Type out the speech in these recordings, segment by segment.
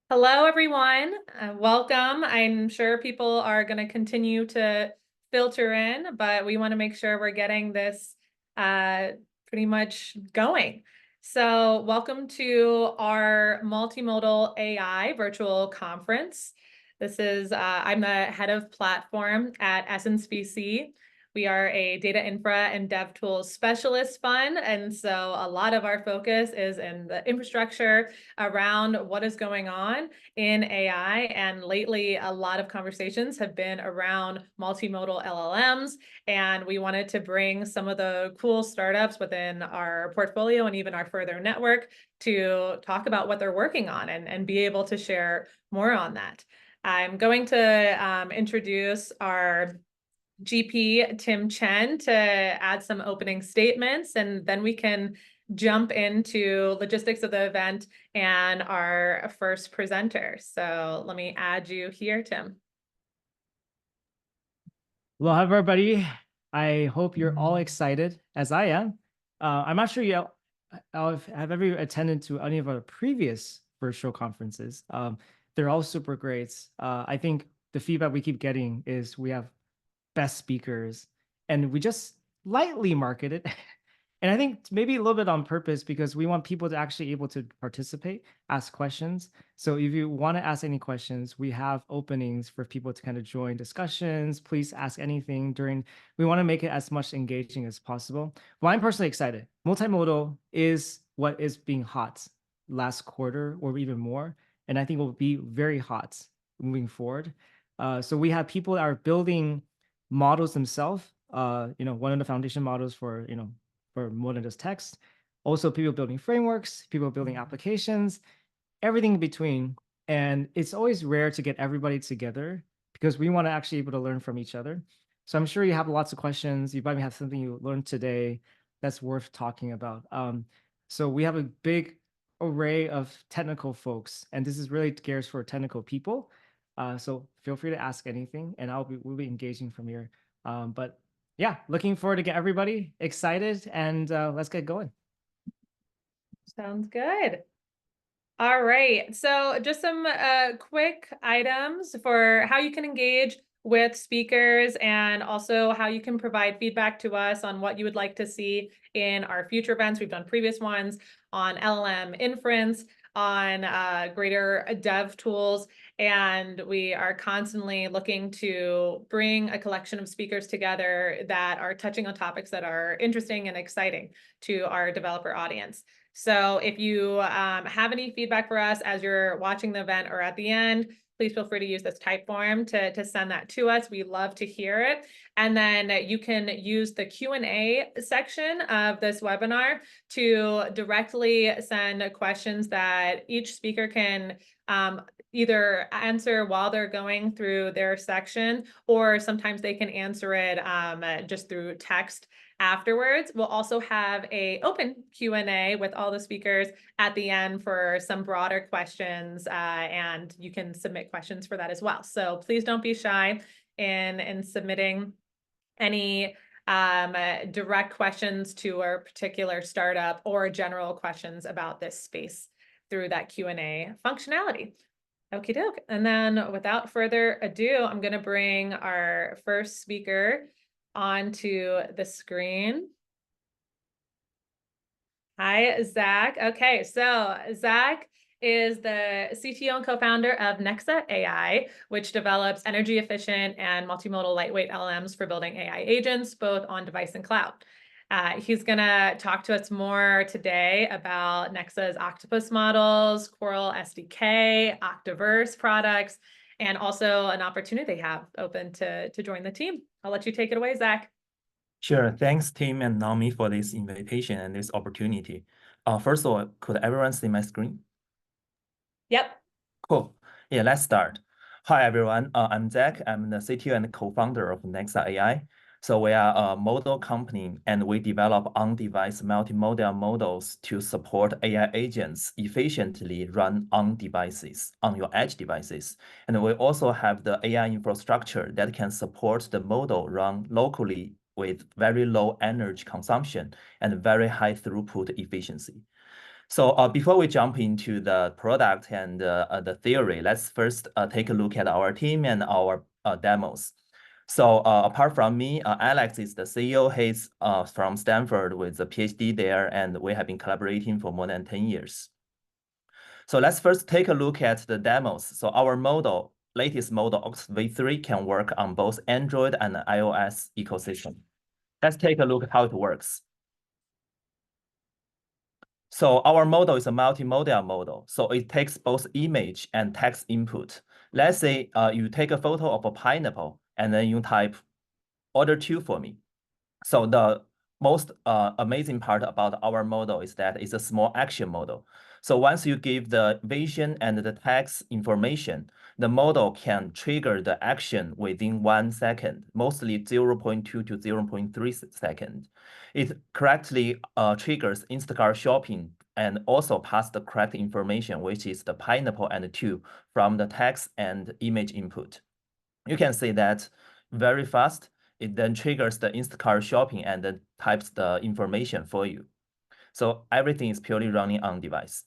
Hello, everyone. Welcome. I'm sure people are going to continue to filter in, but we want to make sure we're getting this pretty much going. So welcome to our Multimodal AI virtual conference. I'm the head of platform at Essence VC. We are a data infra and dev tools specialist fund. And so a lot of our focus is in the infrastructure around what is going on in AI. And lately, a lot of conversations have been around multimodal LLMs. And we wanted to bring some of the cool startups within our portfolio and even our further network to talk about what they're working on and be able to share more on that. I'm going to introduce our GP, Tim Chen, to add some opening statements, and then we can jump into logistics of the event and our first presenter. So let me add you here, Tim. Hello, everybody. I hope you're all excited, as I am. I'm not sure you have ever attended to any of our previous virtual conferences. They're all super great. I think the feedback we keep getting is we have best speakers, and we just lightly market it. And I think maybe a little bit on purpose because we want people to actually able to participate, ask questions. So if you want to ask any questions, we have openings for people to kind of join discussions. Please ask anything we want to make it as much engaging as possible. Well, I'm personally excited. Multimodal is what is being hot last quarter or even more. And I think will be very hot moving forward. So we have people that are building models themselves, one of the foundation models for more than just text. Also, people building frameworks, people building applications, everything in between. And it's always rare to get everybody together because we want to actually be able to learn from each other. So I'm sure you have lots of questions. You probably have something you learned today that's worth talking about. So we have a big array of technical folks, and this is really geared for technical people. So feel free to ask anything, and we'll be engaging from here. But yeah, looking forward to get everybody excited, and let's get going. Sounds good. All right. So just some quick items for how you can engage with speakers and also how you can provide feedback to us on what you would like to see in our future events. We've done previous ones on LLM inference, on greater dev tools, and we are constantly looking to bring a collection of speakers together that are touching on topics that are interesting and exciting to our developer audience. So if you have any feedback for us as you're watching the event or at the end, please feel free to use this type form to send that to us. We love to hear it. And then you can use the Q&A section of this webinar to directly send questions that each speaker can either answer while they're going through their section, or sometimes they can answer it just through text afterwards. We'll also have an open Q&A with all the speakers at the end for some broader questions, and you can submit questions for that as well. So please don't be shy in submitting any direct questions to a particular startup or general questions about this space through that Q&A functionality. Okie doke. And then without further ado, I'm going to bring our first speaker onto the screen. Hi, Zack. Okay, so Zack is the CTO and co-founder of Nexa AI, which develops energy efficient and multimodal lightweight LLMs for building AI agents, both on device and cloud. He's going to talk to us more today about Nexa's Octopus models, Coral SDK, Octoverse products, and also an opportunity they have open to join the team. I'll let you take it away, Zack. Sure. Thanks, Tim and Naomi, for this invitation and this opportunity. First of all, could everyone see my screen? Yep. Cool. Yeah, let's start. Hi, everyone. I'm Zack. I'm the CTO and co-founder of Nexa AI. So we are a model company, and we develop on-device multimodal models to support AI agents efficiently run on devices, on your edge devices. And we also have the AI infrastructure that can support the model run locally with very low energy consumption and very high throughput efficiency. So before we jump into the product and the theory, let's first take a look at our team and our demos. So apart from me, Alex is the CEO. He's from Stanford with a PhD there, and we have been collaborating for more than 10 years. So let's first take a look at the demos. So our model, latest model, Octopus V3, can work on both Android and iOS ecosystem. Let's take a look at how it works. So our model is a multimodal model. So it takes both image and text input. Let's say you take a photo of a pineapple and then you type order 2 for me. So the most amazing part about our model is that it's a small action model. So once you give the vision and the text information, the model can trigger the action within 1 second, mostly 0.2 to 0.3 seconds. It correctly triggers Instacart shopping and also pass the correct information, which is the pineapple and 2 from the text and image input. You can see that very fast. It then triggers the Instacart shopping and then types the information for you. So everything is purely running on device.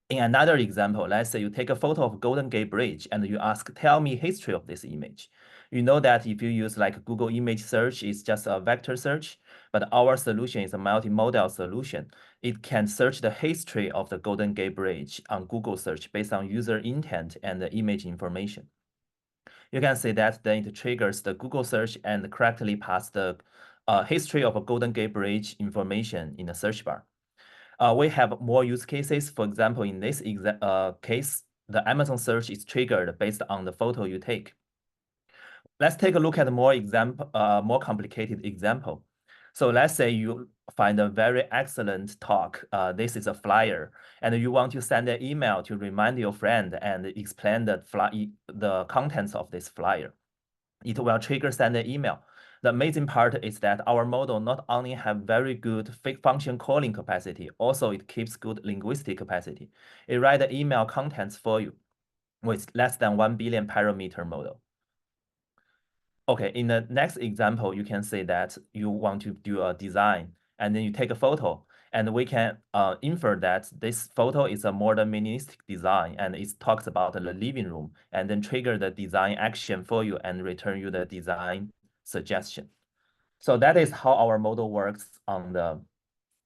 In another example, let's say you take a photo of Golden Gate Bridge and you ask, tell me history of this image. You know that if you use like Google image search, it's just a vector search, but our solution is a multimodal solution. It can search the history of the Golden Gate Bridge on Google search based on user intent and the image information. You can see that then it triggers the Google search and correctly pass the history of a Golden Gate Bridge information in the search bar. We have more use cases. For example, in this case, the Amazon search is triggered based on the photo you take. Let's take a look at a more complicated example. So let's say you find a very excellent talk. This is a flyer, and you want to send an email to remind your friend and explain the contents of this flyer. It will trigger send an email. The amazing part is that our model not only have very good function calling capacity, also it keeps good linguistic capacity. It write the email contents for you with less than 1 billion parameter model. Okay, in the next example, you can say that you want to do a design, and then you take a photo, and we can infer that this photo is a modern minimalistic design, and it talks about the living room, and then trigger the design action for you and return you the design suggestion. So that is how our model works on the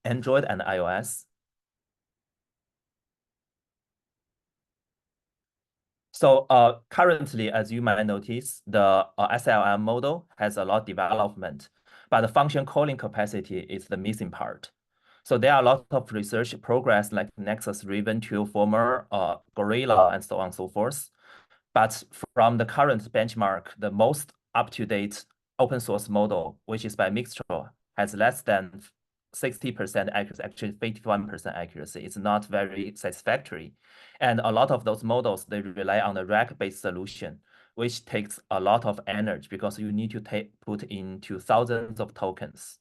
Android and iOS. So currently, as you might notice, the SLM model has a lot of development, but the function calling capacity is the missing part. So there are a lot of research progress like Nexus Raven 2, former Gorilla, and so on and so forth. But from the current benchmark, the most up-to-date open source model, which is by Mixtral, has less than 60% accuracy, actually 51% accuracy. It's not very satisfactory. And a lot of those models, they rely on the rack-based solution, which takes a lot of energy because you need to put into thousands of tokens.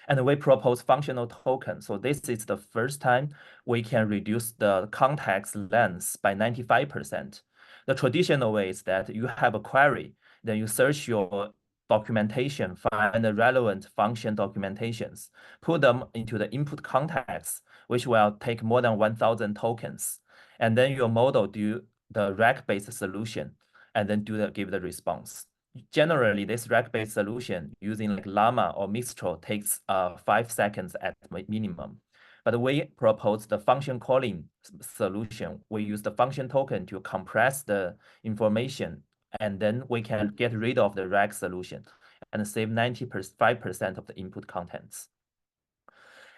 And we propose functional token. So this is the first time we can reduce the context length by 95%. The traditional way is that you have a query, then you search your documentation, find the relevant function documentations, put them into the input context, which will take more than 1,000 tokens. And then your model do the rack-based solution, and then give the response. Generally, this rack-based solution using like Llama or Mistral takes 5 seconds at minimum. But we propose the function calling solution. We use the function token to compress the information, and then we can get rid of the rack solution and save 95% of the input contents.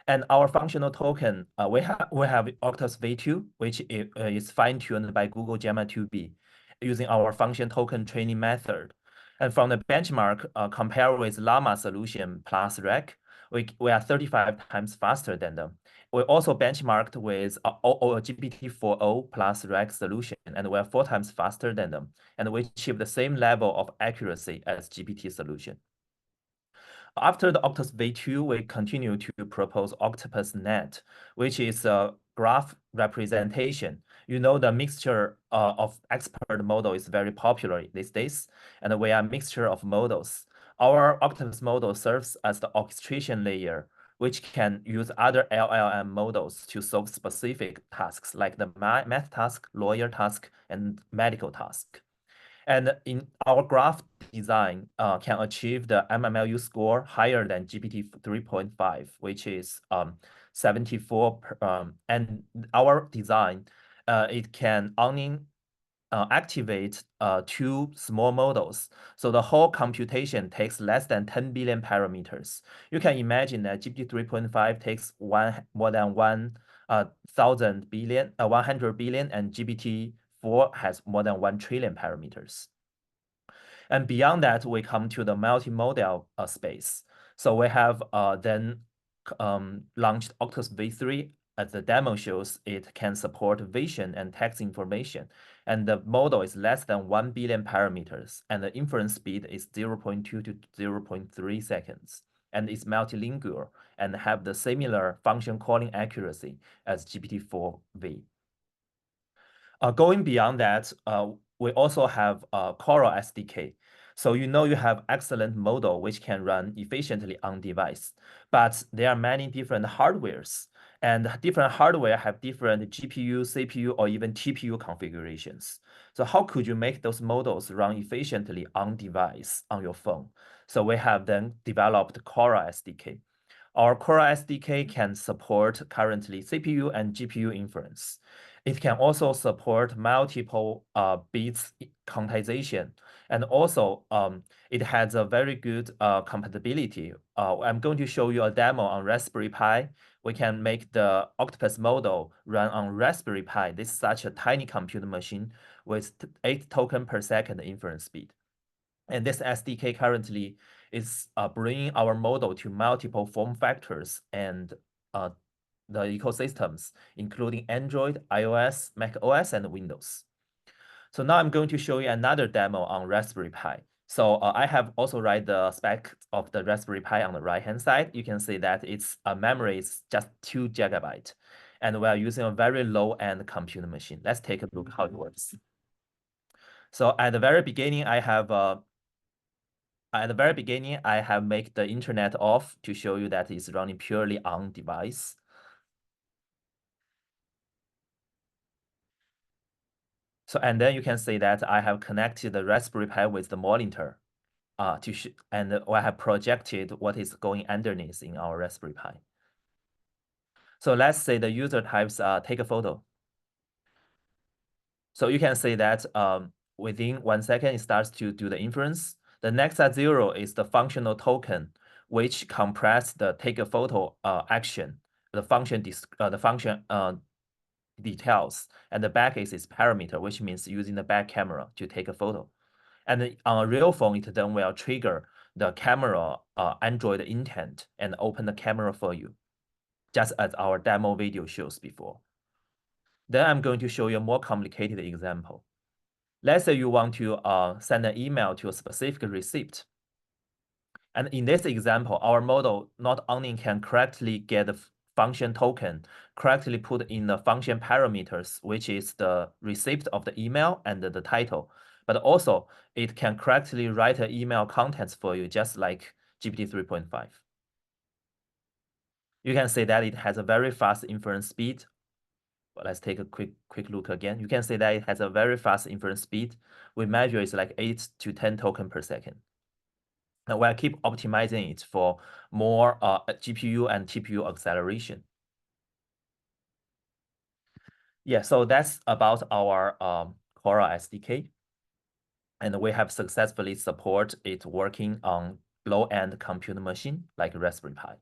And our functional token, we have Octopus V2, which is fine-tuned by Google Gemma 2B using our function token training method. And from the benchmark, compare with Llama solution plus rack, we are 35 times faster than them. We also benchmarked with GPT-4o plus rack solution, and we are 4 times faster than them. And we achieve the same level of accuracy as GPT solution. After the Octopus V2, we continue to propose Octopus Net, which is a graph representation. You know, the mixture of expert model is very popular these days, and we are a mixture of models. Our Octopus model serves as the orchestration layer, which can use other LLM models to solve specific tasks like the math task, lawyer task, and medical task. And in our graph design can achieve the MMLU score higher than GPT 3.5, which is 74. And our design, it can only activate 2 small models. So the whole computation takes less than 10 billion parameters. You can imagine that GPT 3.5 takes more than 1,000 billion, 100 billion, and GPT-4 has more than 1 trillion parameters. And beyond that, we come to the multimodal space. So we have then launched Octopus v3. As the demo shows, it can support vision and text information. And the model is less than 1 billion parameters. And the inference speed is 0.2 to 0.3 seconds. And it's multilingual and have the similar function calling accuracy as GPT-4v. Going beyond that, we also have Coral SDK. So you know you have excellent model which can run efficiently on device, but there are many different hardwares, and different hardware have different GPU, CPU, or even TPU configurations. So how could you make those models run efficiently on device on your phone? So we have then developed Coral SDK. Our Coral SDK can support currently CPU and GPU inference. It can also support multiple bits quantization. And also, it has a very good compatibility. I'm going to show you a demo on Raspberry Pi. We can make the Octopus model run on Raspberry Pi. This is such a tiny computer machine with 8 tokens per second inference speed. And this SDK currently is bringing our model to multiple form factors and the ecosystems, including Android, iOS, macOS, and Windows. So now I'm going to show you another demo on Raspberry Pi. So I have also write the spec of the Raspberry Pi on the right-hand side. You can see that its memory is just 2 GB. And we are using a very low-end computer machine. Let's take a look how it works. So at the very beginning, I have made the internet off to show you that it's running purely on device. So, and then you can see that I have connected the Raspberry Pi with the monitor and I have projected what is going underneath in our Raspberry Pi. So let's say the user types take a photo. So you can see that within 1 second, it starts to do the inference. The Nexa 0 is the functional token, which compress the take a photo action, the function details, and the back is its parameter, which means using the back camera to take a photo. And on a real phone, it then will trigger the camera Android intent and open the camera for you, just as our demo video shows before. Then I'm going to show you a more complicated example. Let's say you want to send an email to a specific receipt. And in this example, our model not only can correctly get the function token, correctly put in the function parameters, which is the receipt of the email and the title, but also it can correctly write an email contents for you, just like GPT 3.5. You can see that it has a very fast inference speed. But let's take a quick look again. You can see that it has a very fast inference speed. We measure it's like 8 to 10 tokens per second. And we'll keep optimizing it for more GPU and TPU acceleration. Yeah, so that's about our Coral SDK. And we have successfully support it working on low-end computer machine like Raspberry Pi.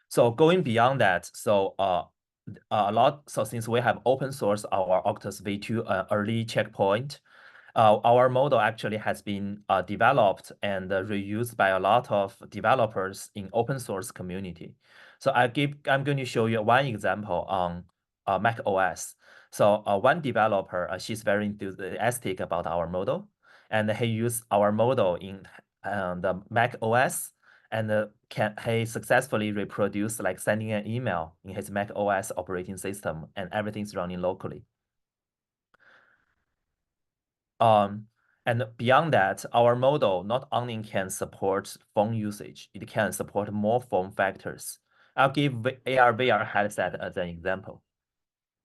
So going beyond that, so since we have open source our Octopus v2 early checkpoint, our model actually has been developed and reused by a lot of developers in open source community. So I'm going to show you one example on Mac OS. So one developer, she's very enthusiastic about our model, and he used our model in the Mac OS, and he successfully reproduced like sending an email in his Mac OS operating system, and everything's running locally. And beyond that, our model not only can support phone usage, it can support more form factors. I'll give AR/VR headset as an example.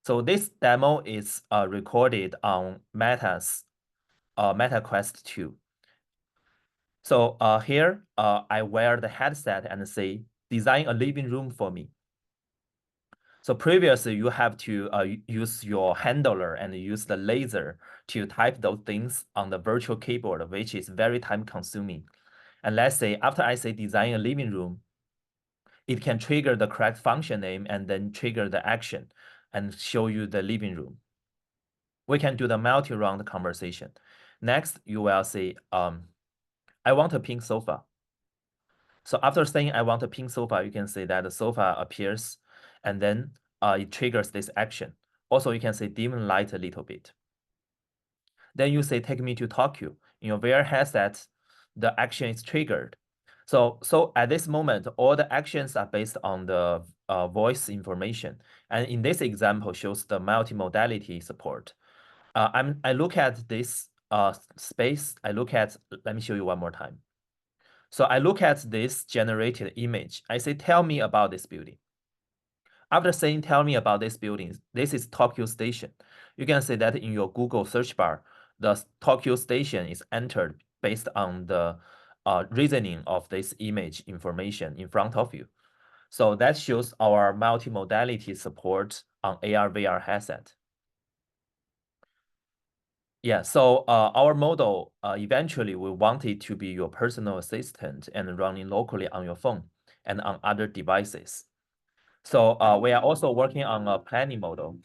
So this demo is recorded on Meta's Meta Quest 2. So here I wear the headset and say, design a living room for me. So previously you have to use your handler and use the laser to type those things on the virtual keyboard, which is very time consuming. And let's say after I say design a living room, it can trigger the correct function name and then trigger the action and show you the living room. We can do the multi-round conversation. Next, you will say, I want a pink sofa. So after saying I want a pink sofa, you can say that the sofa appears and then it triggers this action. Also, you can say dim light a little bit. Then you say, take me to Tokyo. In your VR headset, the action is triggered. So at this moment, all the actions are based on the voice information. And in this example shows the multimodality support. I look at this space. Let me show you one more time. So I look at this generated image. I say, tell me about this building. After saying, tell me about this building, this is Tokyo Station. You can see that in your Google search bar, the Tokyo Station is entered based on the reasoning of this image information in front of you. So that shows our multimodality support on AR/VR headset. Yeah, so our model eventually we want it to be your personal assistant and running locally on your phone and on other devices. So we are also working on a planning model.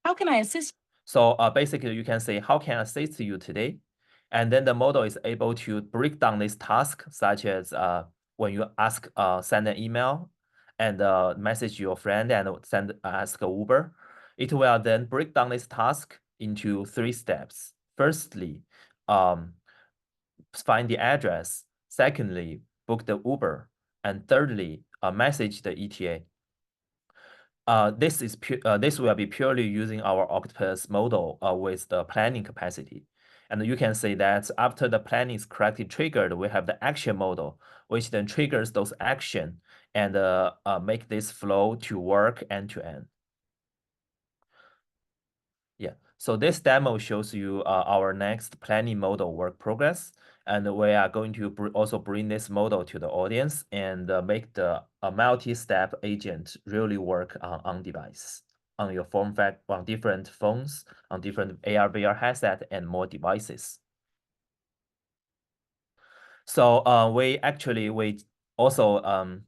How can I assist? So basically you can say, how can I assist you today? And then the model is able to break down this task, such as when you send an email and message your friend and ask a Uber. It will then break down this task into 3 steps. Firstly, find the address. Secondly, book the Uber. And thirdly, message the ETA. This will be purely using our Octopus model with the planning capacity. And you can say that after the planning is correctly triggered, we have the action model, which then triggers those action and make this flow to work end to end. Yeah, so this demo shows you our next planning model work progress. And we are going to also bring this model to the audience and make the multi-step agent really work on device, on your form factor, on different phones, on different AR/VR headset and more devices. So we also are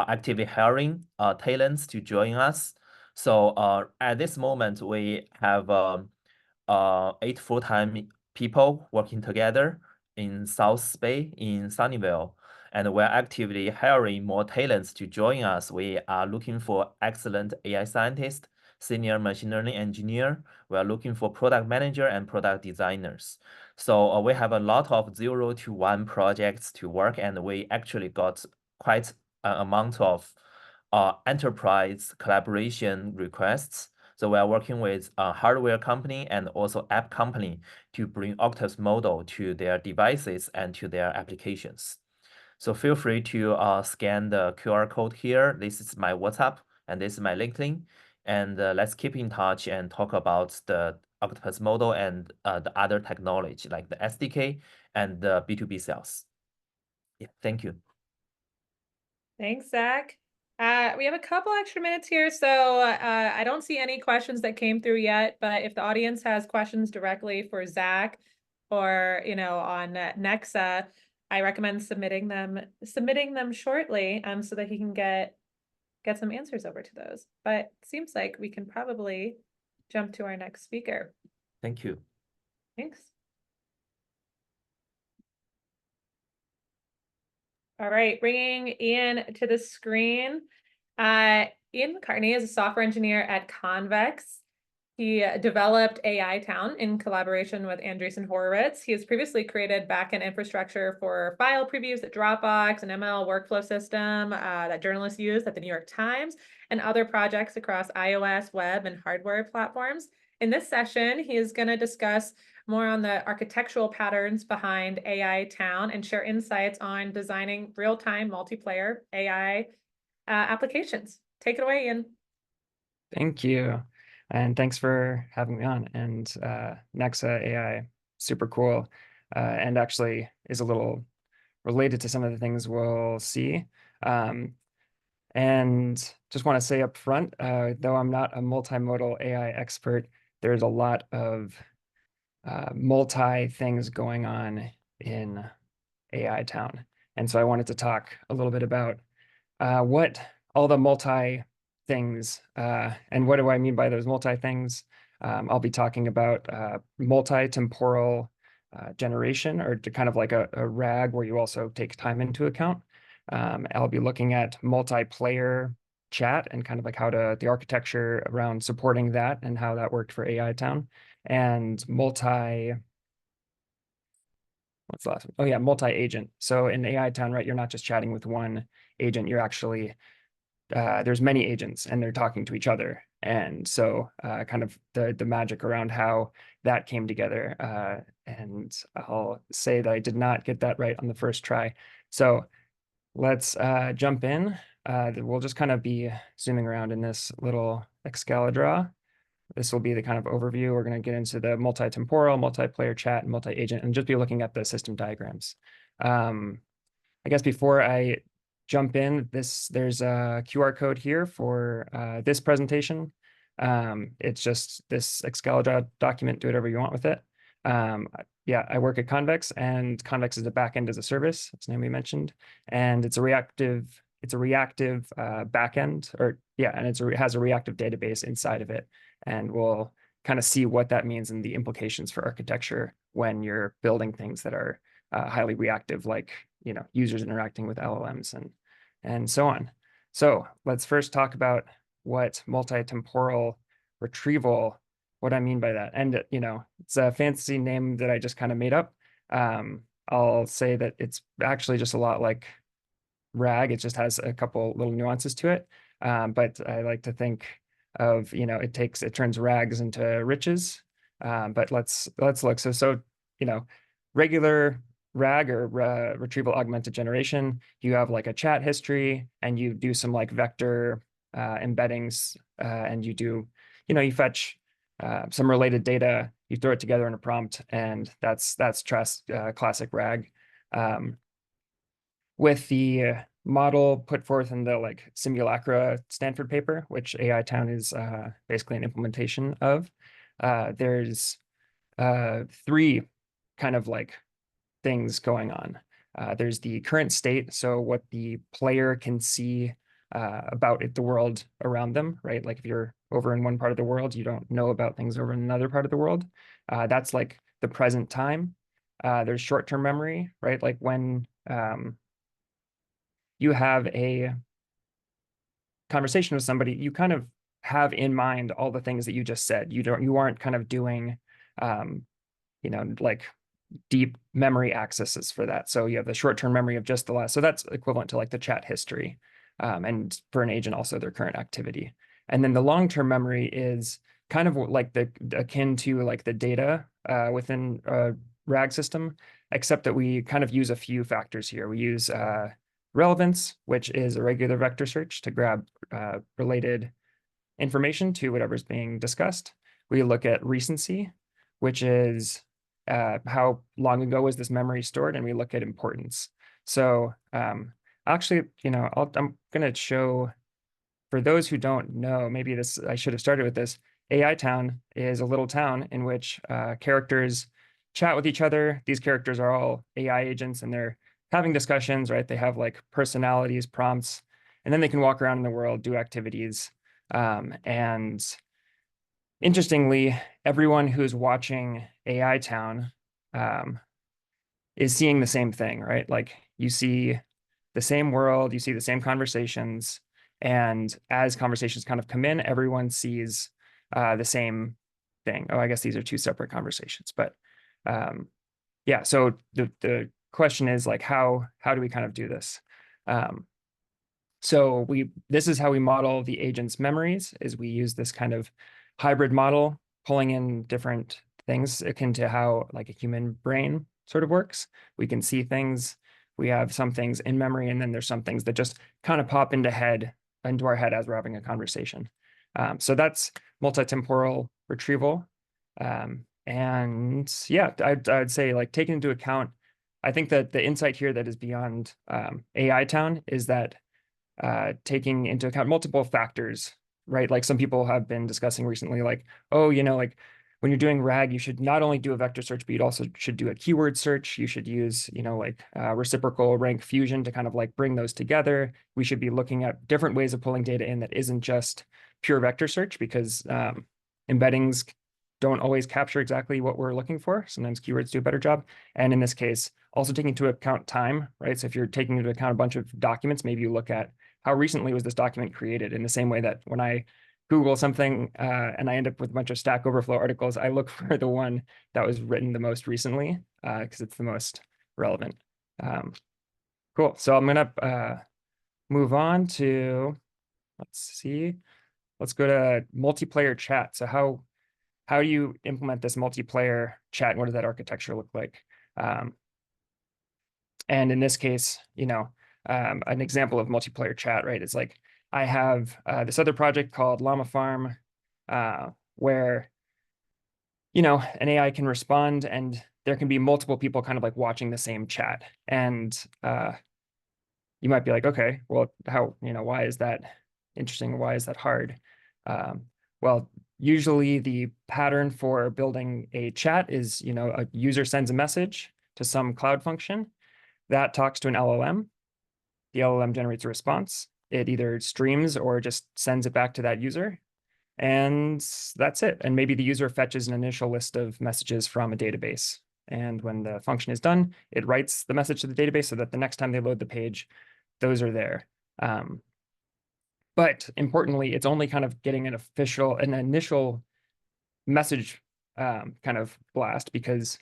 actively hiring talents to join us. So at this moment, we have 8 full-time people working together in South Bay, in Sunnyvale, and we're actively hiring more talents to join us. We are looking for excellent AI scientists, senior machine learning engineer. We are looking for product manager and product designers. So we have a lot of 0 to 1 projects to work, and we actually got quite an amount of enterprise collaboration requests. So we are working with a hardware company and also app company to bring Octopus model to their devices and to their applications. So feel free to scan the QR code here. This is my WhatsApp and this is my LinkedIn. And let's keep in touch and talk about the Octopus model and the other technology like the SDK and the B2B sales. Yeah, thank you. Thanks, Zach. We have a couple extra minutes here, so I don't see any questions that came through yet, but if the audience has questions directly for Zach or, on Nexa, I recommend submitting them shortly so that he can get some answers over to those. But it seems like we can probably jump to our next speaker. Thank you. Thanks. All right, bringing Ian to the screen. Ian Macartney is a software engineer at Convex. He developed AI Town in collaboration with Andreessen Horowitz. He has previously created backend infrastructure for file previews at Dropbox, an ML workflow system that journalists use at the New York Times, and other projects across iOS, web, and hardware platforms. In this session, he is going to discuss more on the architectural patterns behind AI Town and share insights on designing real-time multiplayer AI applications. Take it away, Ian. Thank you. And thanks for having me on. And Nexa AI, super cool. And actually is a little related to some of the things we'll see. And just want to say up front, though I'm not a multimodal AI expert, there's a lot of multi things going on in AI Town. And so I wanted to talk a little bit about what all the multi things, and what do I mean by those multi things? I'll be talking about multi-temporal generation, or to kind of like a RAG where you also take time into account. I'll be looking at multiplayer chat and kind of like how the architecture around supporting that and how that worked for AI Town, and what's the last one? Oh yeah, multi-agent. So in AI Town, right, you're not just chatting with one agent, you're actually, there's many agents and they're talking to each other. And so kind of the magic around how that came together. And I'll say that I did not get that right on the first try. So let's jump in. We'll just kind of be zooming around in this little Excalibur. This will be the kind of overview. We're going to get into the multi-temporal, multiplayer chat, and multi-agent, and just be looking at the system diagrams. I guess before I jump in, there's a QR code here for this presentation. It's just this Excalibur document. Do whatever you want with it. Yeah, I work at Convex, and Convex is a backend as a service, as Naomi mentioned, and it's a reactive backend, and it has a reactive database inside of it. And we'll kind of see what that means and the implications for architecture when you're building things that are highly reactive, like users interacting with LLMs and so on. So let's first talk about what multi-temporal retrieval, what I mean by that. And it's a fancy name that I just kind of made up. I'll say that it's actually just a lot like RAG. It just has a couple little nuances to it. But I like to think of, it turns rags into riches. But let's look. So regular RAG, or retrieval augmented generation, you have like a chat history and you do some like vector embeddings, and you fetch some related data, you throw it together in a prompt, and that's classic RAG. With the model put forth in the like Simulacra Stanford paper, which AI Town is basically an implementation of, there's three kind of like things going on. There's the current state, so what the player can see about the world around them, right? Like if you're over in one part of the world, you don't know about things over in another part of the world. That's like the present time. There's short-term memory, right? Like when you have a conversation with somebody, you kind of have in mind all the things that you just said. You aren't kind of doing like deep memory accesses for that. So you have the short-term memory of just the last. So that's equivalent to like the chat history. And for an agent, also their current activity. And then the long-term memory is kind of like akin to like the data within a RAG system, except that we kind of use a few factors here. We use relevance, which is a regular vector search to grab related information to whatever's being discussed. We look at recency, which is how long ago was this memory stored, and we look at importance. So actually, I'm going to show, for those who don't know, maybe I should have started with this. AI Town is a little town in which characters chat with each other. These characters are all AI agents, and they're having discussions, right? They have like personalities, prompts, and then they can walk around in the world, do activities. And interestingly, everyone who's watching AI Town is seeing the same thing, right? Like you see the same world, you see the same conversations, and as conversations kind of come in, everyone sees the same thing. Oh, I guess these are two separate conversations, but yeah. So the question is like, how do we kind of do this? So this is how we model the agent's memories, is we use this kind of hybrid model, pulling in different things akin to how like a human brain sort of works. We can see things. We have some things in memory, and then there's some things that just kind of pop into our head as we're having a conversation. So that's multitemporal retrieval. And yeah, I'd say like taking into account, I think that the insight here that is beyond AI Town is that taking into account multiple factors, right? Like some people have been discussing recently, like, oh, like when you're doing RAG, you should not only do a vector search, but you also should do a keyword search. You should use, like reciprocal rank fusion to kind of like bring those together. We should be looking at different ways of pulling data in that isn't just pure vector search, because embeddings don't always capture exactly what we're looking for. Sometimes keywords do a better job. And in this case, also taking into account time, right? So if you're taking into account a bunch of documents, maybe you look at how recently was this document created, in the same way that when I Google something and I end up with a bunch of Stack Overflow articles, I look for the one that was written the most recently because it's the most relevant. Cool. So I'm going to move on to, let's go to multiplayer chat. So how do you implement this multiplayer chat, and what does that architecture look like? And in this case, an example of multiplayer chat, right? It's like I have this other project called Llama Farm, where an AI can respond, and there can be multiple people kind of like watching the same chat. And you might be like, okay, well, why is that interesting? Why is that hard? Well, usually the pattern for building a chat is, a user sends a message to some cloud function that talks to an LLM. The LLM generates a response. It either streams or just sends it back to that user. And that's it. And maybe the user fetches an initial list of messages from a database. And when the function is done, it writes the message to the database so that the next time they load the page, those are there. But importantly, it's only kind of getting an initial message kind of blast, because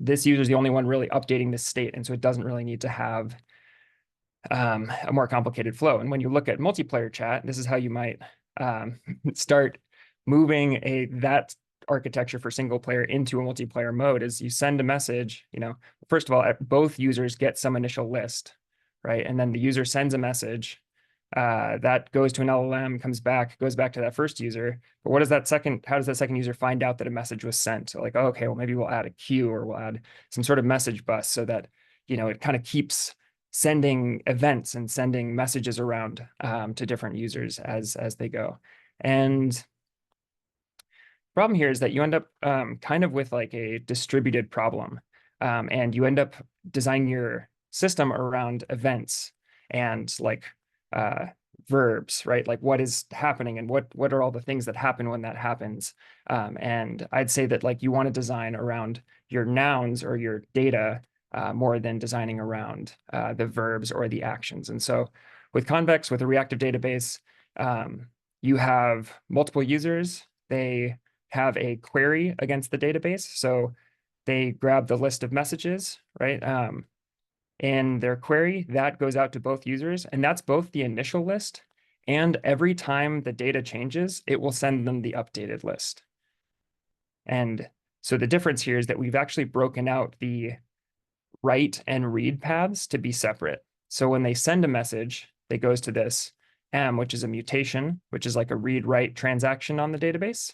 this user is the only one really updating this state. And so it doesn't really need to have a more complicated flow. And when you look at multiplayer chat, this is how you might start moving that architecture for single player into a multiplayer mode. Is you send a message, first of all, both users get some initial list, right? And then the user sends a message that goes to an LLM, goes back to that first user. But how does that second user find out that a message was sent? So like, oh, okay, well, maybe we'll add a queue, or we'll add some sort of message bus so that, it kind of keeps sending events and sending messages around to different users as they go. And the problem here is that you end up kind of with like a distributed problem, and you end up designing your system around events and like verbs, right? Like what is happening and what are all the things that happen when that happens. And I'd say that like you want to design around your nouns or your data more than designing around the verbs or the actions. And so with Convex, with a reactive database, you have multiple users. They have a query against the database. So they grab the list of messages, right? In their query, that goes out to both users, and that's both the initial list, and every time the data changes, it will send them the updated list. And so the difference here is that we've actually broken out the write and read paths to be separate. So when they send a message, it goes to this M, which is a mutation, which is like a read-write transaction on the database.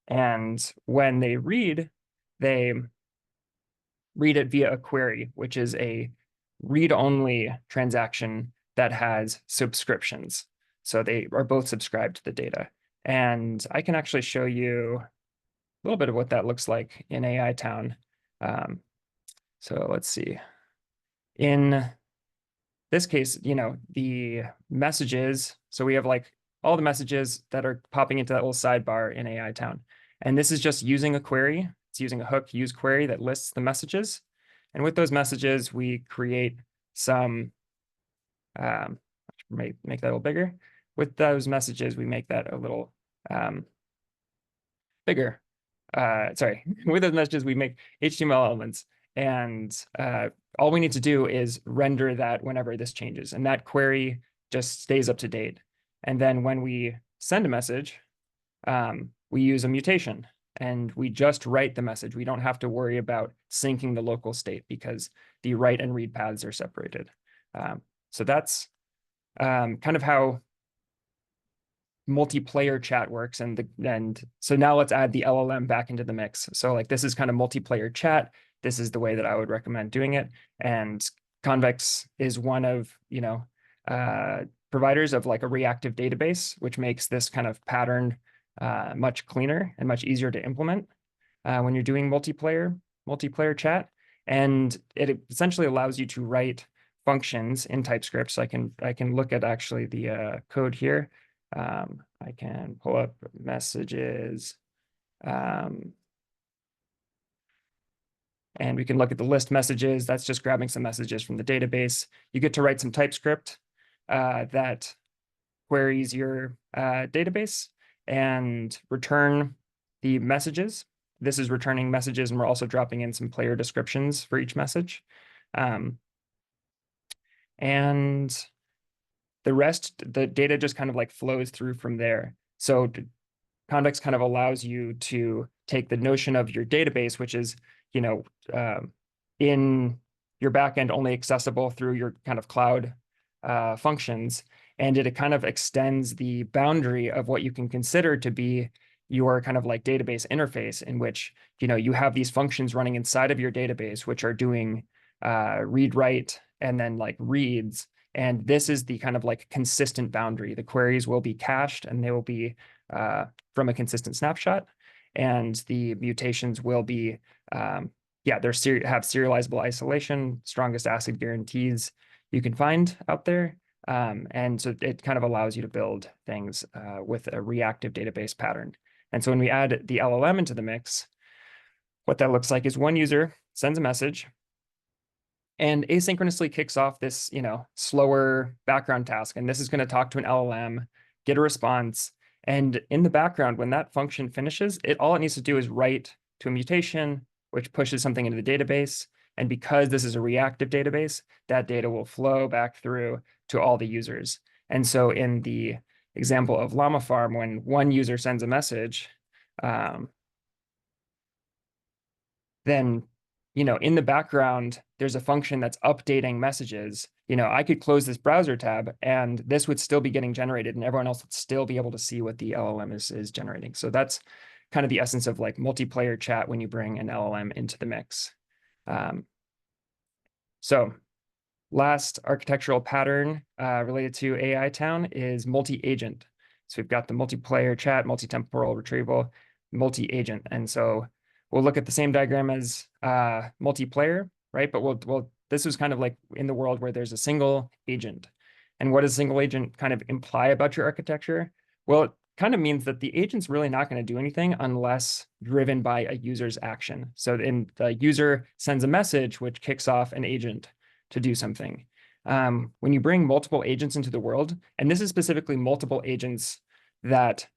And when they read it via a query, which is a read-only transaction that has subscriptions. So they are both subscribed to the data. And I can actually show you a little bit of what that looks like in AI Town. So let's see. In this case, the messages, so we have like all the messages that are popping into that little sidebar in AI Town. And this is just using a query. It's using a hook use query that lists the messages. And with those messages, we create some, make that a little bigger. With those messages, we make that a little bigger. Sorry, with those messages, we make HTML elements. And all we need to do is render that whenever this changes. And that query just stays up to date. And then when we send a message, we use a mutation and we just write the message. We don't have to worry about syncing the local state because the write and read paths are separated. So that's kind of how multiplayer chat works. And so now let's add the LLM back into the mix. So like this is kind of multiplayer chat. This is the way that I would recommend doing it. And Convex is one of, providers of like a reactive database, which makes this kind of pattern much cleaner and much easier to implement when you're doing multiplayer chat. And it essentially allows you to write functions in TypeScript. So I can look at actually the code here. I can pull up messages. And we can look at the list messages. That's just grabbing some messages from the database. You get to write some TypeScript that queries your database and return the messages. This is returning messages, and we're also dropping in some player descriptions for each message. And the rest, the data just kind of like flows through from there. So Convex kind of allows you to take the notion of your database, which is, in your backend only accessible through your kind of cloud functions, and it kind of extends the boundary of what you can consider to be your kind of like database interface, in which you have these functions running inside of your database, which are doing read write and then like reads. And this is the kind of like consistent boundary. The queries will be cached and they will be from a consistent snapshot, and the mutations will be have serializable isolation, strongest ACID guarantees you can find out there. And so it kind of allows you to build things with a reactive database pattern. And so when we add the LLM into the mix, what that looks like is one user sends a message and asynchronously kicks off this, slower background task. And this is going to talk to an LLM, get a response. And in the background, when that function finishes, all it needs to do is write to a mutation, which pushes something into the database. And because this is a reactive database, that data will flow back through to all the users. And so in the example of Llama Farm, when one user sends a message, then in the background, there's a function that's updating messages. I could close this browser tab and this would still be getting generated and everyone else would still be able to see what the LLM is generating. So that's kind of the essence of like multiplayer chat when you bring an LLM into the mix. So last architectural pattern related to AI Town is multi-agent. So we've got the multiplayer chat, multi-temporal retrieval, multi-agent. And so we'll look at the same diagram as multiplayer, right? But this is kind of like in the world where there's a single agent. And what does single agent kind of imply about your architecture? Well, it kind of means that the agent's really not going to do anything unless driven by a user's action. So the user sends a message, which kicks off an agent to do something. When you bring multiple agents into the world, and this is specifically multiple agents that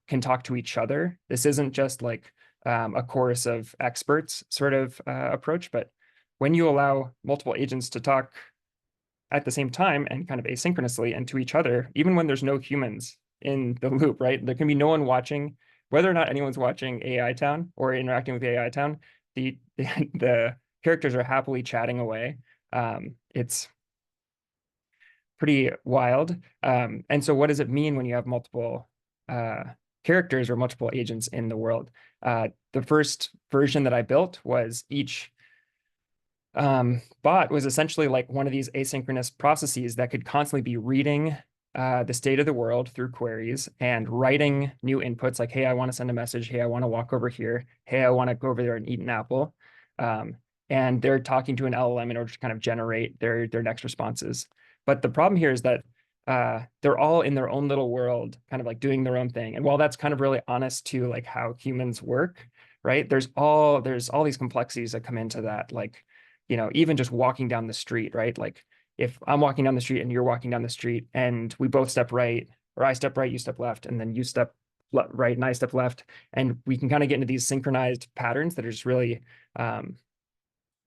can talk to each other. This isn't just like a chorus of experts sort of approach, but when you allow multiple agents to talk at the same time and kind of asynchronously and to each other, even when there's no humans in the loop, right? There can be no one watching, whether or not anyone's watching AI Town or interacting with AI Town, the characters are happily chatting away. It's pretty wild. And so what does it mean when you have multiple characters or multiple agents in the world? The first version that I built was each bot was essentially like one of these asynchronous processes that could constantly be reading the state of the world through queries and writing new inputs like, hey, I want to send a message. Hey, I want to walk over here. Hey, I want to go over there and eat an apple. And they're talking to an LLM in order to kind of generate their next responses. But the problem here is that they're all in their own little world, kind of like doing their own thing. And while that's kind of really honest to like how humans work, right? There's all these complexities that come into that, like, even just walking down the street, right? Like if I'm walking down the street and you're walking down the street and we both step right, or I step right, you step left, and then you step right and I step left, and we can kind of get into these synchronized patterns that are just really,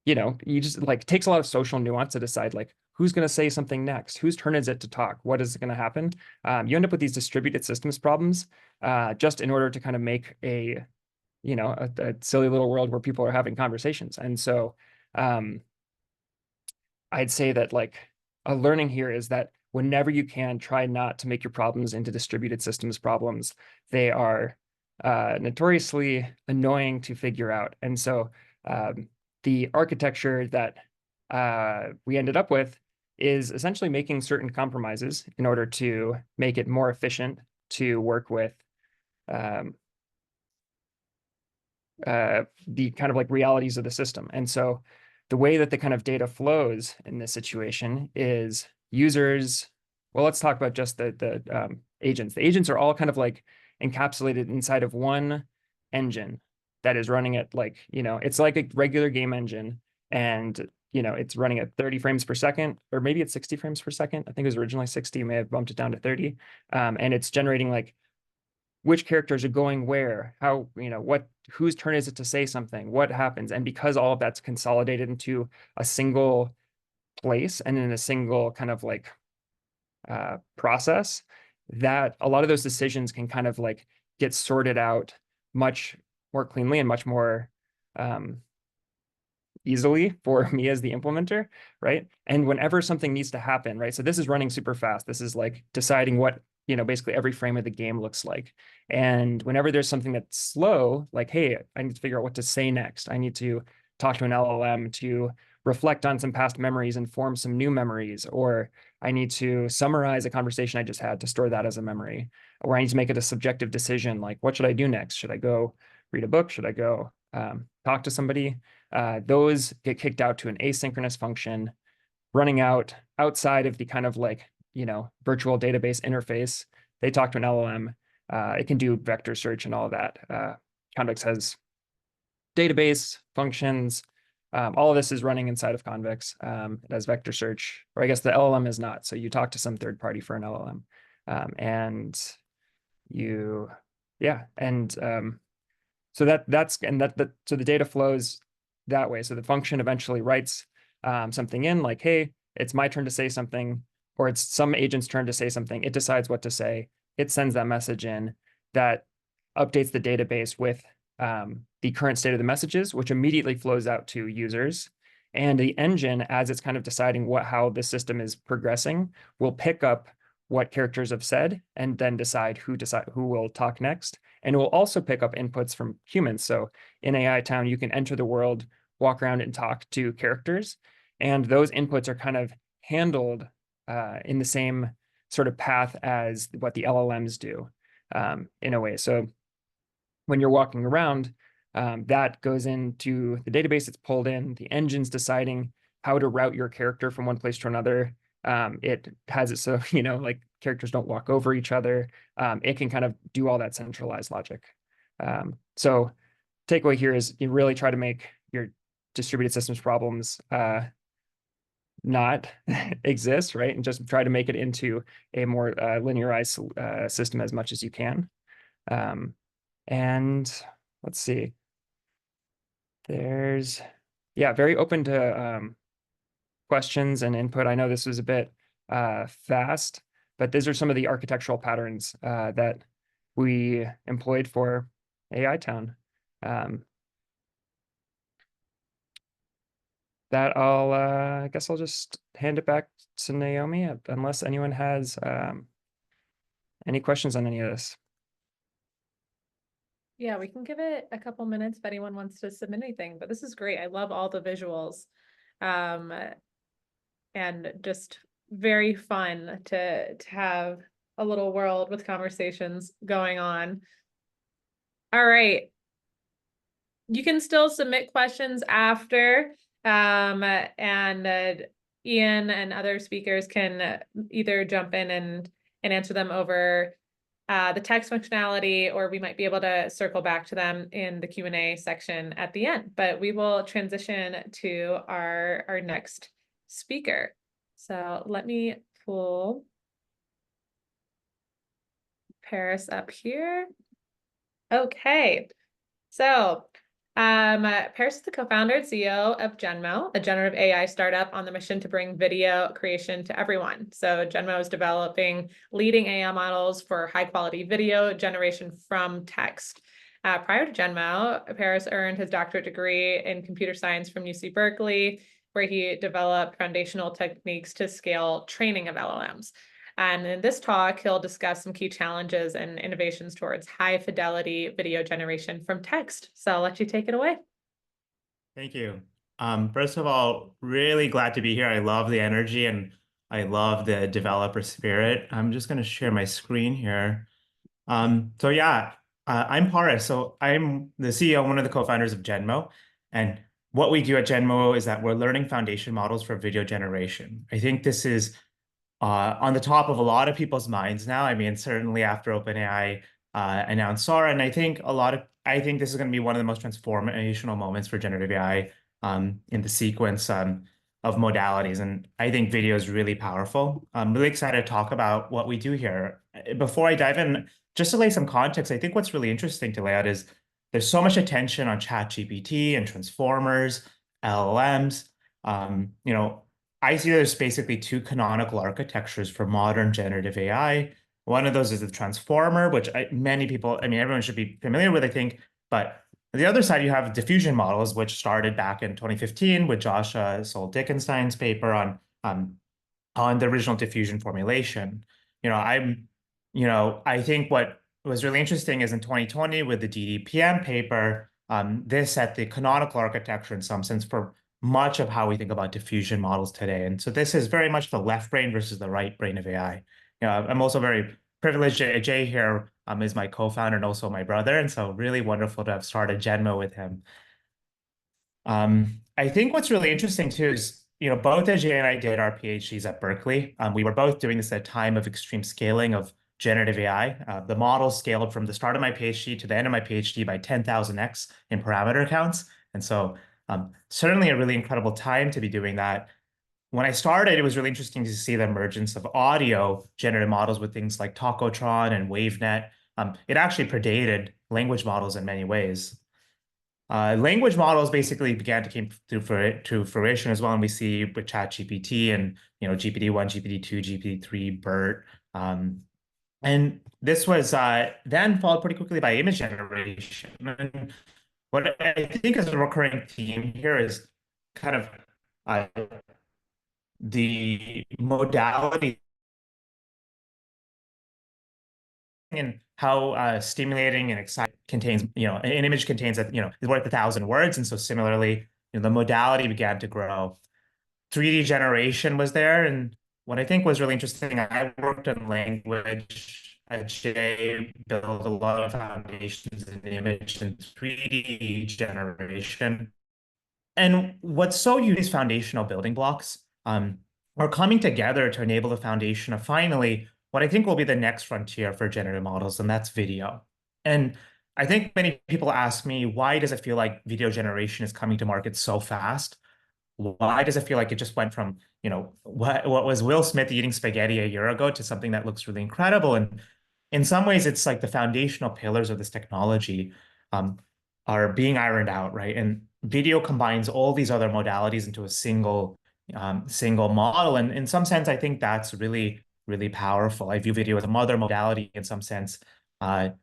you just like, it takes a lot of social nuance to decide like who's going to say something next, whose turn is it to talk, what is going to happen. You end up with these distributed systems problems just in order to kind of make a you know, a silly little world where people are having conversations. And so I'd say that like a learning here is that whenever you can, try not to make your problems into distributed systems problems. They are notoriously annoying to figure out. And so the architecture that we ended up with is essentially making certain compromises in order to make it more efficient to work with the kind of like realities of the system. And so the way that the kind of data flows in this situation is users, well, let's talk about just the agents. The agents are all kind of like encapsulated inside of one engine that is running at like, you know, it's like a regular game engine, and you know, it's running at 30 frames per second, or maybe it's 60 frames per second. I think it was originally 60, may have bumped it down to 30. And it's generating like which characters are going where, how, you know, what, whose turn is it to say something, what happens. And because all of that's consolidated into a single place and in a single kind of like process, that a lot of those decisions can kind of like get sorted out much more cleanly and much more easily for me as the implementer, right? And whenever something needs to happen, right? So this is running super fast. This is like deciding what, you know, basically every frame of the game looks like. And whenever there's something that's slow, like, hey, I need to figure out what to say next. I need to talk to an LLM to reflect on some past memories and form some new memories, or I need to summarize a conversation I just had to store that as a memory, or I need to make it a subjective decision, like, what should I do next? Should I go read a book? Should I go talk to somebody? Those get kicked out to an asynchronous function running outside of the kind of like, you know, virtual database interface. They talk to an LLM. It can do vector search and all of that. Convex has database functions. All of this is running inside of Convex. It has vector search, or I guess the LLM is not. So you talk to some third party for an LLM. And you, yeah. And so so the data flows that way. So the function eventually writes something in like, hey, it's my turn to say something, or it's some agent's turn to say something. It decides what to say. It sends that message in that updates the database with the current state of the messages, which immediately flows out to users. And the engine, as it's kind of deciding how the system is progressing, will pick up what characters have said and then decide who will talk next. And it will also pick up inputs from humans. So in AI Town, you can enter the world, walk around and talk to characters. And those inputs are kind of handled in the same sort of path as what the LLMs do in a way. So when you're walking around, that goes into the database, it's pulled in, the engine's deciding how to route your character from one place to another. It has it so, you know, like characters don't walk over each other. It can kind of do all that centralized logic. So takeaway here is you really try to make your distributed systems problems not exist, right? And just try to make it into a more linearized system as much as you can. And let's see. There's, yeah, very open to questions and input. I know this was a bit fast, but these are some of the architectural patterns that we employed for AI Town. That I guess I'll just hand it back to Naomi, unless anyone has any questions on any of this. Yeah, we can give it a couple minutes if anyone wants to submit anything, but this is great. I love all the visuals. And just very fun to have a little world with conversations going on. All right. You can still submit questions after, and Ian and other speakers can either jump in and answer them over the text functionality, or we might be able to circle back to them in the Q&A section at the end. But we will transition to our next speaker. So let me pull Paras up here. Okay, so Paras is the co-founder and CEO of Genmo, a generative AI startup on the mission to bring video creation to everyone. So Genmo is developing leading AI models for high quality video generation from text. Prior to Genmo, Paras earned his doctorate degree in computer science from UC Berkeley, where he developed foundational techniques to scale training of LLMs. And in this talk, he'll discuss some key challenges and innovations towards high fidelity video generation from text. So I'll let you take it away. Thank you. First of all, really glad to be here. I love the energy and I love the developer spirit. I'm just going to share my screen here. So yeah, I'm Paras. So I'm the CEO, one of the co-founders of Genmo. And what we do at Genmo is that we're learning foundation models for video generation. I think this is on the top of a lot of people's minds now. I mean, certainly after OpenAI announced Sora, and I think this is going to be one of the most transformational moments for generative AI in the sequence of modalities. And I think video is really powerful. I'm really excited to talk about what we do here. Before I dive in, just to lay some context, I think what's really interesting to lay out is there's so much attention on ChatGPT and transformers, LLMs. I see there's basically two canonical architectures for modern generative AI. One of those is the transformer, which many people, I mean, everyone should be familiar with, I think. But on the other side, you have diffusion models, which started back in 2015 with Josh Sohl-Dickenstein's paper on the original diffusion formulation. I think what was really interesting is in 2020 with the DDPM paper, this set the canonical architecture in some sense for much of how we think about diffusion models today. And so this is very much the left brain versus the right brain of AI. I'm also very privileged. Jay here is my co-founder and also my brother. And so really wonderful to have started Genmo with him. I think what's really interesting too is, both Jay and I did our PhDs at Berkeley. We were both doing this at a time of extreme scaling of generative AI. The model scaled from the start of my PhD to the end of my PhD by 10,000x in parameter counts. And so certainly a really incredible time to be doing that. When I started, it was really interesting to see the emergence of audio generative models with things like Tacotron and WaveNet. It actually predated language models in many ways. Language models basically began to come to fruition as well, and we see with ChatGPT and GPT-1, GPT-2, GPT-3, BERT. And this was then followed pretty quickly by image generation. And what I think is a recurring theme here is kind of the modality and how stimulating and exciting contains, an image contains is worth 1,000 words. And so similarly, the modality began to grow. 3D generation was there. And what I think was really interesting, I worked in language. Jay built a lot of foundations in image and 3D generation. And what's so unique is foundational building blocks are coming together to enable the foundation of finally what I think will be the next frontier for generative models, and that's video. And I think many people ask me, why does it feel like video generation is coming to market so fast? Why does it feel like it just went from, what was Will Smith eating spaghetti a year ago to something that looks really incredible? And in some ways, it's like the foundational pillars of this technology are being ironed out, right? And video combines all these other modalities into a single model. And in some sense, I think that's really, really powerful. I view video as a mother modality in some sense. And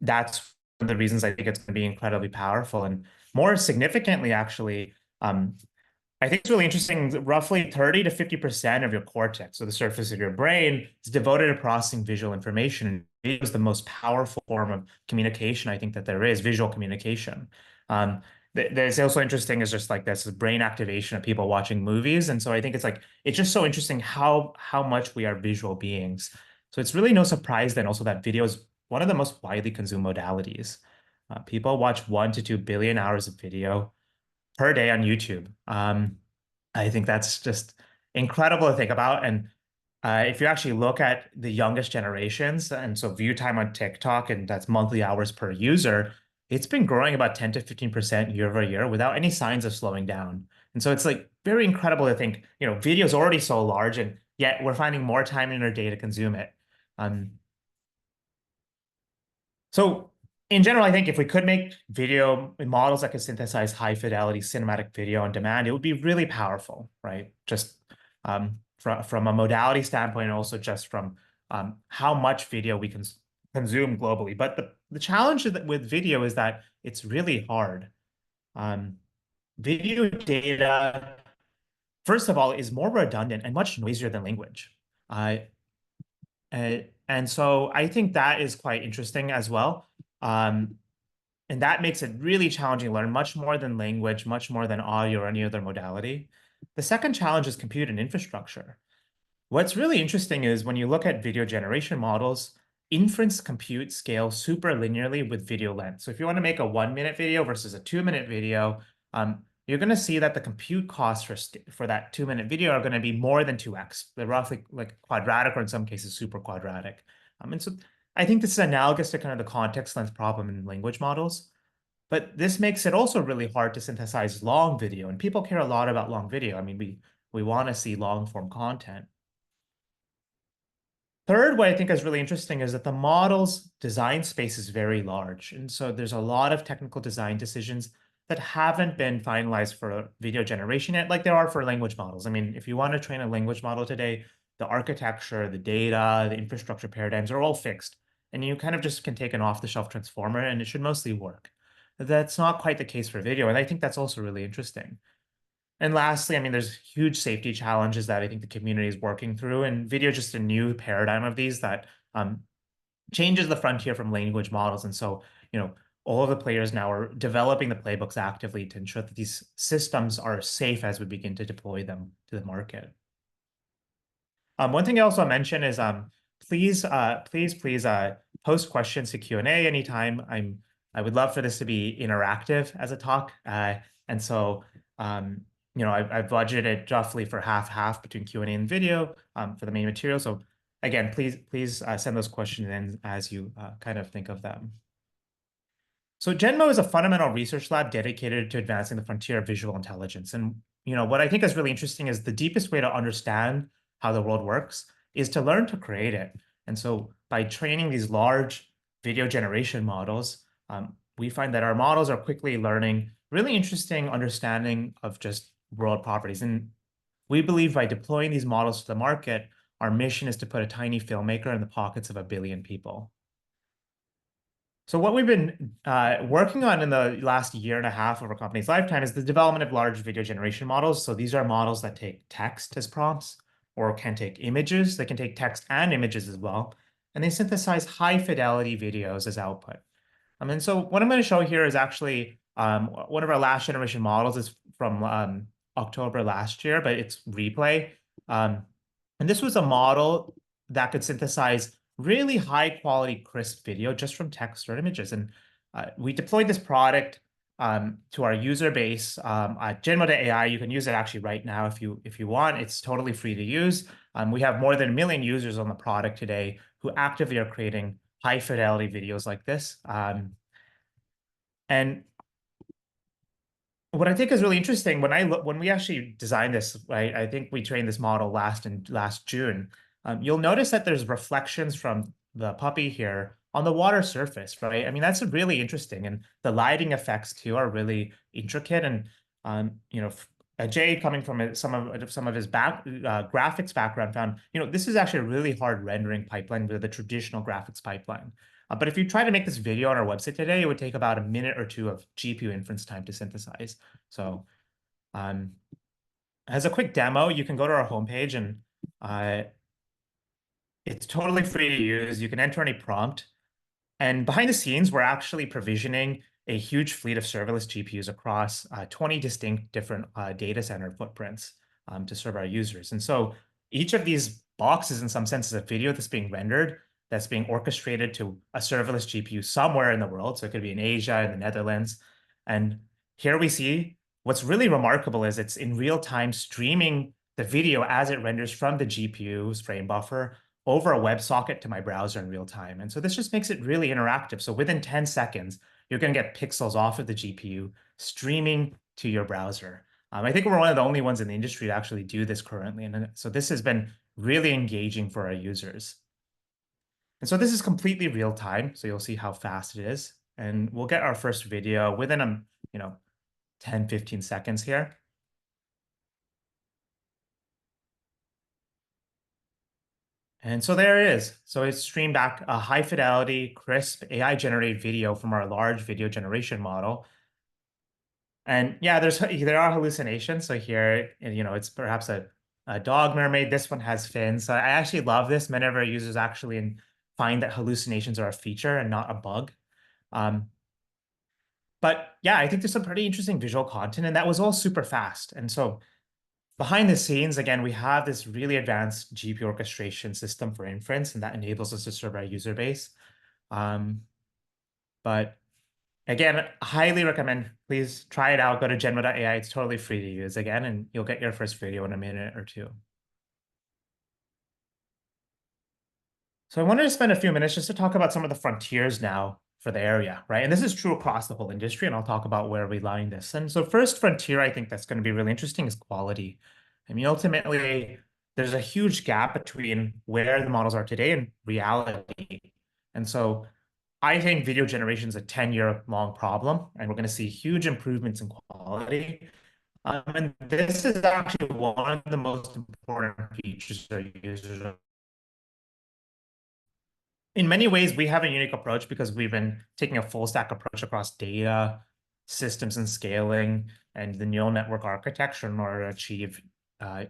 that's one of the reasons I think it's going to be incredibly powerful. And more significantly, actually, I think it's really interesting, roughly 30 to 50% of your cortex, so the surface of your brain, is devoted to processing visual information. And video is the most powerful form of communication, I think, that there is, visual communication. There's also interesting is just like this brain activation of people watching movies. And so I think it's just so interesting how much we are visual beings. So it's really no surprise then also that video is one of the most widely consumed modalities. People watch 1 to 2 billion hours of video per day on YouTube. I think that's just incredible to think about. And if you actually look at the youngest generations, and so view time on TikTok, and that's monthly hours per user, it's been growing about 10 to 15% year over year without any signs of slowing down. And so it's like very incredible to think, video is already so large, and yet we're finding more time in our day to consume it. So in general, I think if we could make video models that could synthesize high fidelity cinematic video on demand, it would be really powerful, right? Just from a modality standpoint, and also just from how much video we can consumed globally. But the challenge with video is that it's really hard. Video data, first of all, is more redundant and much noisier than language. And so I think that is quite interesting as well. And that makes it really challenging to learn, much more than language, much more than audio or any other modality. The second challenge is compute and infrastructure. What's really interesting is when you look at video generation models, inference compute scales super linearly with video length. So if you want to make a 1-minute video versus a 2-minute video, you're going to see that the compute costs for that 2-minute video are going to be more than 2x. They're roughly like quadratic, or in some cases super quadratic. And so I think this is analogous to kind of the context length problem in language models. But this makes it also really hard to synthesize long video, and people care a lot about long video. I mean, we want to see long form content. Third, what I think is really interesting is that the model's design space is very large. And so there's a lot of technical design decisions that haven't been finalized for video generation yet, like there are for language models. I mean, if you want to train a language model today, the architecture, the data, the infrastructure paradigms are all fixed. And you kind of just can take an off-the-shelf transformer and it should mostly work. That's not quite the case for video. And I think that's also really interesting. And lastly, I mean, there's huge safety challenges that I think the community is working through, and video is just a new paradigm of these that changes the frontier from language models. And so, all of the players now are developing the playbooks actively to ensure that these systems are safe as we begin to deploy them to the market. One thing I also mention is please post questions to Q&A anytime. I would love for this to be interactive as a talk. And so I've budgeted roughly for half between Q&A and video for the main material. So again, please send those questions in as you kind of think of them. So Genmo is a fundamental research lab dedicated to advancing the frontier of visual intelligence. And what I think is really interesting is the deepest way to understand how the world works is to learn to create it. And so by training these large video generation models, we find that our models are quickly learning really interesting understanding of just world properties. And we believe by deploying these models to the market, our mission is to put a tiny filmmaker in the pockets of 1 billion people. So what we've been working on in the last 1.5 years of our company's lifetime is the development of large video generation models. So these are models that take text as prompts or can take images. They can take text and images as well. And they synthesize high fidelity videos as output. And so what I'm going to show here is actually one of our last generation models is from October last year, but it's replay. And this was a model that could synthesize really high quality, crisp video just from text or images. And we deployed this product to our user base at Genmo AI. You can use it actually right now if you want. It's totally free to use. We have more than 1 million users on the product today who actively are creating high fidelity videos like this. And what I think is really interesting when we actually designed this, right, I think we trained this model last June. You'll notice that there's reflections from the puppy here on the water surface, right? I mean, that's really interesting, and the lighting effects too are really intricate. And Jay, coming from some of his graphics background, found this is actually a really hard rendering pipeline with the traditional graphics pipeline. But if you try to make this video on our website today, it would take about 1 minute or 2 of GPU inference time to synthesize. So as a quick demo, you can go to our homepage, and it's totally free to use. You can enter any prompt. And behind the scenes, we're actually provisioning a huge fleet of serverless GPUs across 20 distinct different data center footprints to serve our users. And so each of these boxes, in some sense, is a video that's being rendered, that's being orchestrated to a serverless GPU somewhere in the world. So it could be in Asia, in the Netherlands. And here we see what's really remarkable is it's in real time streaming the video as it renders from the GPU's frame buffer over a WebSocket to my browser in real time. And so this just makes it really interactive. So within 10 seconds, you're going to get pixels off of the GPU streaming to your browser. I think we're one of the only ones in the industry to actually do this currently. And so this has been really engaging for our users. And so this is completely real time. So you'll see how fast it is. And we'll get our first video within 10, 15 seconds here. And so there it is. So it streamed back a high fidelity, crisp AI generated video from our large video generation model. And yeah, there are hallucinations. So here, it's perhaps a dog mermaid. This one has fins. So I actually love this. Many of our users actually find that hallucinations are a feature and not a bug. But yeah, I think there's some pretty interesting visual content, and that was all super fast. And so behind the scenes, again, we have this really advanced GPU orchestration system for inference, and that enables us to serve our user base. But again, highly recommend, please try it out. Go to Genmo.ai. It's totally free to use again, and you'll get your first video in a minute or two. So I wanted to spend a few minutes just to talk about some of the frontiers now for the area, right? And this is true across the whole industry, and I'll talk about where we line this. And so first frontier, I think that's going to be really interesting is quality. I mean, ultimately, there's a huge gap between where the models are today and reality. And so I think video generation is a 10-year-long problem, and we're going to see huge improvements in quality. And this is actually one of the most important features our users are. In many ways, we have a unique approach because we've been taking a full stack approach across data, systems and scaling, and the neural network architecture in order to achieve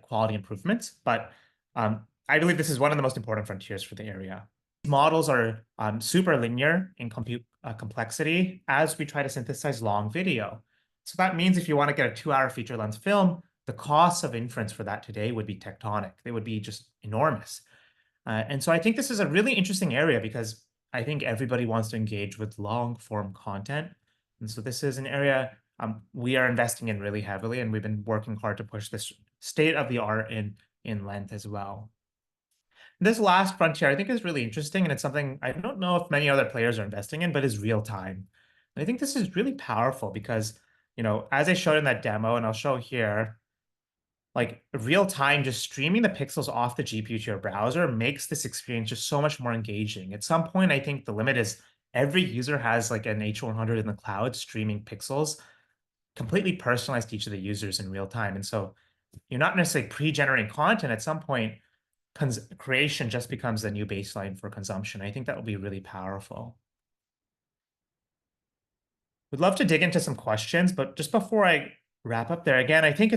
quality improvements. But I believe this is one of the most important frontiers for the area. Models are super linear in compute complexity as we try to synthesize long video. So that means if you want to get a 2-hour feature length film, the costs of inference for that today would be tectonic. They would be just enormous. And so I think this is a really interesting area because I think everybody wants to engage with long form content. And so this is an area we are investing in really heavily, and we've been working hard to push this state of the art in length as well. This last frontier I think is really interesting, and it's something I don't know if many other players are investing in, but is real time. And I think this is really powerful because, as I showed in that demo, and I'll show here, like real time, just streaming the pixels off the GPU to your browser makes this experience just so much more engaging. At some point, I think the limit is every user has like an H100 in the cloud streaming pixels, completely personalized to each of the users in real time. And so you're not necessarily pre-generating content. At some point, creation just becomes the new baseline for consumption. I think that will be really powerful. We'd love to dig into some questions, but just before I wrap up there, again, I think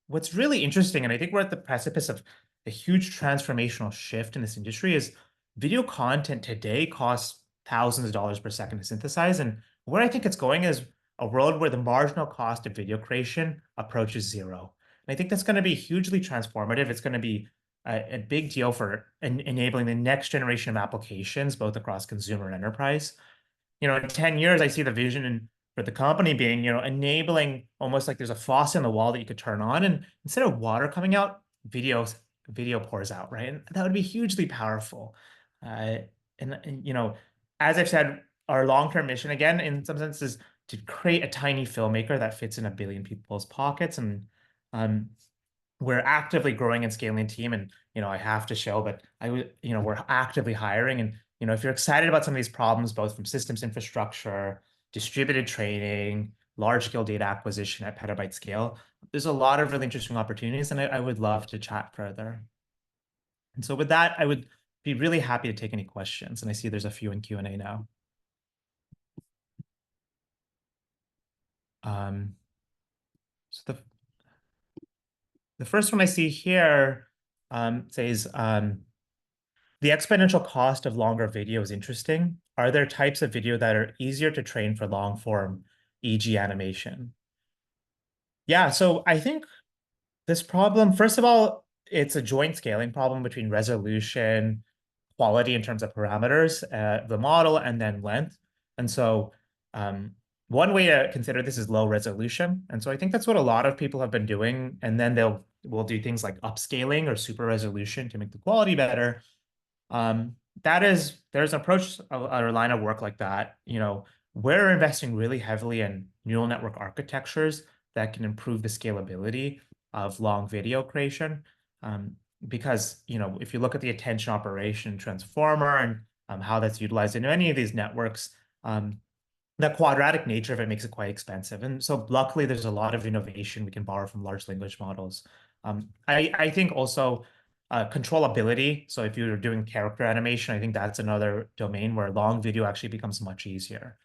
what's really interesting, and I think we're at the precipice of a huge transformational shift in this industry, is video content today costs thousands of dollars per second to synthesize. And where I think it's going is a world where the marginal cost of video creation approaches zero. And I think that's going to be hugely transformative. It's going to be a big deal for enabling the next generation of applications, both across consumer and enterprise. In 10 years, I see the vision for the company being, enabling almost like there's a faucet in the wall that you could turn on, and instead of water coming out, video pours out, right? And that would be hugely powerful. As I've said, our long-term mission, again, in some sense, is to create a tiny filmmaker that fits in a billion people's pockets. And we're actively growing and scaling the team, and I have to show, but we're actively hiring. And if you're excited about some of these problems, both from systems infrastructure, distributed training, large-scale data acquisition at petabyte scale, there's a lot of really interesting opportunities, and I would love to chat further. And so with that, I would be really happy to take any questions. And I see there's a few in Q&A now. So the first one I see here says, the exponential cost of longer video is interesting. Are there types of video that are easier to train for long form, e.g. animation? Yeah, so I think this problem, first of all, it's a joint scaling problem between resolution, quality in terms of parameters, the model, and then length. And so one way to consider this is low resolution. And so I think that's what a lot of people have been doing. And then we'll do things like upscaling or super resolution to make the quality better. There's an approach, a line of work like that. We're investing really heavily in neural network architectures that can improve the scalability of long video creation. Because, if you look at the attention operation transformer and how that's utilized in any of these networks, the quadratic nature of it makes it quite expensive. And so luckily, there's a lot of innovation we can borrow from large language models. I think also controllability. So if you're doing character animation, I think that's another domain where long video actually becomes much easier.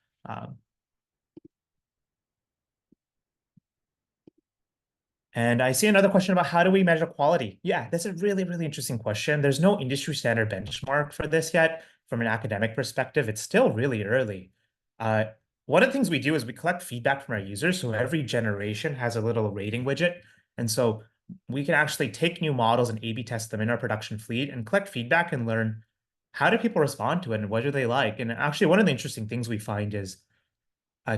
And I see another question about how do we measure quality? Yeah, that's a really, really interesting question. There's no industry standard benchmark for this yet. From an academic perspective, it's still really early. One of the things we do is we collect feedback from our users. So every generation has a little rating widget. And so we can actually take new models and A/B test them in our production fleet and collect feedback and learn how do people respond to it and what do they like. And actually, one of the interesting things we find is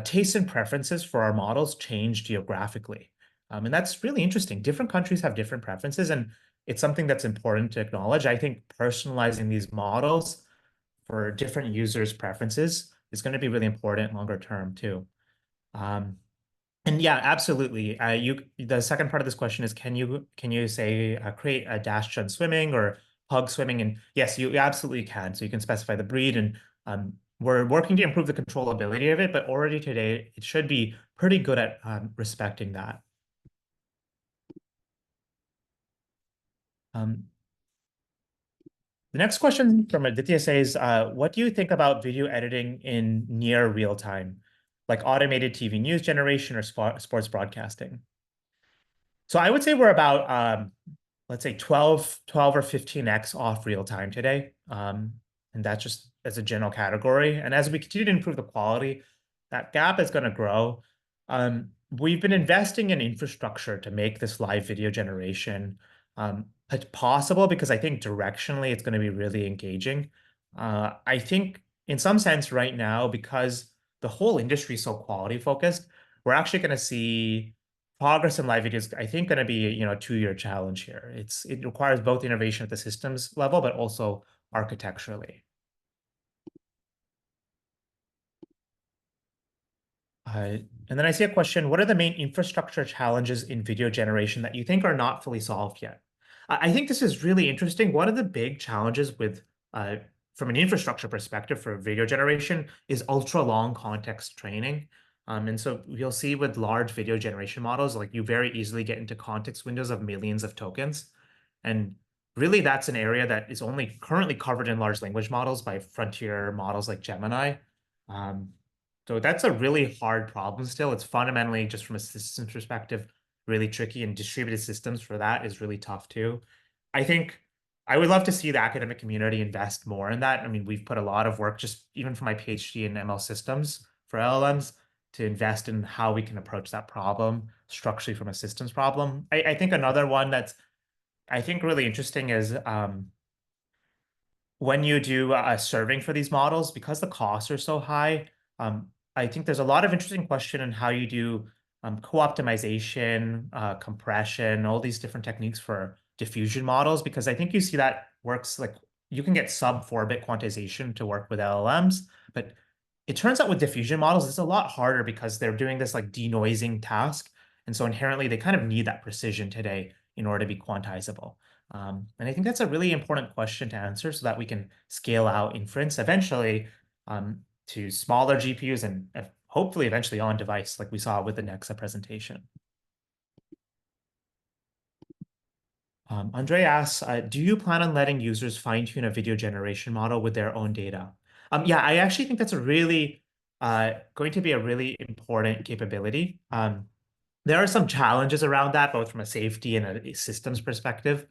tastes and preferences for our models change geographically. And that's really interesting. Different countries have different preferences, and it's something that's important to acknowledge. I think personalizing these models for different users' preferences is going to be really important longer term too. And yeah, absolutely. The second part of this question is, can you say create a dash Chen swimming or pug swimming? And yes, you absolutely can. So you can specify the breed, and we're working to improve the controllability of it, but already today it should be pretty good at respecting that. The next question from Aditya says, what do you think about video editing in near real time, like automated TV news generation or sports broadcasting? So I would say we're about, let's say 12 or 15x off real time today. And that's just as a general category. And as we continue to improve the quality, that gap is going to grow. We've been investing in infrastructure to make this live video generation possible, because I think directionally it's going to be really engaging. I think in some sense right now, because the whole industry is so quality focused, we're actually going to see progress in live videos, I think, going to be a 2-year challenge here. It requires both innovation at the systems level, but also architecturally. And then I see a question: what are the main infrastructure challenges in video generation that you think are not fully solved yet? I think this is really interesting. One of the big challenges with from an infrastructure perspective for video generation is ultra long context training. And so you'll see with large video generation models, like you very easily get into context windows of millions of tokens. And really that's an area that is only currently covered in large language models by frontier models like Gemini. So that's a really hard problem still. It's fundamentally, just from a systems perspective, really tricky, and distributed systems for that is really tough too. I think I would love to see the academic community invest more in that. I mean, we've put a lot of work, just even for my PhD in ML systems for LLMs, to invest in how we can approach that problem structurally from a systems problem. I think another one that's, I think, really interesting is when you do serving for these models, because the costs are so high, I think there's a lot of interesting question in how you do co-optimization, compression, all these different techniques for diffusion models, because I think you see that works, like you can get sub 4-bit quantization to work with LLMs, but it turns out with diffusion models, it's a lot harder because they're doing this like denoising task. And so inherently they kind of need that precision today in order to be quantizable. And I think that's a really important question to answer so that we can scale out inference eventually to smaller GPUs and hopefully eventually on device, like we saw with the Nexa presentation. Andre asks, do you plan on letting users fine-tune a video generation model with their own data? Yeah, I actually think that's a really going to be a really important capability. There are some challenges around that, both from a safety and a systems perspective,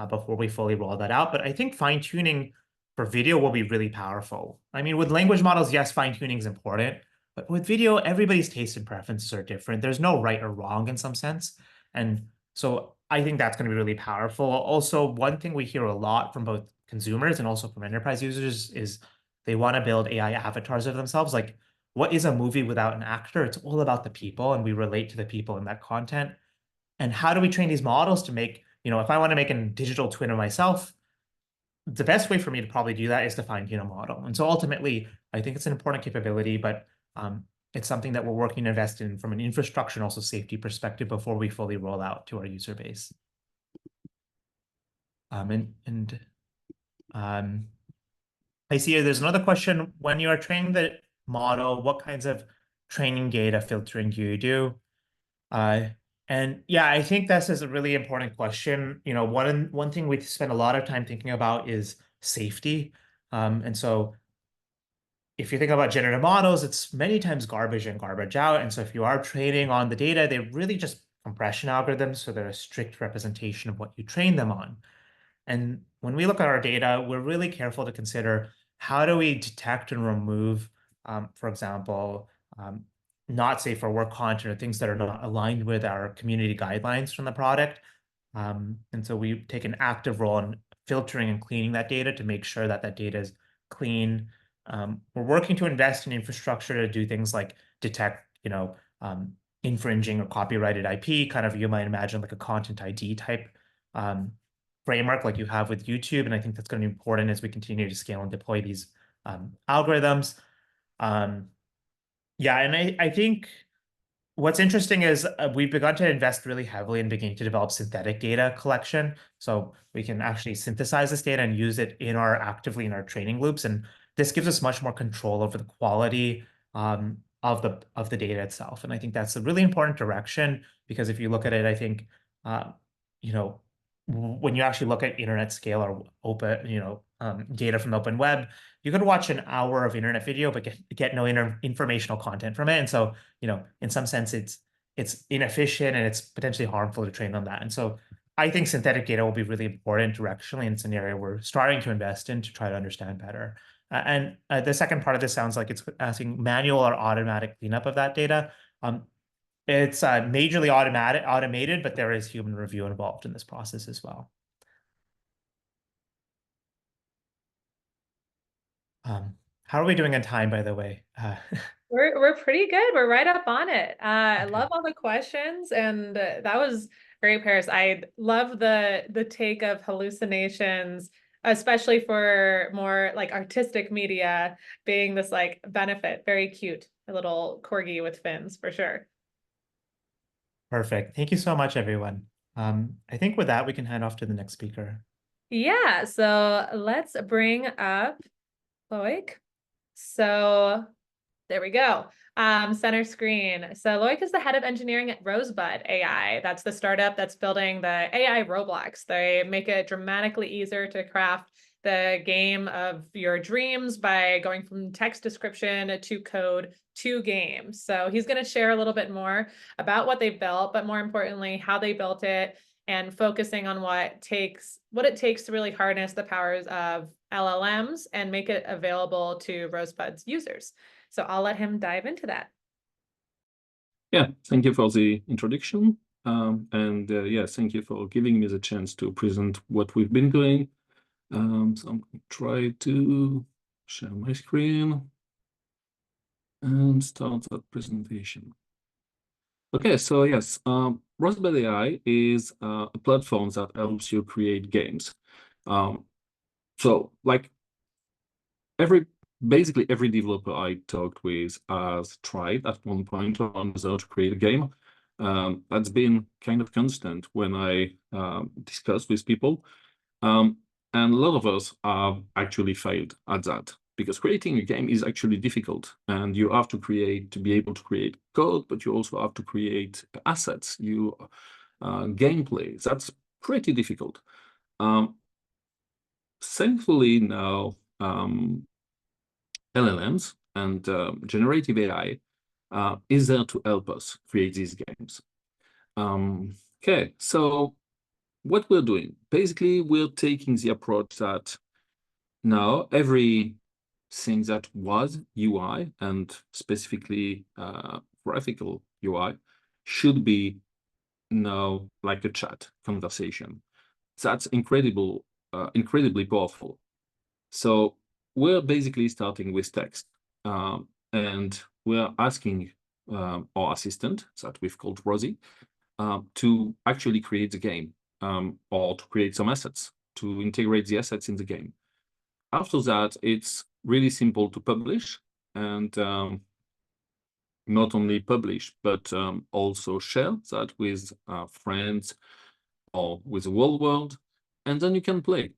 before we fully roll that out. But I think fine-tuning for video will be really powerful. I mean, with language models, yes, fine-tuning is important, but with video, everybody's taste and preferences are different. There's no right or wrong in some sense. And so I think that's going to be really powerful. Also, one thing we hear a lot from both consumers and also from enterprise users is they want to build AI avatars of themselves. Like, what is a movie without an actor? It's all about the people, and we relate to the people in that content. And how do we train these models to make, if I want to make a digital twin of myself, the best way for me to probably do that is to fine-tune a model. And so ultimately, I think it's an important capability, but it's something that we're working to invest in from an infrastructure and also safety perspective before we fully roll out to our user base. I see there's another question. When you are training the model, what kinds of training data filtering do you do? And yeah, I think this is a really important question. You know, one thing we spend a lot of time thinking about is safety. And so if you think about generative models, it's many times garbage in, garbage out. And so if you are training on the data, they're really just compression algorithms. So they're a strict representation of what you train them on. And when we look at our data, we're really careful to consider how do we detect and remove, for example, not safe for work content or things that are not aligned with our community guidelines from the product. And so we take an active role in filtering and cleaning that data to make sure that that data is clean. We're working to invest in infrastructure to do things like detect, infringing or copyrighted IP, kind of you might imagine like a content ID type framework like you have with YouTube. And I think that's going to be important as we continue to scale and deploy these algorithms. Yeah, and I think what's interesting is we've begun to invest really heavily in beginning to develop synthetic data collection. So we can actually synthesize this data and use it actively in our training loops. And this gives us much more control over the quality of the data itself. And I think that's a really important direction, because if you look at it, I think, when you actually look at internet scale or open, data from the open web, you could watch an hour of internet video, but get no informational content from it. And so, in some sense, it's inefficient and it's potentially harmful to train on that. And so I think synthetic data will be really important directionally, and it's an area we're starting to invest in to try to understand better. And the second part of this sounds like it's asking manual or automatic cleanup of that data. It's majorly automated, but there is human review involved in this process as well. How are we doing on time, by the way? We're pretty good. We're right up on it. I Okay. love all the questions, and that was great, Paras. I love the take of hallucinations, especially for more like artistic media, being this like benefit. Very cute, a little corgi with fins for sure. Perfect. Thank you so much, everyone. I think with that, we can hand off to the next speaker. Yeah, so let's bring up Loic. So there we go. Center screen. So Loic is the head of engineering at Rosebud AI. That's the startup that's building the AI Roblox. They make it dramatically easier to craft the game of your dreams by going from text description to code to game. So he's going to share a little bit more about what they built, but more importantly, how they built it, and focusing on what it takes to really harness the powers of LLMs and make it available to Rosebud's users. So I'll let him dive into that. Yeah, thank you for the introduction. Yeah, thank you for giving me the chance to present what we've been doing. So I'm going to try to share my screen and start that presentation. Okay, so yes, Rosebud AI is a platform that helps you create games. So like basically every developer I talked with has tried at one point or another to create a game. That's been kind of constant when I discuss with people. And a lot of us have actually failed at that, because creating a game is actually difficult, and you have to be able to create code, but you also have to create assets, gameplay. That's pretty difficult. Thankfully now, LLMs and generative AI is there to help us create these games. Okay, so what we're doing, basically, we're taking the approach that now everything that was UI, and specifically graphical UI, should be now like a chat conversation. That's incredibly powerful. So we're basically starting with text, and we're asking our assistant, that we've called Rosie, to actually create the game, or to create some assets, to integrate the assets in the game. After that, it's really simple to publish, and not only publish, but also share that with friends or with the whole world, and then you can play.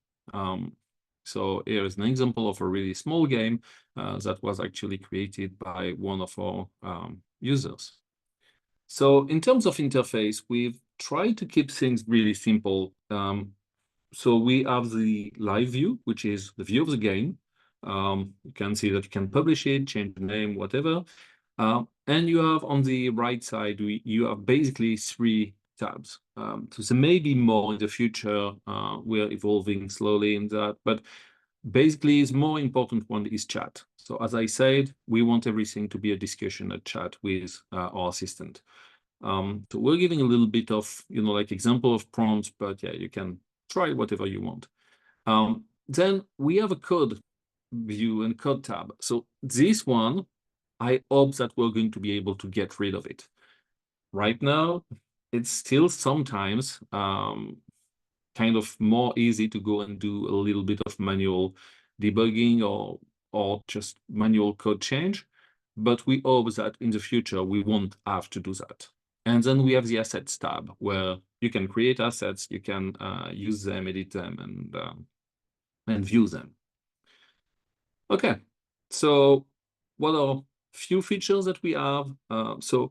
So here is an example of a really small game that was actually created by one of our users. So in terms of interface, we've tried to keep things really simple. So we have the live view, which is the view of the game. You can see that you can publish it, change the name, whatever. And you have on the right side, you have basically 3 tabs. So there may be more in the future. We're evolving slowly in that, but basically the more important one is chat. So as I said, we want everything to be a discussion, a chat with our assistant. So we're giving a little bit of, like example of prompts, but yeah, you can try whatever you want. Then we have a code view and code tab. So this one, I hope that we're going to be able to get rid of it. Right now, it's still sometimes kind of more easy to go and do a little bit of manual debugging or just manual code change. But we hope that in the future, we won't have to do that. And then we have the assets tab where you can create assets, you can use them, edit them, and view them. Okay, so what are few features that we have? So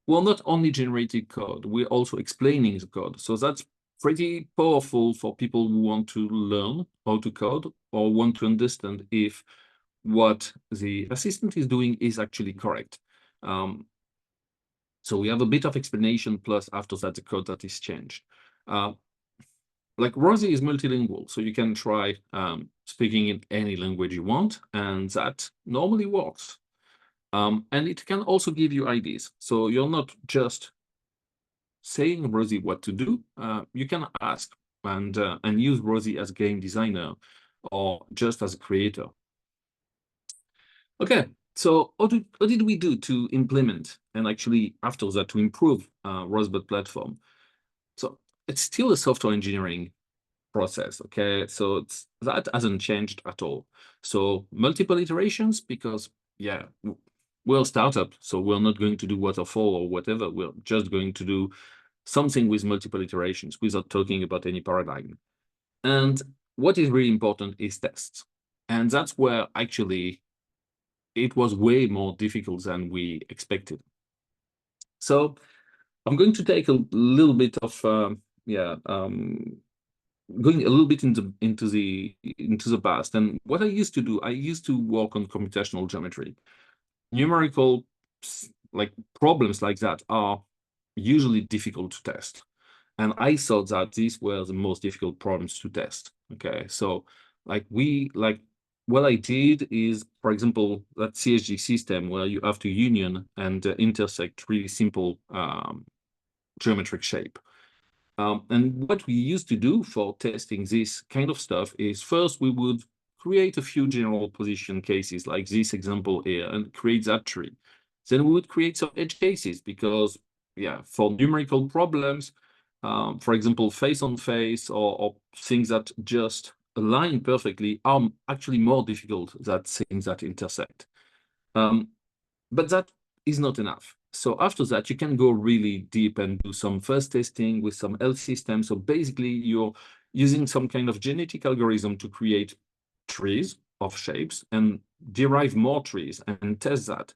we're not only generating code, we're also explaining the code. So that's pretty powerful for people who want to learn how to code or want to understand if what the assistant is doing is actually correct. So we have a bit of explanation, plus after that, the code that is changed. Like Rosie is multilingual, so you can try speaking in any language you want, and that normally works. And it can also give you ideas. So you're not just saying Rosie what to do. You can ask and use Rosie as a game designer or just as a creator. Okay, so what did we do to implement and actually after that to improve Rosebud platform? So it's still a software engineering process, okay? So that hasn't changed at all. So multiple iterations because, yeah, we're a startup, so we're not going to do waterfall or whatever. We're just going to do something with multiple iterations without talking about any paradigm. And what is really important is tests. And that's where actually it was way more difficult than we expected. So I'm going to take a little bit of, going a little bit into the past. And what I used to do, I used to work on computational geometry. Numerical like problems like that are usually difficult to test. And I thought that these were the most difficult problems to test. Okay, so what I did is, for example, that CSG system where you have to union and intersect really simple geometric shape. And what we used to do for testing this kind of stuff is first we would create a few general position cases like this example here and create that tree. Then we would create some edge cases because, yeah, for numerical problems, for example, face on face or things that just align perfectly are actually more difficult than things that intersect. But that is not enough. So after that, you can go really deep and do some first testing with some else systems. So basically, you're using some kind of genetic algorithm to create trees of shapes and derive more trees and test that.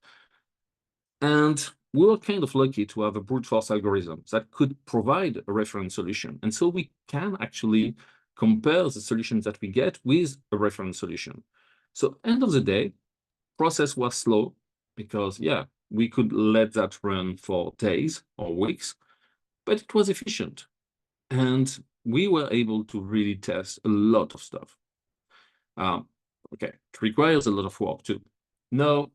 And we were kind of lucky to have a brute force algorithm that could provide a reference solution. And so we can actually compare the solutions that we get with a reference solution. So end of the day, process was slow because, yeah, we could let that run for days or weeks, but it was efficient. And we were able to really test a lot of stuff. Okay, it requires a lot of work too. Now,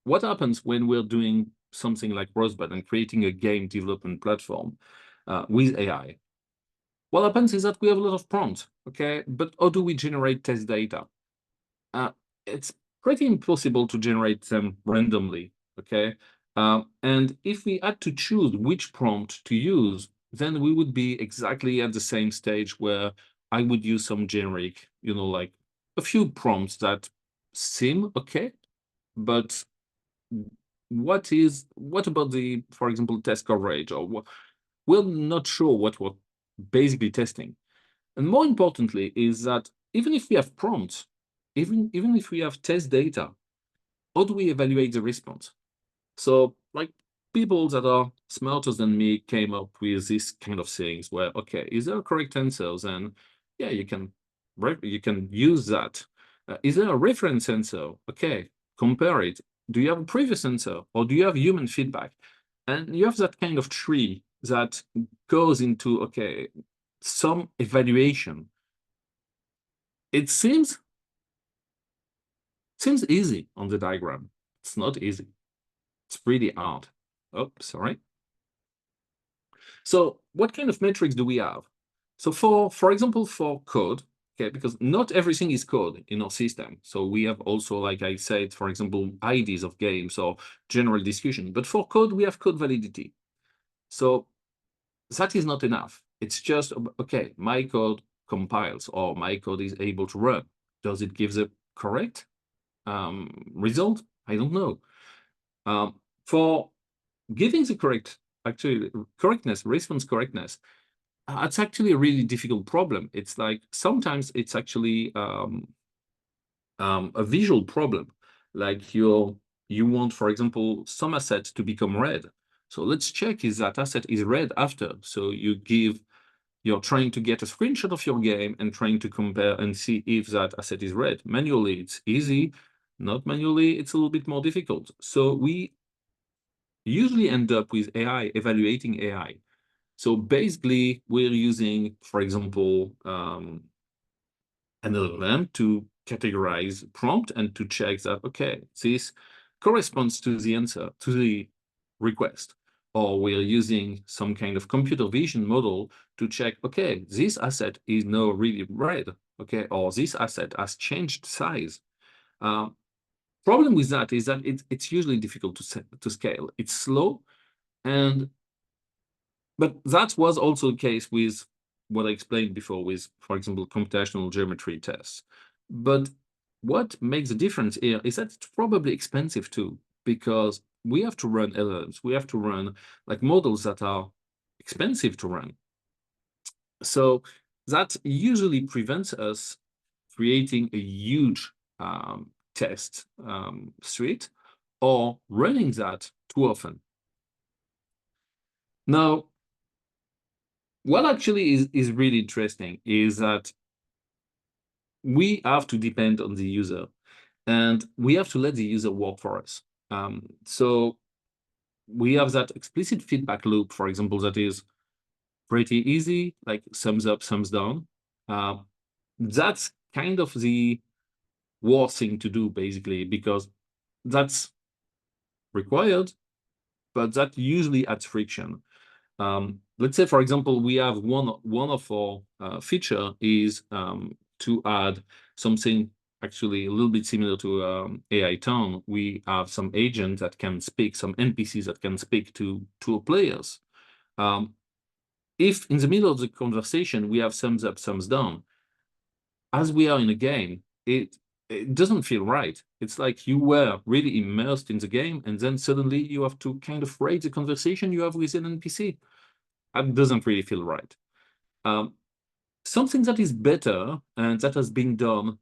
what happens when we're doing something like Rosebud and creating a game development platform with AI? What happens is that we have a lot of prompts, okay? But how do we generate test data? It's pretty impossible to generate them randomly, okay? And if we had to choose which prompt to use, then we would be exactly at the same stage where I would use some generic, like a few prompts that seem okay, but what about the, for example, test coverage or what? We're not sure what we're basically testing. And more importantly is that even if we have prompts, even if we have test data, how do we evaluate the response? So like people that are smarter than me came up with this kind of things where, okay, is there a correct answer? Then yeah, you can use that. Is there a reference answer? Okay, compare it. Do you have a previous answer, or do you have human feedback? And you have that kind of tree that goes into, okay, some evaluation. It seems easy on the diagram. It's not easy. It's pretty hard. Oh, sorry. So what kind of metrics do we have? So for example, for code, okay, because not everything is code in our system. So we have also, like I said, for example, IDs of games or general discussion. But for code, we have code validity. So that is not enough. It's just, okay, my code compiles or my code is able to run. Does it give the correct result? I don't know. For giving the response correctness, it's actually a really difficult problem. It's like sometimes it's actually a visual problem. Like you want, for example, some asset to become red. So let's check if that asset is red after. So you're trying to get a screenshot of your game and trying to compare and see if that asset is red. Manually, it's easy. Not manually, it's a little bit more difficult. So we usually end up with AI evaluating AI. So basically, we're using, for example, an LLM to categorize prompt and to check that, okay, this corresponds to the answer, to the request. Or we're using some kind of computer vision model to check, okay, this asset is now really red, okay, or this asset has changed size. Problem with that is that it's usually difficult to scale. It's slow, but that was also the case with what I explained before with, for example, computational geometry tests. But what makes a difference here is that it's probably expensive too, because we have to run LLMs. We have to run like models that are expensive to run. So that usually prevents us creating a huge test suite or running that too often. Now, what actually is really interesting is that we have to depend on the user and we have to let the user work for us. So we have that explicit feedback loop, for example, that is pretty easy, like thumbs up, thumbs down. That's kind of the worst thing to do, basically, because that's required, but that usually adds friction. Let's say, for example, we have one of our feature is to add something actually a little bit similar to AI tone. We have some agents that can speak, some NPCs that can speak to players. If in the middle of the conversation we have thumbs up, thumbs down, as we are in a game, it doesn't feel right. It's like you were really immersed in the game, and then suddenly you have to kind of rate the conversation you have with an NPC. That doesn't really feel right. Something that is better and that has been done,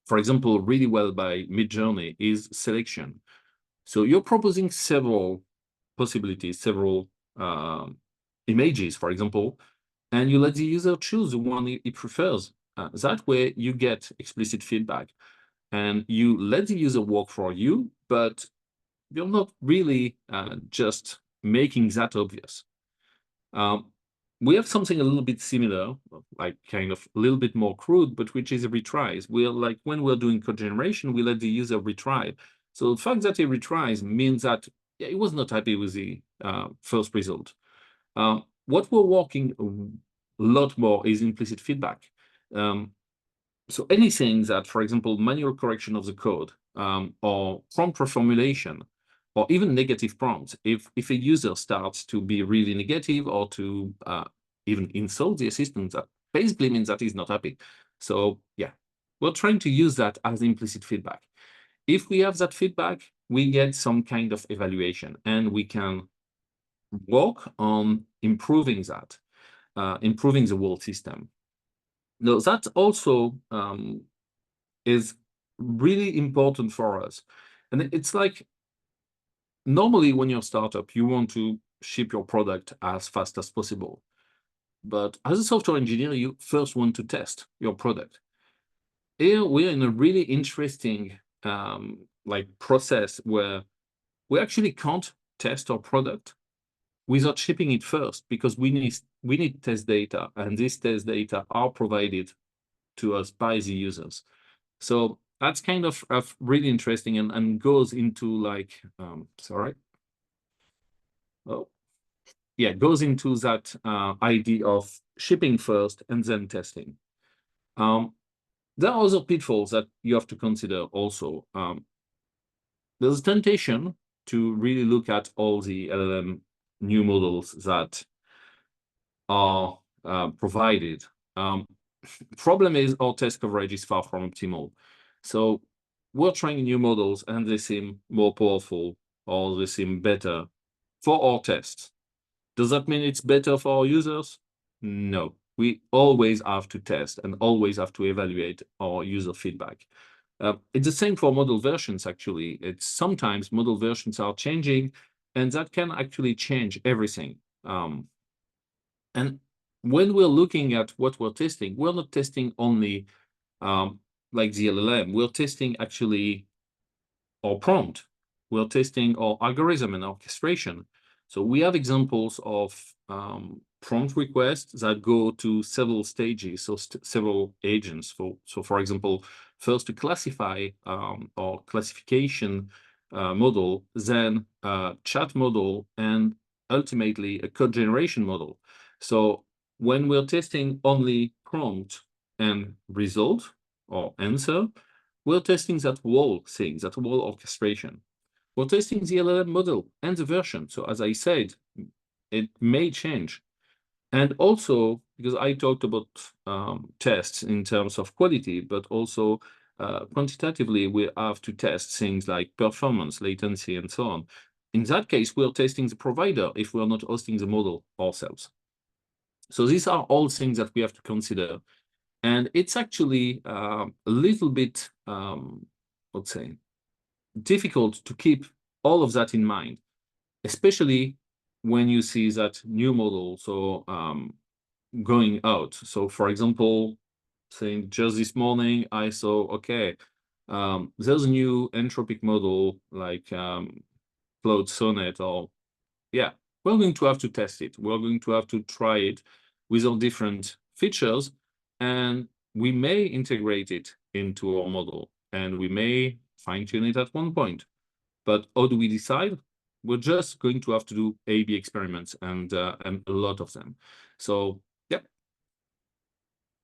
for example, really well by Midjourney is selection. So you're proposing several possibilities, several images, for example, and you let the user choose the one he prefers. That way you get explicit feedback and you let the user work for you, but you're not really just making that obvious. We have something a little bit similar, like kind of a little bit more crude, but which is retries. We're like, when we're doing code generation, we let the user retry. So the fact that he retries means that he was not happy with the first result. What we're working a lot more is implicit feedback. So anything that, for example, manual correction of the code or prompt reformulation, or even negative prompts, if a user starts to be really negative or to even insult the assistant, that basically means that he's not happy. So yeah, we're trying to use that as implicit feedback. If we have that feedback, we get some kind of evaluation and we can work on improving that, improving the whole system. Now, that also is really important for us. And it's like, normally when you're a startup, you want to ship your product as fast as possible. But as a software engineer, you first want to test your product. Here we're in a really interesting process where we actually can't test our product without shipping it first, because we need test data, and these test data are provided to us by the users. So that's kind of really interesting and goes into goes into that idea of shipping first and then testing. There are other pitfalls that you have to consider also. There's a temptation to really look at all the LLM new models that are provided. Problem is our test coverage is far from optimal. So we're trying new models and they seem more powerful or they seem better for our tests. Does that mean it's better for our users? No. We always have to test and always have to evaluate our user feedback. It's the same for model versions, actually. It's sometimes model versions are changing, and that can actually change everything. And when we're looking at what we're testing, we're not testing only like the LLM. We're testing actually our prompt. We're testing our algorithm and orchestration. So we have examples of prompt requests that go to several stages, so several agents. So for example, first a classify or classification model, then a chat model, and ultimately a code generation model. So when we're testing only prompt and result or answer, we're testing that whole thing, that whole orchestration. We're testing the LLM model and the version. So as I said, it may change. And also, because I talked about tests in terms of quality, but also quantitatively, we have to test things like performance, latency, and so on. In that case, we're testing the provider if we're not hosting the model ourselves. So these are all things that we have to consider. And it's actually a little bit, let's say, difficult to keep all of that in mind, especially when you see that new model going out. So for example, saying just this morning, I saw, okay, there's a new entropic model like Cloud Sonnet, or yeah, we're going to have to test it. We're going to have to try it with all different features, and we may integrate it into our model, and we may fine-tune it at one point. But how do we decide? We're just going to have to do A/B experiments and a lot of them. So yeah,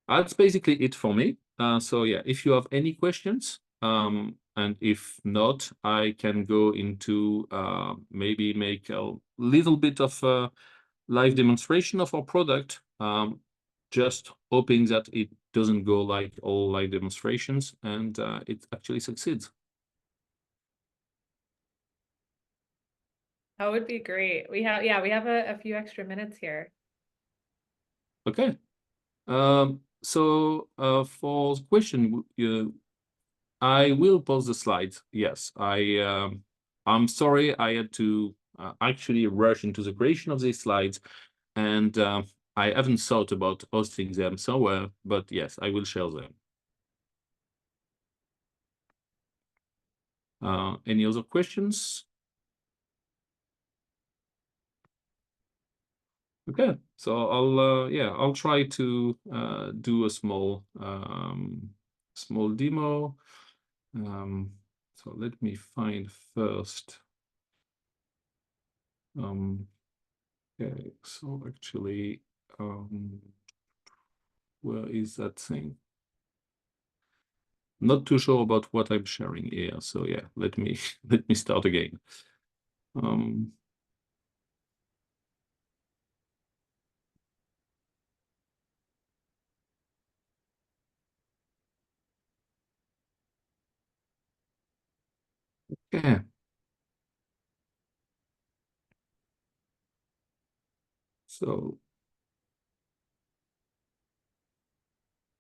that's basically it for me. So yeah, if you have any questions, and if not, I can go into maybe make a little bit of a live demonstration of our product, just hoping that it doesn't go like all live demonstrations and it actually succeeds. That would be great. We have a few extra minutes here. Okay. So for the question, I will post the slides. Yes, I'm sorry I had to actually rush into the creation of these slides, and I haven't thought about hosting them somewhere, but yes, I will share them. Any other questions? Okay, so I'll try to do a small demo. So let me find first. Okay, so actually, where is that thing? Not too sure about what I'm sharing here. So yeah, let me start again. Okay. So,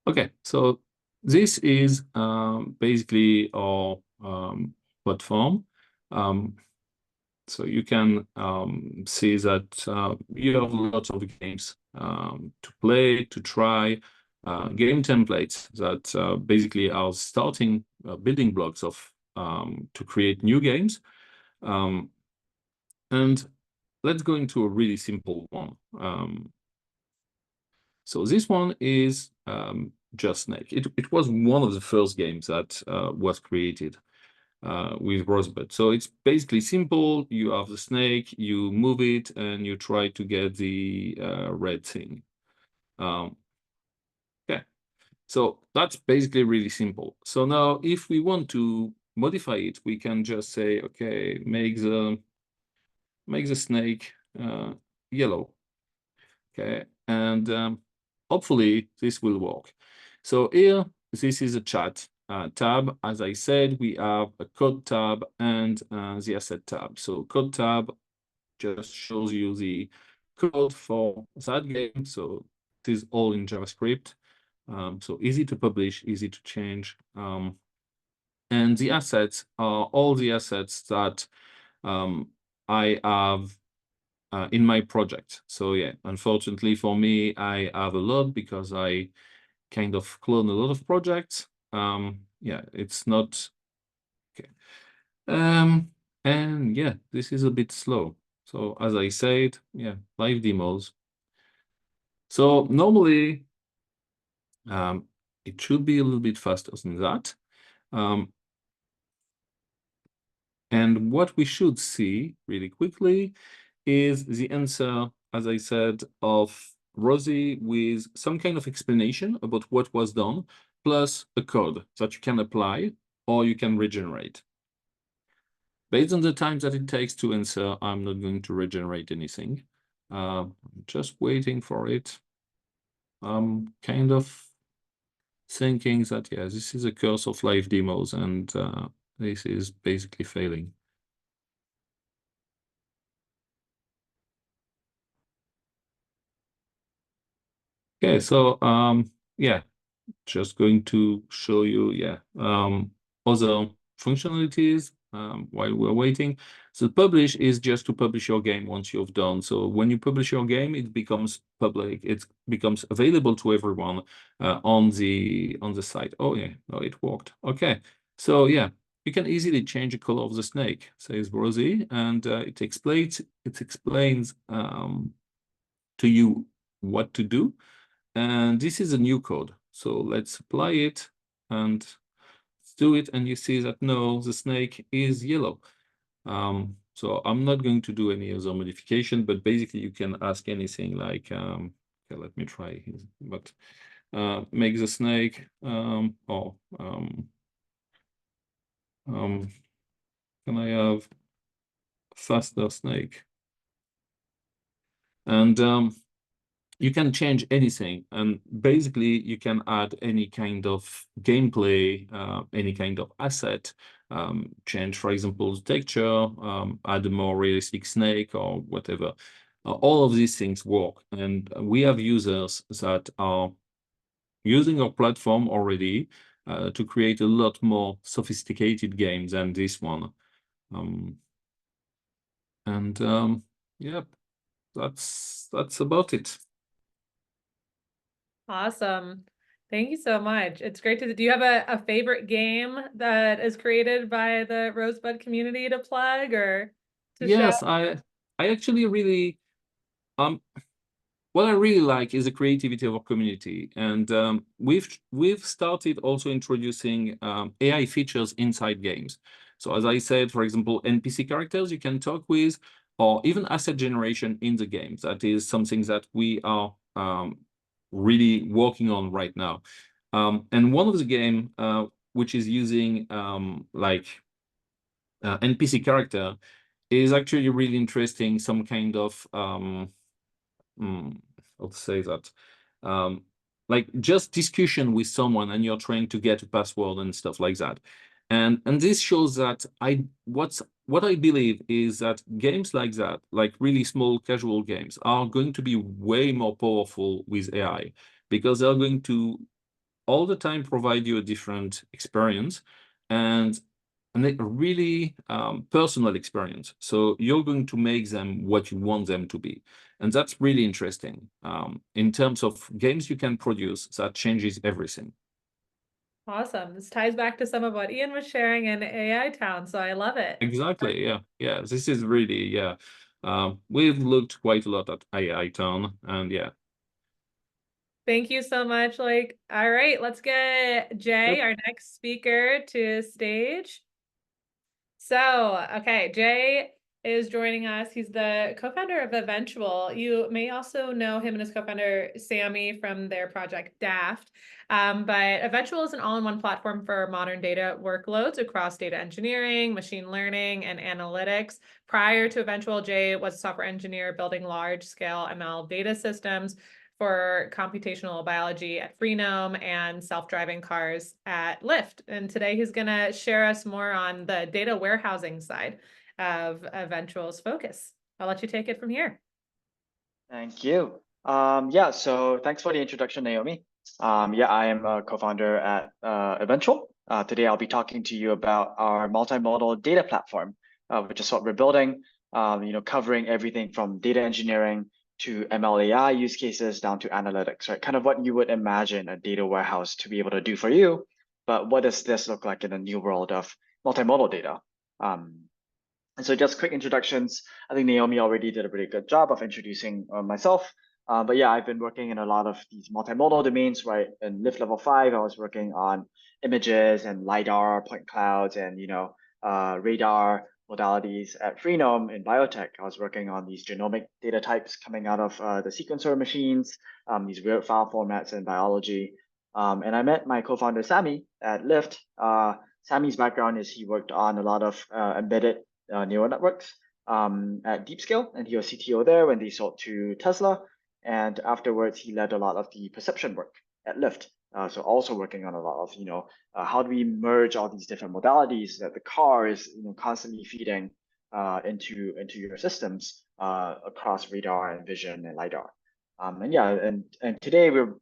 okay, so this is basically our platform. So you can see that you have lots of games to play, to try, game templates that basically are starting building blocks of to create new games. And let's go into a really simple one. So this one is just Snake. It was one of the first games that was created with Rosebud. So it's basically simple. You have the snake, you move it, and you try to get the red thing. Okay, so that's basically really simple. So now if we want to modify it, we can just say, okay, make the snake yellow. Okay, and hopefully this will work. So here, this is a chat tab. As I said, we have a code tab and the asset tab. So code tab just shows you the code for that game. So it is all in JavaScript. So easy to publish, easy to change. And the assets are all the assets that I have in my project. So yeah, unfortunately for me, I have a lot because I kind of clone a lot of projects. Yeah, it's not okay. And yeah, this is a bit slow. So as I said, yeah, live demos. So normally it should be a little bit faster than that. And what we should see really quickly is the answer, as I said, of Rosie with some kind of explanation about what was done, plus a code that you can apply or you can regenerate. Based on the time that it takes to answer, I'm not going to regenerate anything. Just waiting for it. I'm kind of thinking that, yeah, this is a curse of live demos and this is basically failing. Okay, so yeah, just going to show you, yeah, other functionalities while we're waiting. So publish is just to publish your game once you've done. So when you publish your game, it becomes public. It becomes available to everyone on the site. Oh yeah, no, it worked. Okay, so yeah, you can easily change the color of the snake, says Rosie, and it explains to you what to do. And this is a new code. So let's apply it and let's do it. And you see that no, the snake is yellow. So I'm not going to do any other modification, but basically you can ask anything like, okay, let me try, but make the snake, can I have faster snake? And you can change anything, and basically you can add any kind of gameplay, any kind of asset, change, for example, the texture, add a more realistic snake or whatever. All of these things work, and we have users that are using our platform already to create a lot more sophisticated games than this one. Yeah, that's about it. Awesome. Thank you so much. It's great to, do you have a favorite game that is created by the Rosebud community to plug or to show? Yes, I actually really what I really like is the creativity of our community, and we've started also introducing AI features inside games. So as I said, for example, NPC characters you can talk with, or even asset generation in the game. That is something that we are really working on right now. And one of the game which is using like NPC character is actually really interesting. Some kind of how to say that, like just discussion with someone and you're trying to get a password and stuff like that. And this shows that what I believe is that games like that, like really small casual games, are going to be way more powerful with AI, because they're going to all the time provide you a different experience. And really personal experience. So you're going to make them what you want them to be. And that's really interesting. In terms of games you can produce, that changes everything. Awesome. This ties back to some of what Ian was sharing in AI Town, so I love it. Exactly. Yeah. Yeah. This is really, yeah. We've looked quite a lot at AI Town, and yeah. Thank you so much. Like, all right, let's get Jay, our next speaker, to stage. So, okay, Jay is joining us. He's the co-founder of Eventual. You may also know him and his co-founder Sammy from their project Daft. But Eventual is an all-in-one platform for modern data workloads across data engineering, machine learning, and analytics. Prior to Eventual, Jay was a software engineer building large-scale ML data systems for computational biology at Freenome and self-driving cars at Lyft. And today he's going to share us more on the data warehousing side of Eventual's focus. I'll let you take it from here. Thank you. Yeah, so thanks for the introduction, Naomi. Yeah, I am a co-founder at Eventual. Today I'll be talking to you about our multimodal data platform, which is what we're building, covering everything from data engineering to ML AI use cases down to analytics, right? Kind of what you would imagine a data warehouse to be able to do for you, but what does this look like in a new world of multimodal data? And so just quick introductions. I think Naomi already did a pretty good job of introducing myself. But yeah, I've been working in a lot of these multimodal domains, right? In Lyft level 5, I was working on images and LiDAR, point clouds, and radar modalities. At Freenome in biotech, I was working on these genomic data types coming out of the sequencer machines, these weird file formats in biology. And I met my co-founder Sammy at Lyft. Sammy's background is he worked on a lot of embedded neural networks at DeepScale, and he was CTO there when they sold to Tesla. And afterwards, he led a lot of the perception work at Lyft. So also working on a lot of, how do we merge all these different modalities that the car is constantly feeding into your systems across radar and vision and LiDAR. And today we're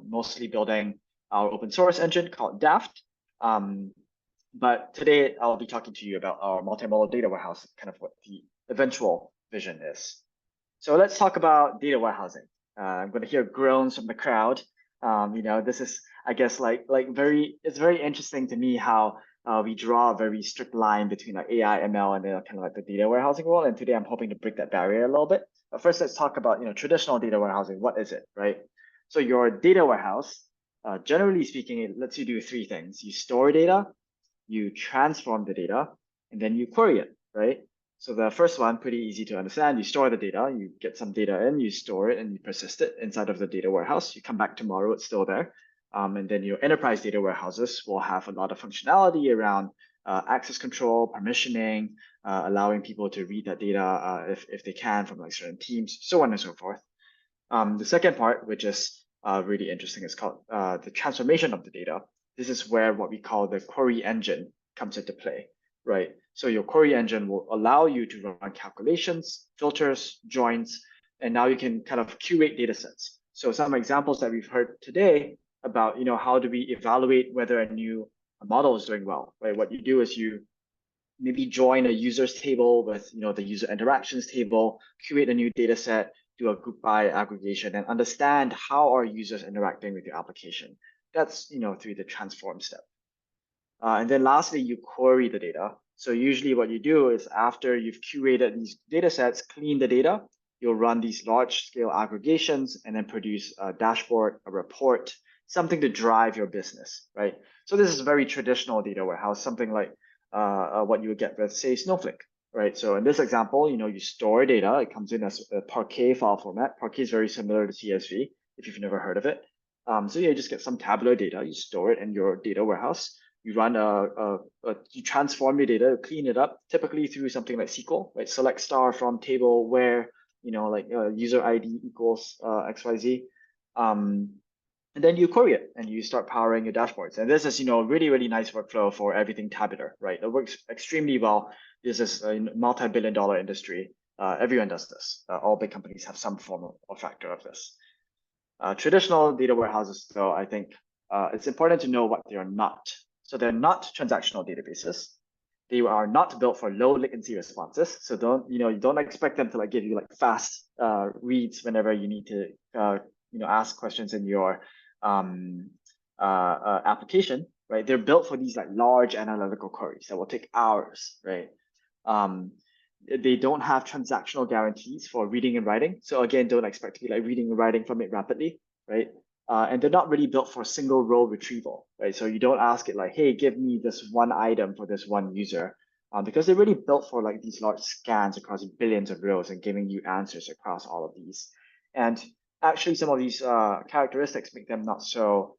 mostly building our open source engine called Daft. But today I'll be talking to you about our multimodal data warehouse, kind of what the eventual vision is. So let's talk about data warehousing. I'm going to hear groans from the crowd. This is, I guess, it's very interesting to me how we draw a very strict line between like AI, ML, and then kind of like the data warehousing world. And today I'm hoping to break that barrier a little bit. But first, let's talk about traditional data warehousing. What is it, right? So your data warehouse, generally speaking, it lets you do three things. You store data, you transform the data, and then you query it, right? So the first one, pretty easy to understand. You store the data, you get some data in, you store it, and you persist it inside of the data warehouse. You come back tomorrow, it's still there. And then your enterprise data warehouses will have a lot of functionality around access control, permissioning, allowing people to read that data if they can from like certain teams, so on and so forth. The second part, which is really interesting, is called the transformation of the data. This is where what we call the query engine comes into play, right? So your query engine will allow you to run calculations, filters, joins, and now you can kind of curate data sets. So some examples that we've heard today about, how do we evaluate whether a new model is doing well, right? What you do is you maybe join a users table with, the user interactions table, curate a new data set, do a group by aggregation, and understand how are users interacting with your application. That's, through the transform step. And then lastly, you query the data. So usually what you do is after you've curated these data sets, clean the data, you'll run these large scale aggregations and then produce a dashboard, a report, something to drive your business, right? So this is a very traditional data warehouse, something like what you would get with, say, Snowflake, right? So in this example, you store data. It comes in as a Parquet file format. Parquet is very similar to CSV, if you've never heard of it. So you just get some tabular data. You store it in your data warehouse. You run you transform your data, clean it up, typically through something like SQL, right? Select star from table where, user ID equals XYZ. And then you query it and you start powering your dashboards. And this is, really, really nice workflow for everything tabular, right? It works extremely well. This is a multi-billion-dollar industry. Everyone does this. All big companies have some form or factor of this. Traditional data warehouses, though, I think it's important to know what they are not. So they're not transactional databases. They are not built for low latency responses. So you don't expect them to like give you like fast reads whenever you need to ask questions in your application, right? They're built for these like large analytical queries that will take hours, right? They don't have transactional guarantees for reading and writing. So again, don't expect to be like reading and writing from it rapidly, right? And they're not really built for single row retrieval, right? So you don't ask it like, hey, give me this one item for this one user, because they're really built for like these large scans across billions of rows and giving you answers across all of these. And actually, some of these characteristics make them not so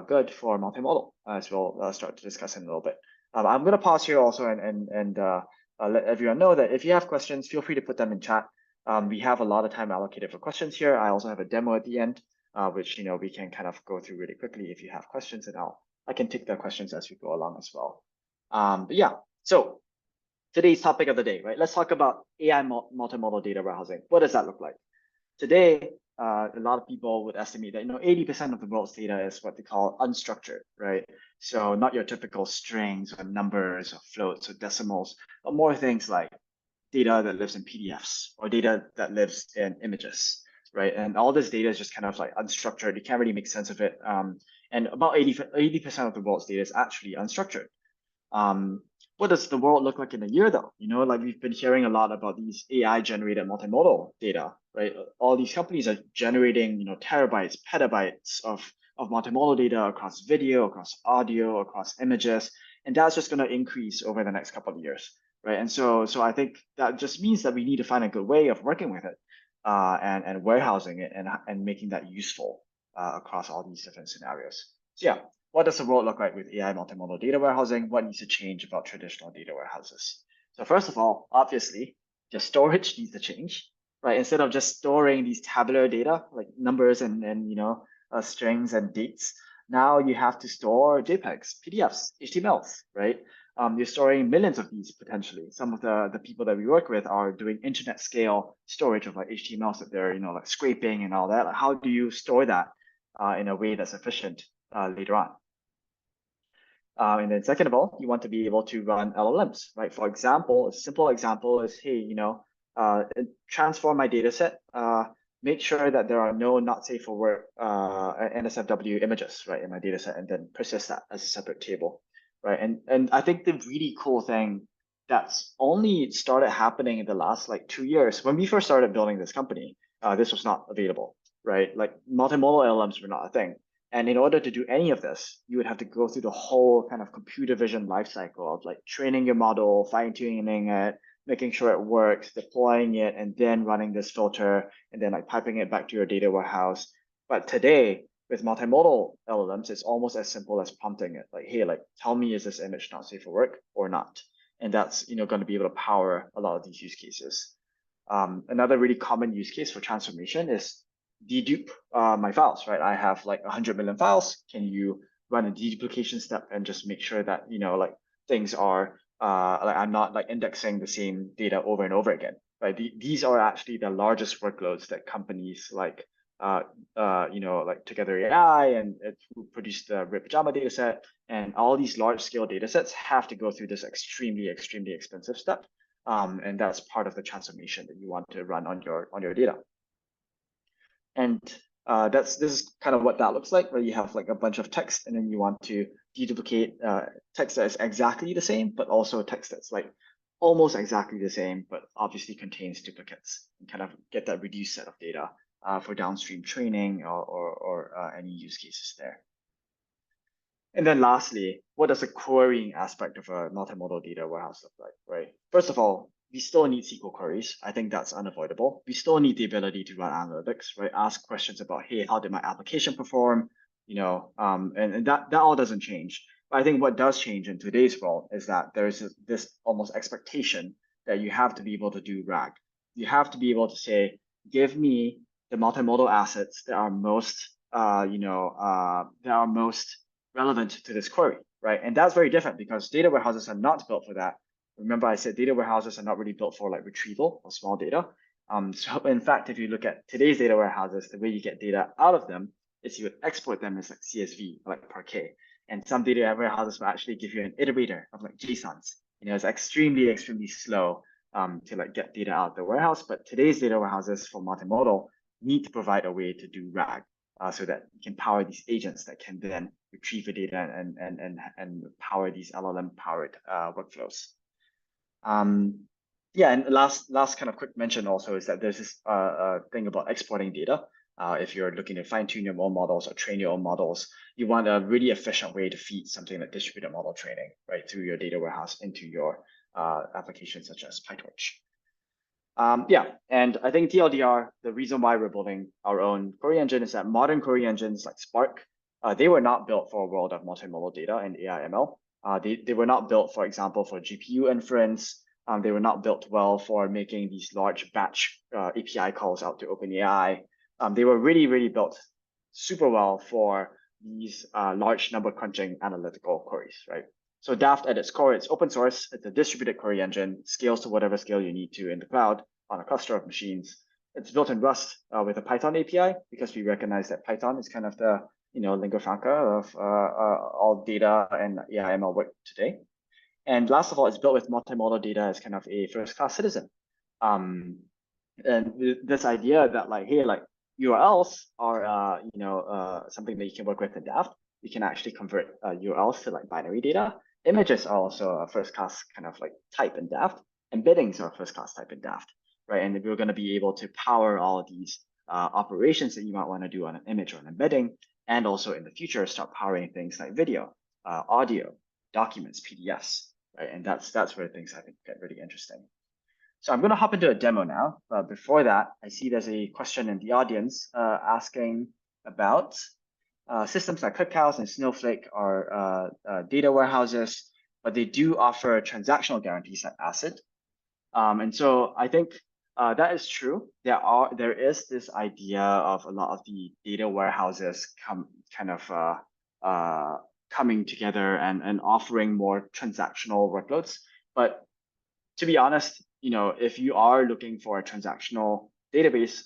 good for multimodal, as we'll start to discuss in a little bit. I'm going to pause here also and let everyone know that if you have questions, feel free to put them in chat. We have a lot of time allocated for questions here. I also have a demo at the end, which we can kind of go through really quickly if you have questions, and I can take the questions as we go along as well. But yeah, so today's topic of the day, right? Let's talk about AI multimodal data warehousing. What does that look like? Today, a lot of people would estimate that 80% of the world's data is what they call unstructured, right? So not your typical strings or numbers or floats or decimals, but more things like data that lives in PDFs or data that lives in images, right? And all this data is just kind of like unstructured. You can't really make sense of it. And about 80% of the world's data is actually unstructured. What does the world look like in a year though? Like we've been hearing a lot about these AI generated multimodal data, right? All these companies are generating, terabytes, petabytes of multimodal data across video, across audio, across images, and that's just going to increase over the next couple of years, right? And so I think that just means that we need to find a good way of working with it, and warehousing it and making that useful across all these different scenarios. So yeah. What does the world look like with AI multimodal data warehousing? What needs to change about traditional data warehouses? So first of all, obviously, the storage needs to change, right? Instead of just storing these tabular data like numbers and strings and dates, now you have to store JPEGs, PDFs, HTMLs, right? You're storing millions of these potentially. Some of the people that we work with are doing internet scale storage of like HTMLs that they're like scraping and all that. Like, how do you store that in a way that's efficient later on? And then second of all, you want to be able to run LLMs, right? For example, a simple example is, hey, transform my data set, make sure that there are no not safe for work NSFW images, right, in my data set, and then persist that as a separate table, right? And I think the really cool thing that's only started happening in the last like 2 years, when we first started building this company, this was not available, right? Like multimodal LLMs were not a thing. And in order to do any of this, you would have to go through the whole kind of computer vision lifecycle of like training your model, fine-tuning it, making sure it works, deploying it, and then running this filter, and then like piping it back to your data warehouse. But today, with multimodal LLMs, it's almost as simple as prompting it. Like, hey, like tell me, is this image not safe for work or not? And that's going to be able to power a lot of these use cases. Another really common use case for transformation is dedupe my files, right? I have like 100 million files. Can you run a deduplication step and just make sure that like things are like I'm not like indexing the same data over and over again, right? These are actually the largest workloads that companies like like Together AI and who produce the RIP Pajama data set, and all these large scale data sets have to go through this extremely expensive step, and that's part of the transformation that you want to run on your data. And this is kind of what that looks like, where you have like a bunch of text, and then you want to deduplicate text that is exactly the same, but also text that's like almost exactly the same, but obviously contains duplicates, and kind of get that reduced set of data for downstream training or any use cases there. And then lastly, what does the querying aspect of a multimodal data warehouse look like, right? First of all, we still need SQL queries. I think that's unavoidable. We still need the ability to run analytics, right? Ask questions about, hey, how did my application perform? And that all doesn't change. But I think what does change in today's world is that there is this almost expectation that you have to be able to do RAG. You have to be able to say, give me the multimodal assets that are most, relevant to this query, right? And that's very different because data warehouses are not built for that. Remember, I said data warehouses are not really built for like retrieval or small data. So in fact, if you look at today's data warehouses, the way you get data out of them is you would export them as like CSV, like Parquet. And some data warehouses will actually give you an iterator of like JSONs. it's extremely slow to like get data out of the warehouse. But today's data warehouses for multimodal need to provide a way to do RAG so that you can power these agents that can then retrieve the data and power these LLM powered workflows. Yeah, and last kind of quick mention also is that there's this thing about exporting data. If you're looking to fine tune your own models or train your own models, you want a really efficient way to feed something like distributed model training, right, through your data warehouse into your applications such as PyTorch. Yeah, and I think TLDR, the reason why we're building our own query engine is that modern query engines like Spark, they were not built for a world of multimodal data and AI ML. They were not built, for example, for GPU inference. They were not built well for making these large batch API calls out to OpenAI. They were really built super well for these large number crunching analytical queries, right? So Daft at its core, it's open source. It's a distributed query engine, scales to whatever scale you need to in the cloud on a cluster of machines. It's built in Rust with a Python API because we recognize that Python is kind of the lingua franca of all data and AI ML work today. And last of all, it's built with multimodal data as kind of a first-class citizen. And this idea that like, hey, like URLs are something that you can work with in Daft. You can actually convert URLs to like binary data. Images are also a first-class kind of like type in Daft. Embeddings are a first-class type in Daft, right? And we're going to be able to power all of these operations that you might want to do on an image or an embedding, and also in the future start powering things like video, audio, documents, PDFs, right? And that's where things I think get really interesting. So I'm going to hop into a demo now. But before that, I see there's a question in the audience asking about systems like ClickHouse and Snowflake are data warehouses, but they do offer transactional guarantees like ACID. And so I think that is true. There is this idea of a lot of the data warehouses coming together and offering more transactional workloads. But to be honest, if you are looking for a transactional database,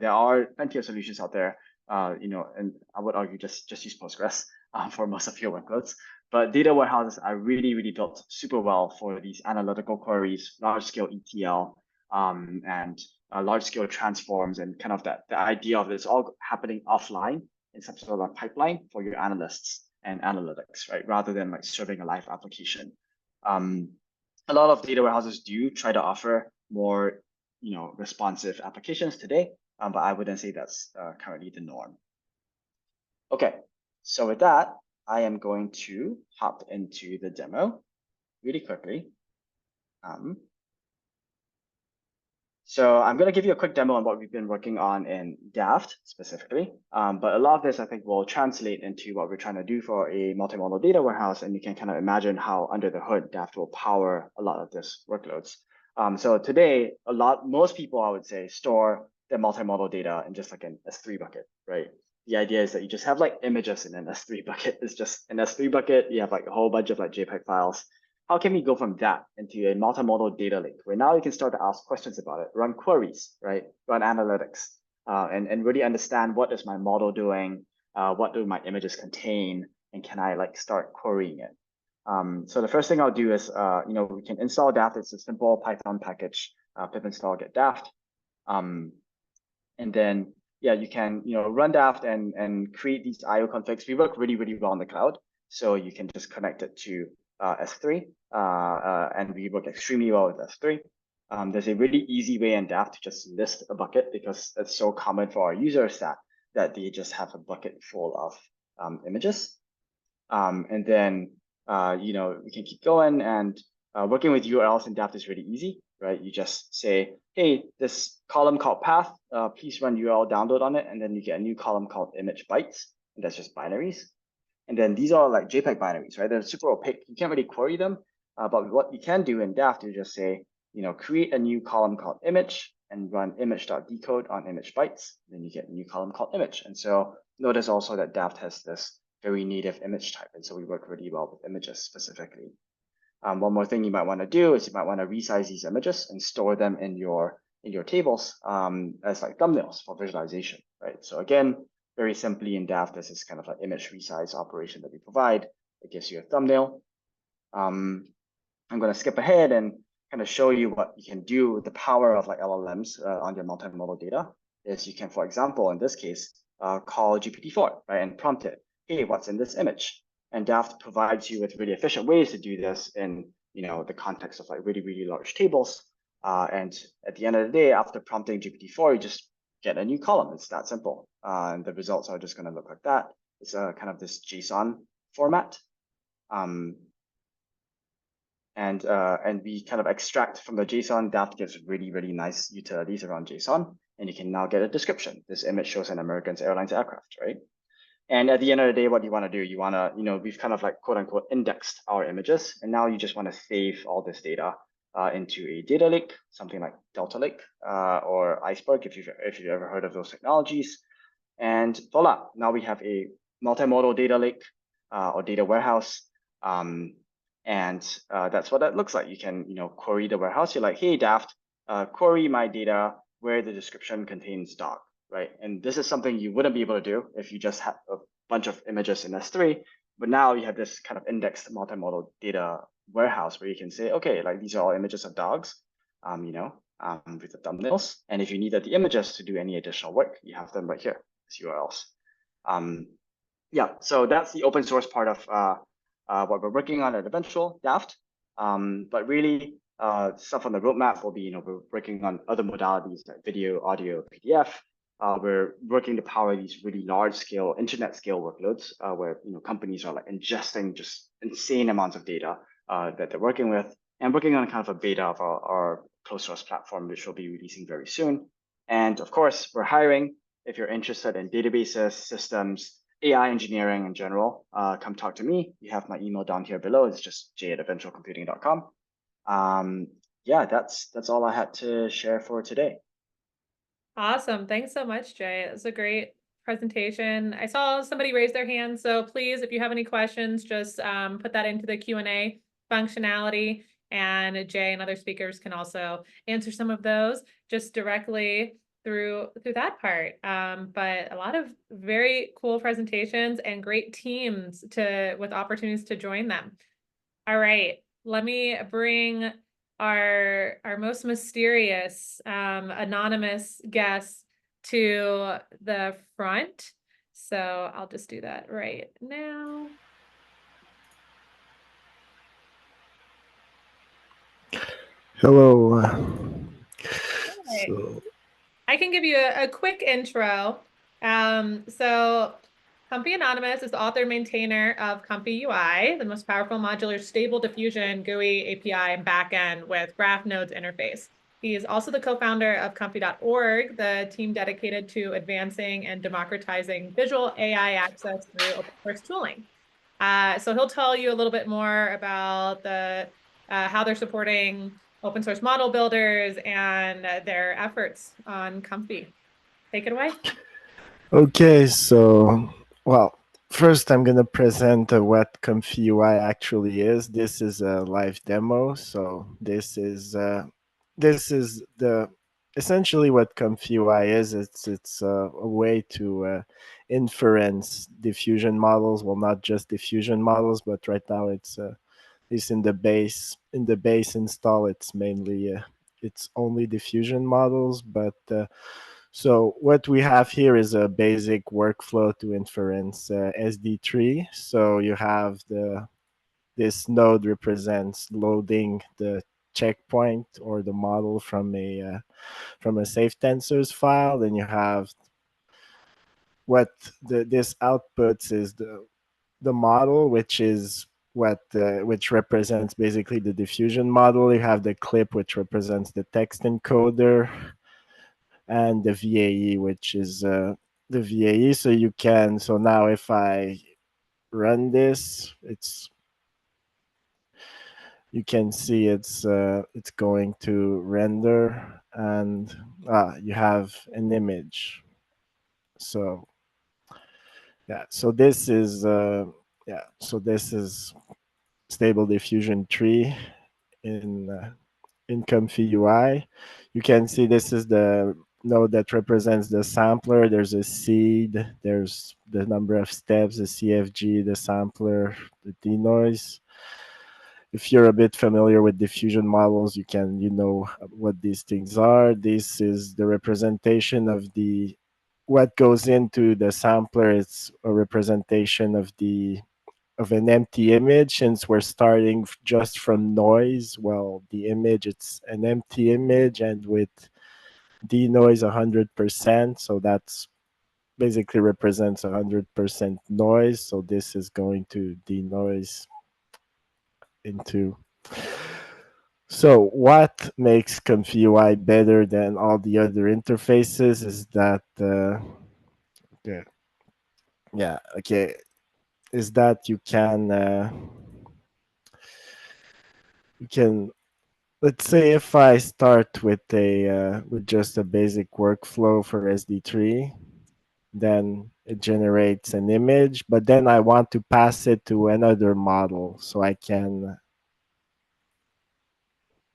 there are plenty of solutions out there. And I would argue just use Postgres for most of your workloads. But data warehouses are really built super well for these analytical queries, large scale ETL, and large scale transforms, and kind of the idea of this all happening offline in some sort of pipeline for your analysts and analytics, right? Rather than like serving a live application. A lot of data warehouses do try to offer more, responsive applications today, but I wouldn't say that's currently the norm. Okay, so with that, I am going to hop into the demo really quickly. So I'm going to give you a quick demo on what we've been working on in Daft specifically, but a lot of this I think will translate into what we're trying to do for a multimodal data warehouse, and you can kind of imagine how under the hood Daft will power a lot of this workloads. So today, most people I would say store their multimodal data in just like an S3 bucket, right? The idea is that you just have like images in an S3 bucket. It's just an S3 bucket. You have like a whole bunch of like JPEG files. How can we go from that into a multimodal data lake where now you can start to ask questions about it, run queries, right? Run analytics, and really understand what is my model doing, what do my images contain, and can I like start querying it? So the first thing I'll do is, we can install Daft. It's a simple Python package, pip install get Daft. And then, yeah, you can, run Daft and create these IO configs. We work really well in the cloud. So you can just connect it to S3, and we work extremely well with S3. There's a really easy way in Daft to just list a bucket because it's so common for our users that they just have a bucket full of images. And then, we can keep going, and working with URLs in Daft is really easy, right? You just say, hey, this column called path, please run URL download on it, and then you get a new column called image bytes, and that's just binaries. And then these are like JPEG binaries, right? They're super opaque. You can't really query them, but what you can do in Daft is just say, create a new column called image and run image.decode on image bytes. Then you get a new column called image. And so notice also that Daft has this very native image type. And so we work really well with images specifically. One more thing you might want to do is you might want to resize these images and store them in your tables as like thumbnails for visualization, right? So again, very simply in Daft, this is kind of like image resize operation that we provide. It gives you a thumbnail. I'm going to skip ahead and kind of show you what you can do with the power of like LLMs on your multimodal data. Is you can, for example, in this case, call GPT-4, right, and prompt it, hey, what's in this image? And Daft provides you with really efficient ways to do this in the context of like really, really large tables. And at the end of the day, after prompting GPT-4, you just get a new column. It's that simple. And the results are just going to look like that. It's kind of this JSON format. And we kind of extract from the JSON. Daft gives really, really nice utilities around JSON. And you can now get a description. This image shows an American Airlines aircraft, right? And at the end of the day, what you want to do, you want to, we've kind of like quote unquote indexed our images. And now you just want to save all this data into a data lake, something like Delta Lake or Iceberg, if you've ever heard of those technologies. And voila, now we have a multimodal data lake or data warehouse. And that's what that looks like. You can, query the warehouse. You're like, hey, Daft, query my data where the description contains dog, right? And this is something you wouldn't be able to do if you just had a bunch of images in S3. But now you have this kind of indexed multimodal data warehouse where you can say, okay, like these are all images of dogs, with the thumbnails. And if you needed the images to do any additional work, you have them right here, as URLs. Yeah, so that's the open source part of what we're working on at Eventual, Daft. But really, stuff on the roadmap will be, we're working on other modalities like video, audio, PDF. We're working to power these really large-scale, internet-scale workloads where companies are like ingesting just insane amounts of data that they're working with, and working on kind of a beta of our closed source platform, which we'll be releasing very soon. And of course, we're hiring. If you're interested in databases, systems, AI engineering in general, come talk to me. You have my email down here below. It's just jay@eventualcomputing.com. Yeah, that's all I had to share for today. Awesome. Thanks so much, Jay. It was a great presentation. I saw somebody raise their hand, so please, if you have any questions, just put that into the Q&A functionality, and Jay and other speakers can also answer some of those just directly through that part. But a lot of very cool presentations and great teams with opportunities to join them. All right, let me bring our most mysterious anonymous guest to the front. So I'll just do that right now. Hello. Right. So I can give you a quick intro. So ComfyAnon is the author and maintainer of ComfyUI, the most powerful modular stable diffusion GUI API and backend with graph nodes interface. He is also the co-founder of Comfy.org, the team dedicated to advancing and democratizing visual AI access through open source tooling. So he'll tell you a little bit more about how they're supporting open source model builders and their efforts on Comfy. Take it away. Okay, so, well, first I'm going to present what ComfyUI actually is. This is a live demo. So this is essentially what ComfyUI is. It's a way to inference diffusion models. Well, not just diffusion models, but right now it's in the base install. It's mainly it's only diffusion models, but so what we have here is a basic workflow to inference SD3. So you have this node represents loading the checkpoint or the model from a safe tensors file. Then you have what this outputs is the model, which is which represents basically the diffusion model. You have the clip, which represents the text encoder, and the VAE, which is the VAE. So now if I run this, you can see it's going to render, and you have an image. So yeah, so this is this is Stable Diffusion tree in ComfyUI. You can see this is the node that represents the sampler. There's a seed, there's the number of steps, the CFG, the sampler, the denoise. if you're a bit familiar with diffusion models, you know what these things are. This is the representation of what goes into the sampler. It's a representation of an empty image. Since we're starting just from noise, well, the image, it's an empty image, and with denoise 100%, so that's basically represents 100% noise. So this is going to denoise into. So what makes ComfyUI better than all the other interfaces is that is that you can, let's say if I start with with just a basic workflow for SD3, then it generates an image, but then I want to pass it to another model, so I can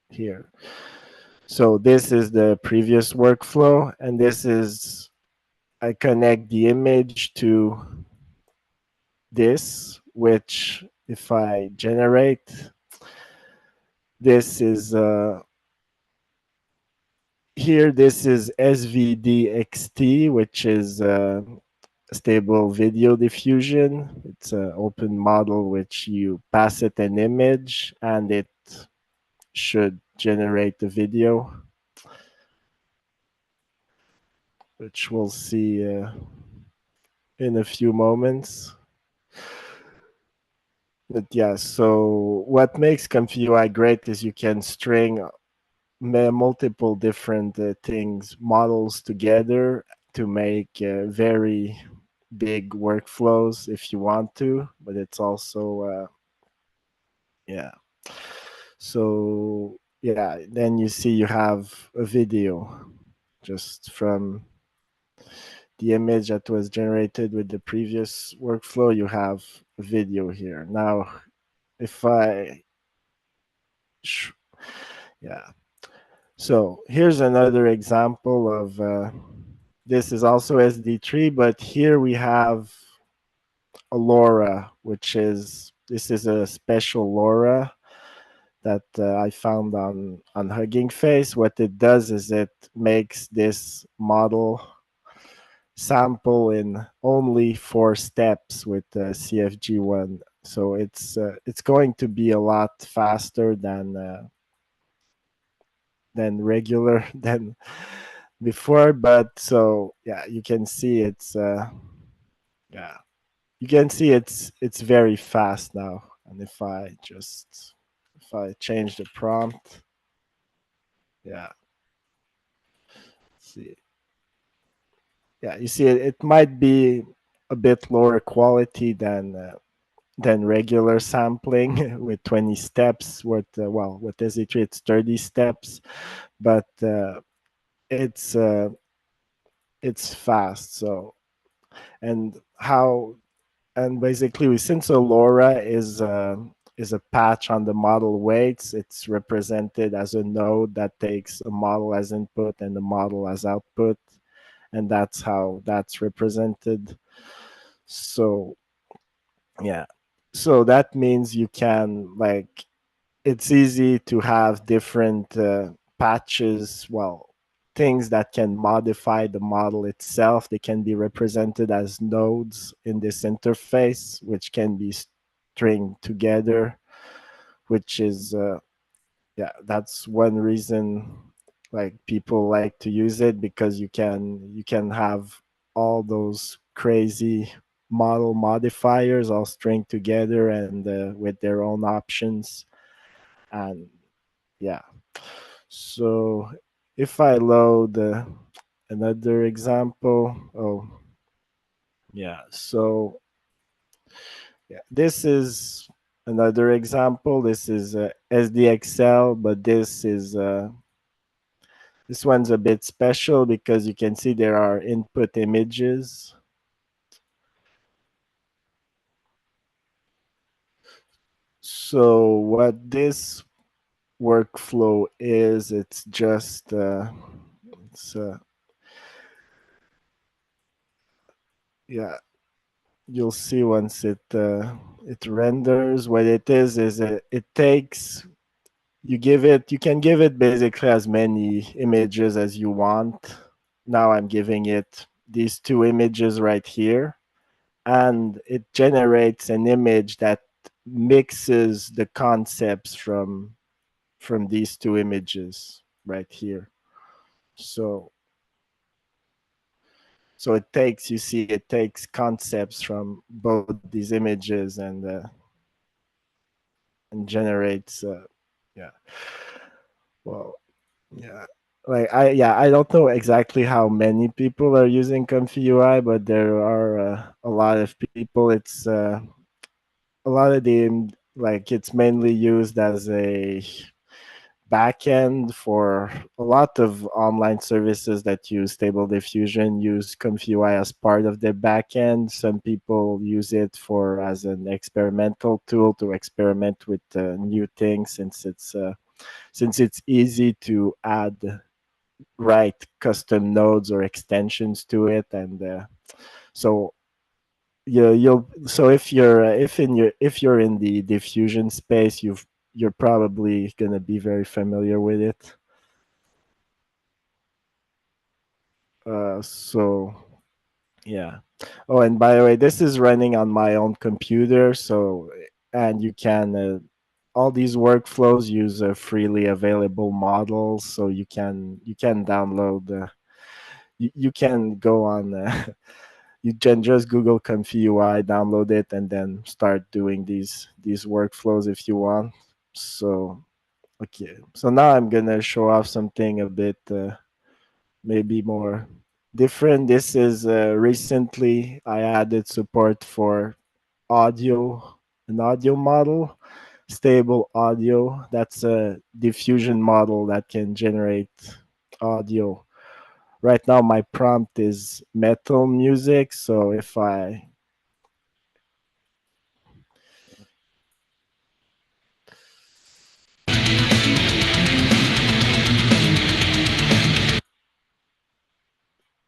here. So this is the previous workflow, and this is, I connect the image to this, which if I generate, this is here, this is SVDXT, which is stable video diffusion. It's an open model which you pass it an image and it should generate the video, which we'll see in a few moments. But yeah, so what makes ComfyUI great is you can string multiple different models together to make very big workflows if you want to, but it's also so yeah, then you see you have a video just from the image that was generated with the previous workflow. You have a video here. Now if I so here's another example of this is also SD3, but here we have a LoRa, which is, this is a special LoRa that I found on Hugging Face. What it does is it makes this model sample in only 4 steps with CFG1. So it's going to be a lot faster than regular than before. But so yeah, you can see it's you can see it's very fast now. And if I change the prompt, see, you see it might be a bit lower quality than regular sampling with 20 steps. With with SD3 it's 30 steps, but it's fast. So and basically, since a LoRa is a patch on the model weights, it's represented as a node that takes a model as input and the model as output, and that's how that's represented. So yeah, so that means you can, like, it's easy to have different patches, things that can modify the model itself. They can be represented as nodes in this interface, which can be stringed together, which is that's one reason like people like to use it, because you can have all those crazy model modifiers all stringed together and with their own options. And yeah, so if I load another example, so this is another example. This is SDXL, but this one's a bit special because you can see there are input images. So what this workflow is, it's just you'll see once it renders. What it is it takes, you can give it basically as many images as you want. Now I'm giving it these two images right here, and it generates an image that mixes the concepts from these two images right here. So it takes, you see, it takes concepts from both these images and generates yeah. Well, yeah. Like I don't know exactly how many people are using ComfyUI, but there are a lot of people. It's a lot of them, like it's mainly used as a backend for a lot of online services that use Stable Diffusion, use ComfyUI as part of their backend. Some people use it for as an experimental tool to experiment with new things, since it's easy to write custom nodes or extensions to it, and so you'll so if you're if you're in the diffusion space, you're probably going to be very familiar with it. So yeah. Oh, and by the way, this is running on my own computer, so, and you can all these workflows use freely available models, so you can download you can go on you can just Google ComfyUI, download it, and then start doing these workflows if you want. So okay, so now I'm gonna show off something a bit maybe more different. This is recently I added support for an audio model, stable audio. That's a diffusion model that can generate audio. Right now my prompt is metal music, so if I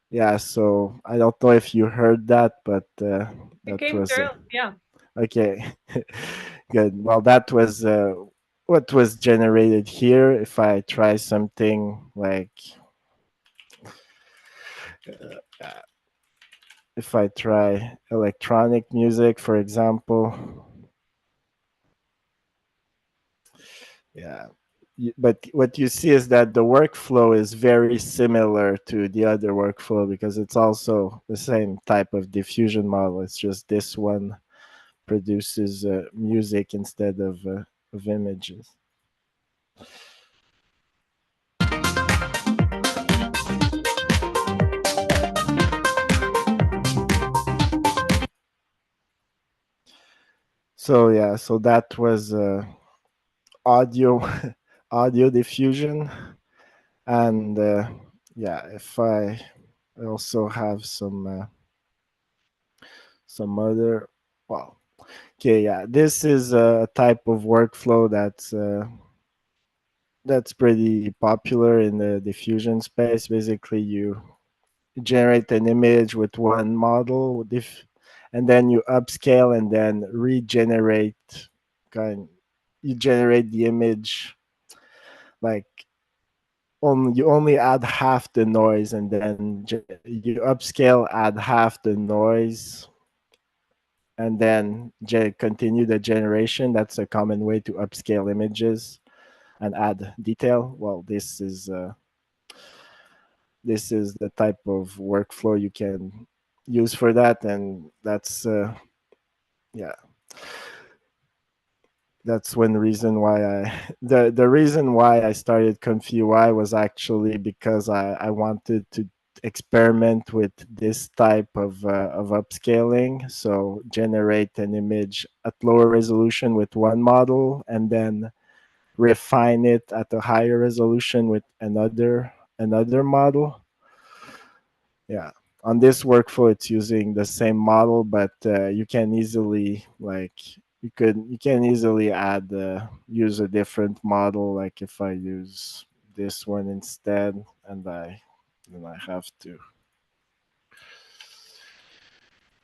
yeah, so I don't know if you heard that, but It that came was through. Yeah. okay. Good. Well, that was what was generated here. If I try something like if I try electronic music, for example, yeah. But what you see is that the workflow is very similar to the other workflow because it's also the same type of diffusion model. It's just this one produces music instead of images. So yeah, so that was audio audio diffusion, and yeah, if I also have some other, well, okay, yeah, this is a type of workflow that's pretty popular in the diffusion space. Basically, you generate an image with one model, and then you upscale and then regenerate. You generate the image like you only add half the noise, and then you upscale, add half the noise, and then continue the generation. That's a common way to upscale images and add detail. Well, this is the type of workflow you can use for that, and that's yeah, that's one reason why the reason why I started ComfyUI was actually because I wanted to experiment with this type of upscaling. So generate an image at lower resolution with one model, and then refine it at a higher resolution with another model. Yeah, on this workflow it's using the same model, but you can easily you can easily add use a different model. Like if I use this one instead, and I have to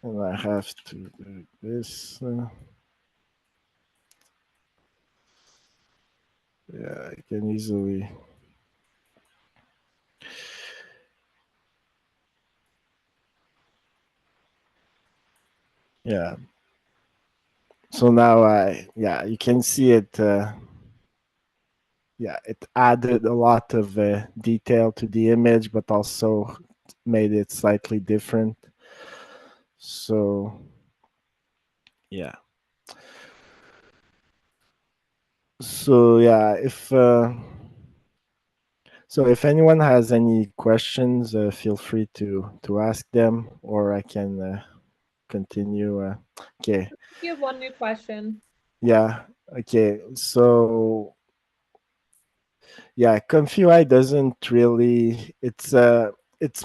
And I have to do this. Yeah, I can easily. Yeah. So now you can see it. Yeah, it added a lot of detail to the image, but also made it slightly different. So, yeah. So yeah, if anyone has any questions, feel free to ask them, or I can continue. Okay. You have one new question. Yeah. Okay. So yeah, ComfyUI doesn't really. It's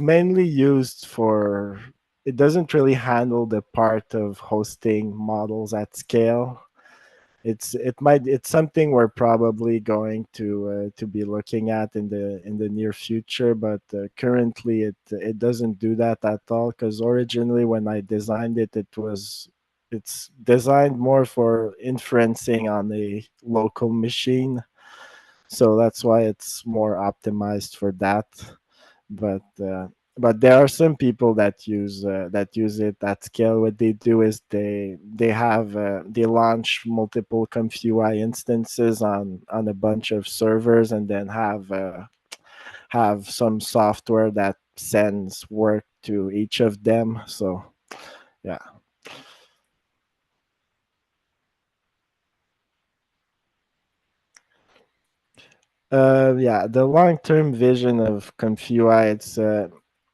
mainly used for. It doesn't really handle the part of hosting models at scale. It's something we're probably going to be looking at in the near future, but currently it doesn't do that at all, because originally when I designed it, it's designed more for inferencing on a local machine, so that's why it's more optimized for that. but uh, but there are some people that use it at scale. What they do is they launch multiple ComfyUI instances on a bunch of servers, and then have some software that sends work to each of them. So yeah. Yeah, the long-term vision of ComfyUI, it's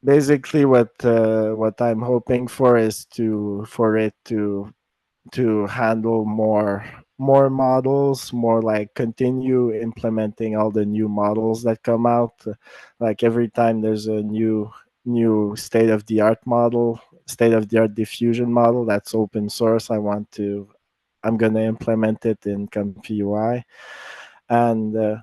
basically what I'm hoping for is for it to handle more models, more like continue implementing all the new models that come out. Like every time there's a new state-of-the-art model, state-of-the-art diffusion model that's open source, I'm gonna implement it in ComfyUI. And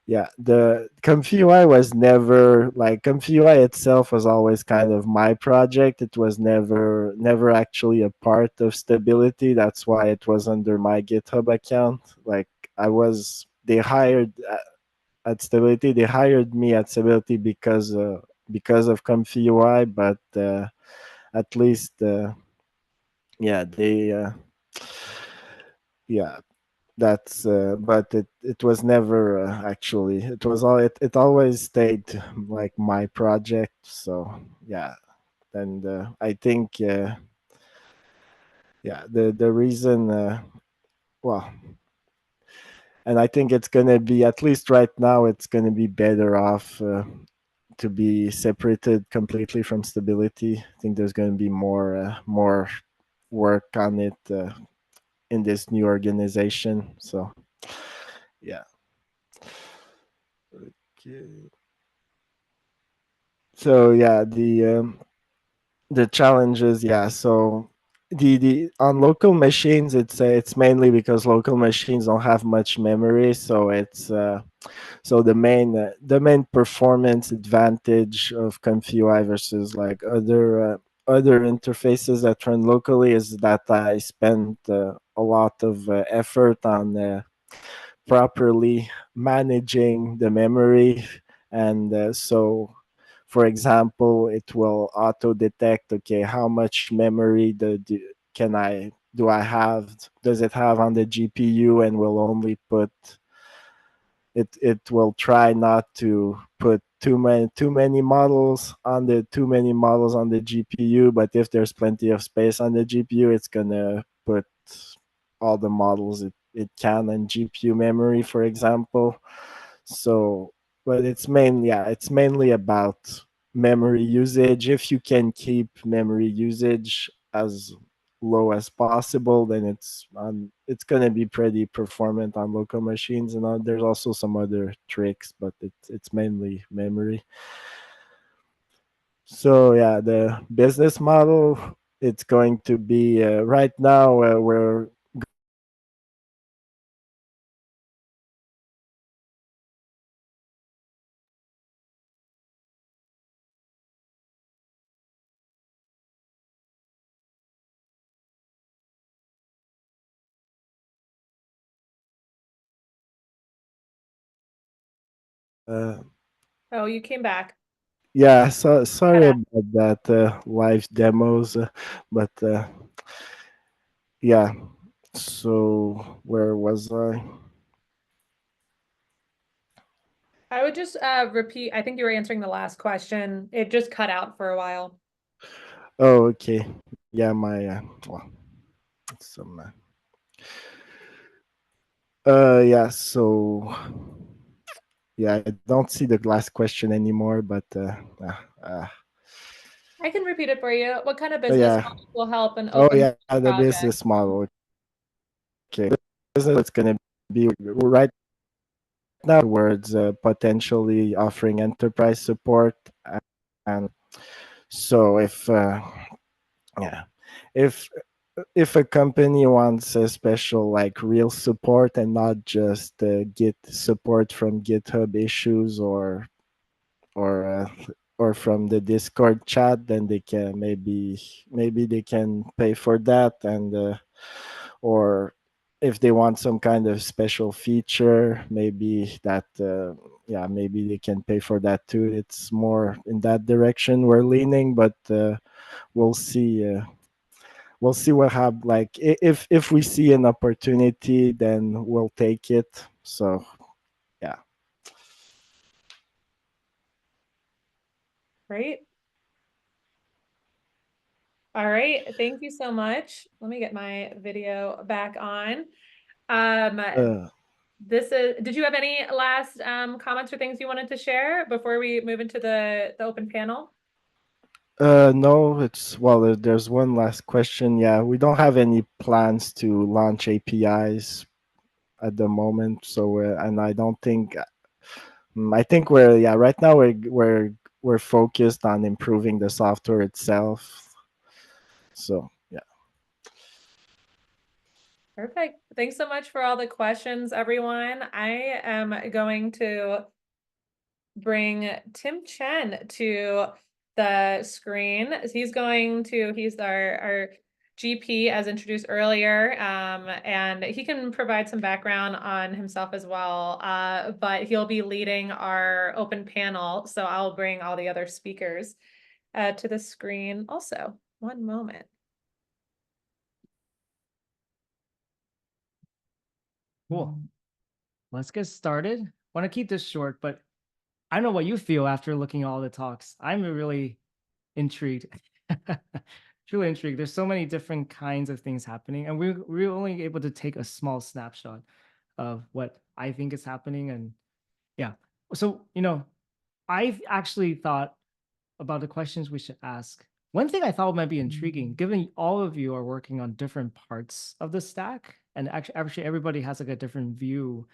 yeah, the ComfyUI was never like ComfyUI itself was always kind of my project. It was never actually a part of Stability. That's why it was under my GitHub account. Like they hired at Stability. They hired me at Stability because of ComfyUI, but at least yeah, they yeah, that's but it was never actually, it always stayed like my project. So yeah. And I think yeah, the reason well, and I think it's going to be, at least right now, it's going to be better off to be separated completely from Stability. I think there's going to be more work on it in this new organization. So yeah. Okay. So yeah, the challenges, yeah. So the on local machines, it's mainly because local machines don't have much memory. So the main performance advantage of ComfyUI versus like other interfaces that run locally is that I spent a lot of effort on properly managing the memory. And so for example, it will auto detect, okay, how much memory do I have, does it have on the GPU, and will only put it will try not to put too many models on the GPU. But if there's plenty of space on the GPU, it's gonna put all the models it can in GPU memory, for example. So, but it's mainly about memory usage. If you can keep memory usage as low as possible, then it's going to be pretty performant on local machines. And there's also some other tricks, but it's mainly memory. So yeah, the business model, it's going to be right now we're Oh, you came back. Yeah, so sorry Cut out. about that live demos, but yeah. So where was I? I would just repeat. I think you were answering the last question. It just cut out for a while. Oh, okay. Yeah, my well, some yeah. So yeah, I don't see the last question anymore, but I can repeat it for you. What kind of business yeah. model will help an Oh open yeah, the project? business model. Okay, business it's gonna be right now towards potentially offering enterprise support, and so yeah, if if a company wants a special like real support and not just Git support from GitHub issues or uh, or from the Discord chat, then they can maybe they can pay for that, and or if they want some kind of special feature, maybe that yeah, maybe they can pay for that too. It's more in that direction we're leaning, but we'll see. We'll see what happens. Like if we see an opportunity, then we'll take it. So yeah. Great. All right. Thank you so much. Let me get my video back on. Did you have any last comments or things you wanted to share before we move into the open panel? No, it's well, there's one last question. Yeah, we don't have any plans to launch APIs at the moment. So, and I don't think, I think we're, yeah, right now we're focused on improving the software itself. So, yeah. Perfect. Thanks so much for all the questions, everyone. I am going to bring Tim Chen to the screen. He's our GP as introduced earlier, and he can provide some background on himself as well, but he'll be leading our open panel, so I'll bring all the other speakers to the screen also. One moment. Cool. Let's get started. Want to keep this short, but I know what you feel after looking at all the talks. I'm really intrigued. Truly intrigued. There's so many different kinds of things happening, and we're only able to take a small snapshot of what I think is happening. And yeah, so I've actually thought about the questions we should ask. One thing I thought might be intriguing, given all of you are working on different parts of the stack, and actually everybody has like a different view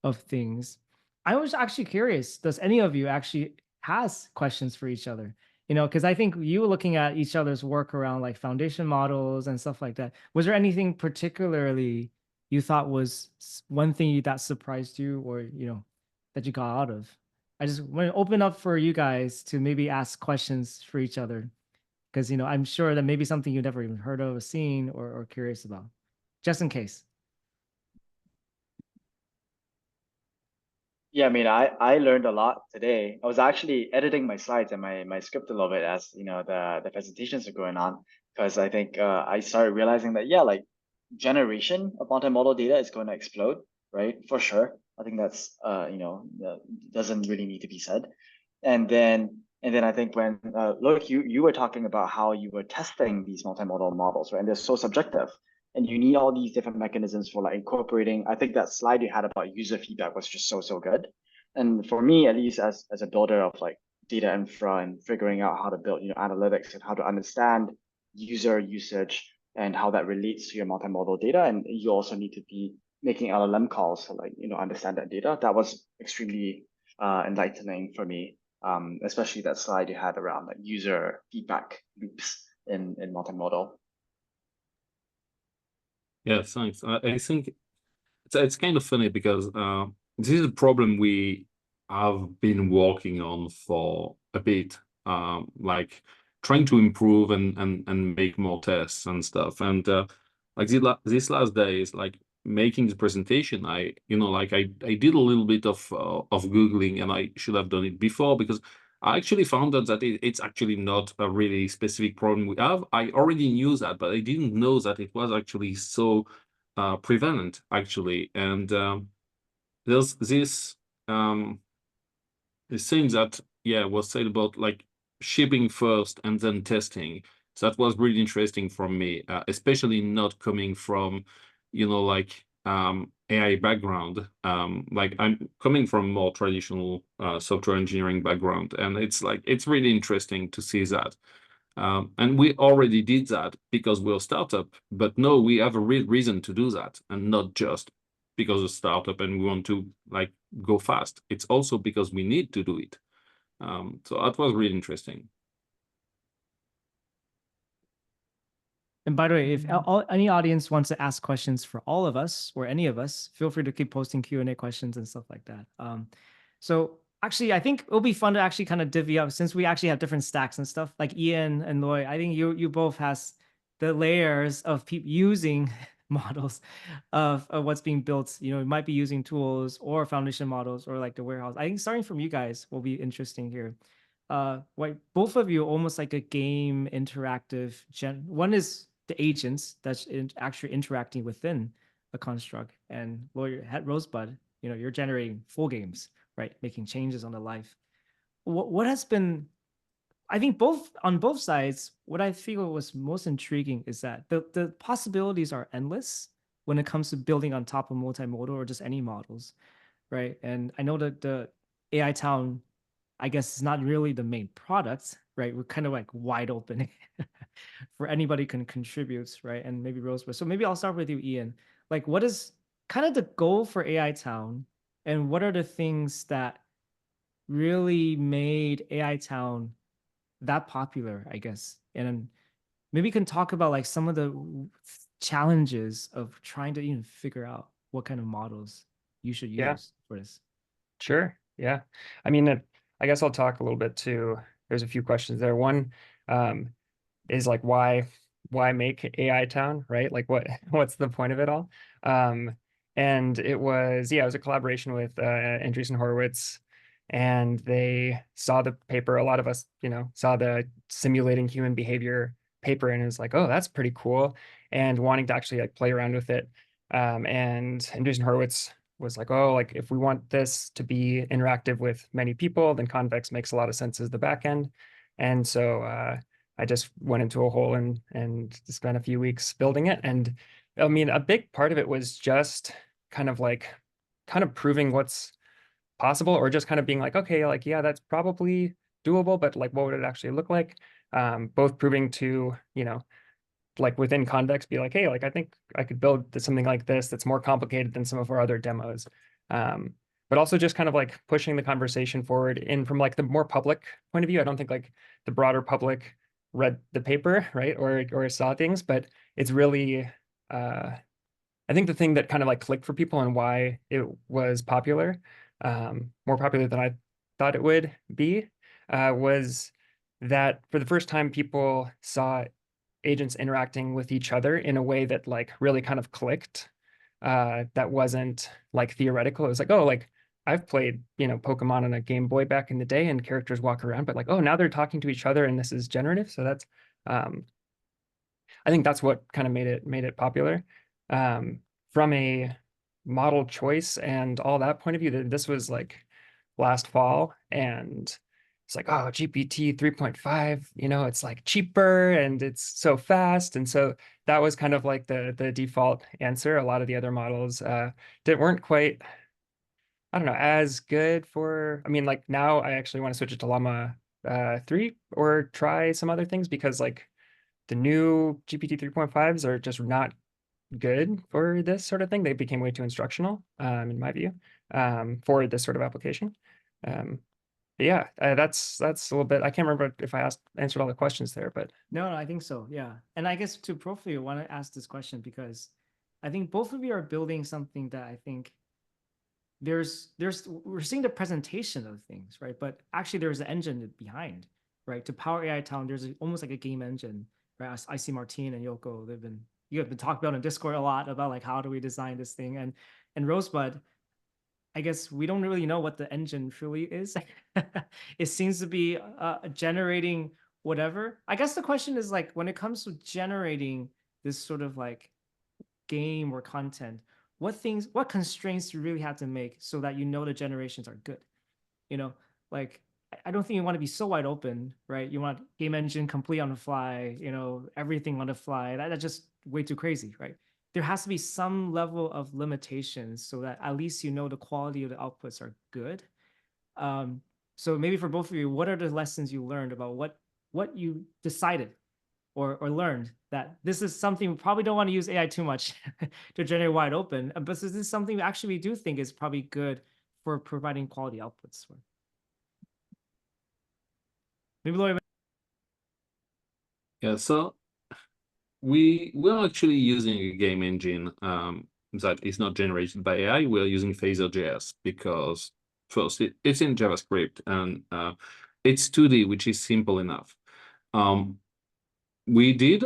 of things. I was actually curious, does any of you actually has questions for each other? Because I think you looking at each other's work around like foundation models and stuff like that, was there anything particularly you thought was one thing that surprised you, or that you got out of? I just want to open up for you guys to maybe ask questions for each other, because I'm sure that maybe something you've never even heard of or seen or curious about, just in case. Yeah, I mean, I learned a lot today. I was actually editing my slides and my script a little bit as the presentations are going on, because I think I started realizing that, yeah, like generation of multimodal data is going to explode, right? For sure. I think that's doesn't really need to be said. And then I think when Loic, you were talking about how you were testing these multimodal models, right? And they're so subjective. And you need all these different mechanisms for like incorporating. I think that slide you had about user feedback was just so good. And for me, at least as a builder of like data infra and figuring out how to build analytics and how to understand user usage and how that relates to your multimodal data, and you also need to be making LLM calls to like understand that data. That was extremely enlightening for me, especially that slide you had around like user feedback loops in multimodal. Yeah, thanks. I think it's kind of funny because this is a problem we have been working on for a bit, like trying to improve and make more tests and stuff. And like these last days, like making the presentation, I did a little bit of Googling, and I should have done it before, because I actually found out that it's actually not a really specific problem we have. I already knew that, but I didn't know that it was actually so prevalent, actually. And there's this thing that was said about like shipping first and then testing. So that was really interesting for me, especially not coming from AI background. Like I'm coming from more traditional software engineering background, and it's really interesting to see that. And we already did that because we're a startup, but no, we have a real reason to do that, and not just because of startup and we want to like go fast. It's also because we need to do it. So that was really interesting. And by the way, if any audience wants to ask questions for all of us or any of us, feel free to keep posting Q&A questions and stuff like that. So actually, I think it'll be fun to actually kind of divvy up, since we actually have different stacks and stuff. Like Ian and Loic, I think you both has the layers of people using models of what's being built. You know, it might be using tools or foundation models or like the warehouse. I think starting from you guys will be interesting here. Both of you almost like a game interactive one is the agents that's actually interacting within a construct, and Rosebud, you know, you're generating full games, right? Making changes on the life. What has been, I think on both sides, what I feel was most intriguing is that the possibilities are endless when it comes to building on top of multimodal or just any models, right? And I know that the AI Town, I guess, is not really the main product, right? We're kind of like wide open for anybody can contribute, right? And maybe Rosebud. So maybe I'll start with you, Ian. Like, what is kind of the goal for AI Town, and what are the things that really made AI Town that popular, I guess? And maybe you can talk about like some of the challenges of trying to even figure out what kind of models you should use for this. Sure. Yeah. I mean, I guess I'll talk a little bit too. There's a few questions there. One is like, why make AI Town, right? Like what's the point of it all? And it was a collaboration with Andreessen Horowitz, and they saw the paper. A lot of us, saw the simulating human behavior paper, and it was like, oh, that's pretty cool, and wanting to actually like play around with it. And Andreessen Horowitz was like, oh, like if we want this to be interactive with many people, then Convex makes a lot of sense as the backend. And so I just went into a hole and spent a few weeks building it. And I mean, a big part of it was just kind of proving what's possible, or just kind of being like, okay, like, yeah, that's probably doable, but like, what would it actually look like? Both proving to, like within Convex, be like, hey, like I think I could build something like this that's more complicated than some of our other demos. But also just kind of like pushing the conversation forward in from like the more public point of view. I don't think like the broader public read the paper, right? Or saw things, but it's really, I think the thing that kind of like clicked for people and why it was popular, more popular than I thought it would be, was that for the first time, people saw agents interacting with each other in a way that like really kind of clicked. That wasn't like theoretical. It was like, oh, like I've played, Pokemon on a Game Boy back in the day, and characters walk around, but like, oh, now they're talking to each other and this is generative. So that's, I think that's what kind of made it popular. From a model choice and all that point of view, this was like last fall, and it's like, oh, GPT 3.5, it's like cheaper and it's so fast. And so that was kind of like the default answer. A lot of the other models weren't quite, I don't know, as good I mean, like now I actually want to switch it to Llama 3 or try some other things, because like the new GPT 3.5s are just not good for this sort of thing. They became way too instructional, in my view, for this sort of application. Yeah, that's a little bit. I can't remember if I answered all the questions there, but no, I think so. Yeah, and I guess to both of you, I want to ask this question because I think both of you are building something that I think we're seeing the presentation of things, right? But actually, there's an engine behind, right? To power AI Town, there's almost like a game engine, right? I see Martine and Yoko, they've been you have been talking about in Discord a lot about like how do we design this thing, and Rosebud, I guess we don't really know what the engine truly is. It seems to be generating whatever. I guess the question is like when it comes to generating this sort of like game or content, what constraints do you really have to make so that you know the generations are good? You know, like I don't think you want to be so wide open, right? You want game engine complete on the fly, you know, everything on the fly. That's just way too crazy, right? There has to be some level of limitations so that at least you know the quality of the outputs are good. So maybe for both of you, what are the lessons you learned about what you decided or learned that this is something we probably don't want to use AI too much to generate wide open, but this is something we actually do think is probably good for providing quality outputs for. Maybe Loic. Yeah, so we're actually using a game engine that is not generated by AI. We're using Phaser.js because first it's in JavaScript and it's 2D, which is simple enough. We did